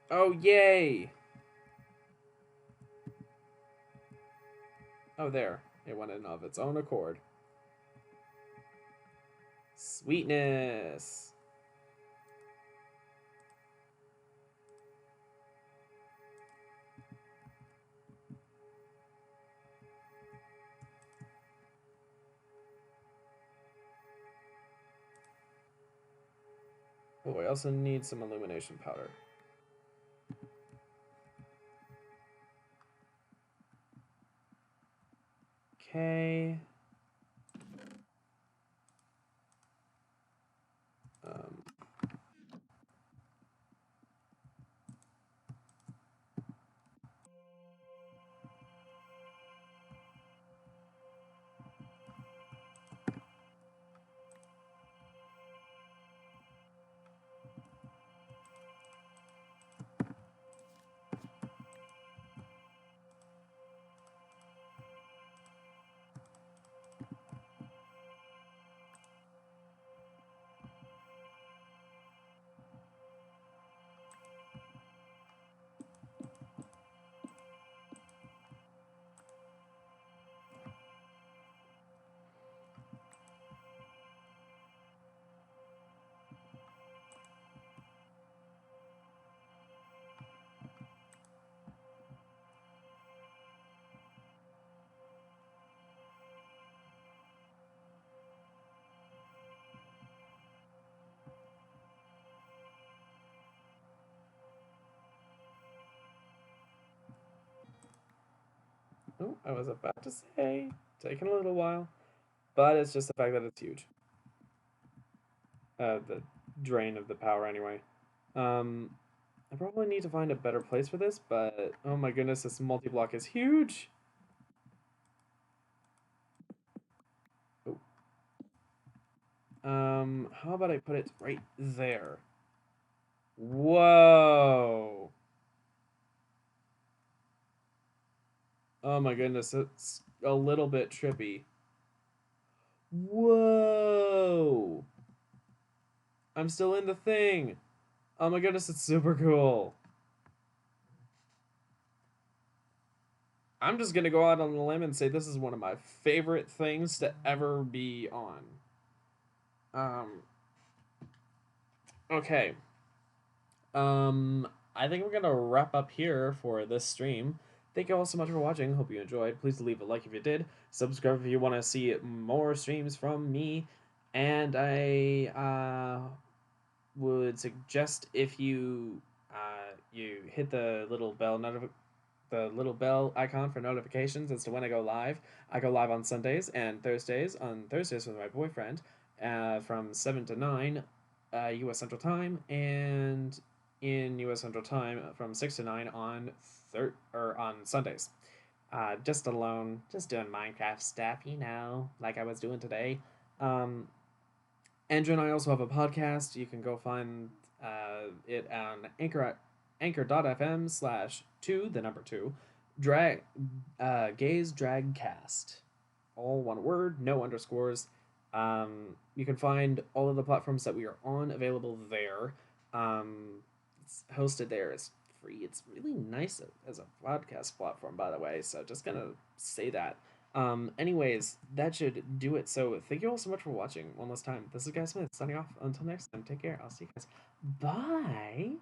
Oh, yay! Oh, there. It went in of its own accord. Sweetness. Oh, I also need some illumination powder. Okay. Oh, I was about to say, taking a little while, but it's just the fact that it's huge. The drain of the power anyway. I probably need to find a better place for this, but oh my goodness, this multi-block is huge. Oh. How about I put it right there? Whoa. Oh my goodness, it's a little bit trippy. Whoa. I'm still in the thing. Oh my goodness, it's super cool. I'm just gonna go out on a limb and say this is one of my favorite things to ever be on. Okay. I think we're gonna wrap up here for this stream. Thank you all so much for watching. Hope you enjoyed. Please leave a like if you did. Subscribe if you want to see more streams from me. And I would suggest if you you hit the little bell icon for notifications as to when I go live. I go live on Sundays and Thursdays. On Thursdays with my boyfriend, from 7 to 9, U.S. Central Time, and in U.S. Central Time from 6 to 9 on on Sundays. Just alone, just doing Minecraft stuff, like I was doing today. Andrew and I also have a podcast. You can go find it on anchor.fm/2, the number 2, Gaze Dragcast. All one word, no underscores. You can find all of the platforms that we are on available there. It's hosted there. It's free. It's really nice as a podcast platform, by the way. So just gonna say that. Anyways, that should do it. So thank you all so much for watching one last time. This is Guy Smith signing off. Until next time, take care. I'll see you guys. Bye.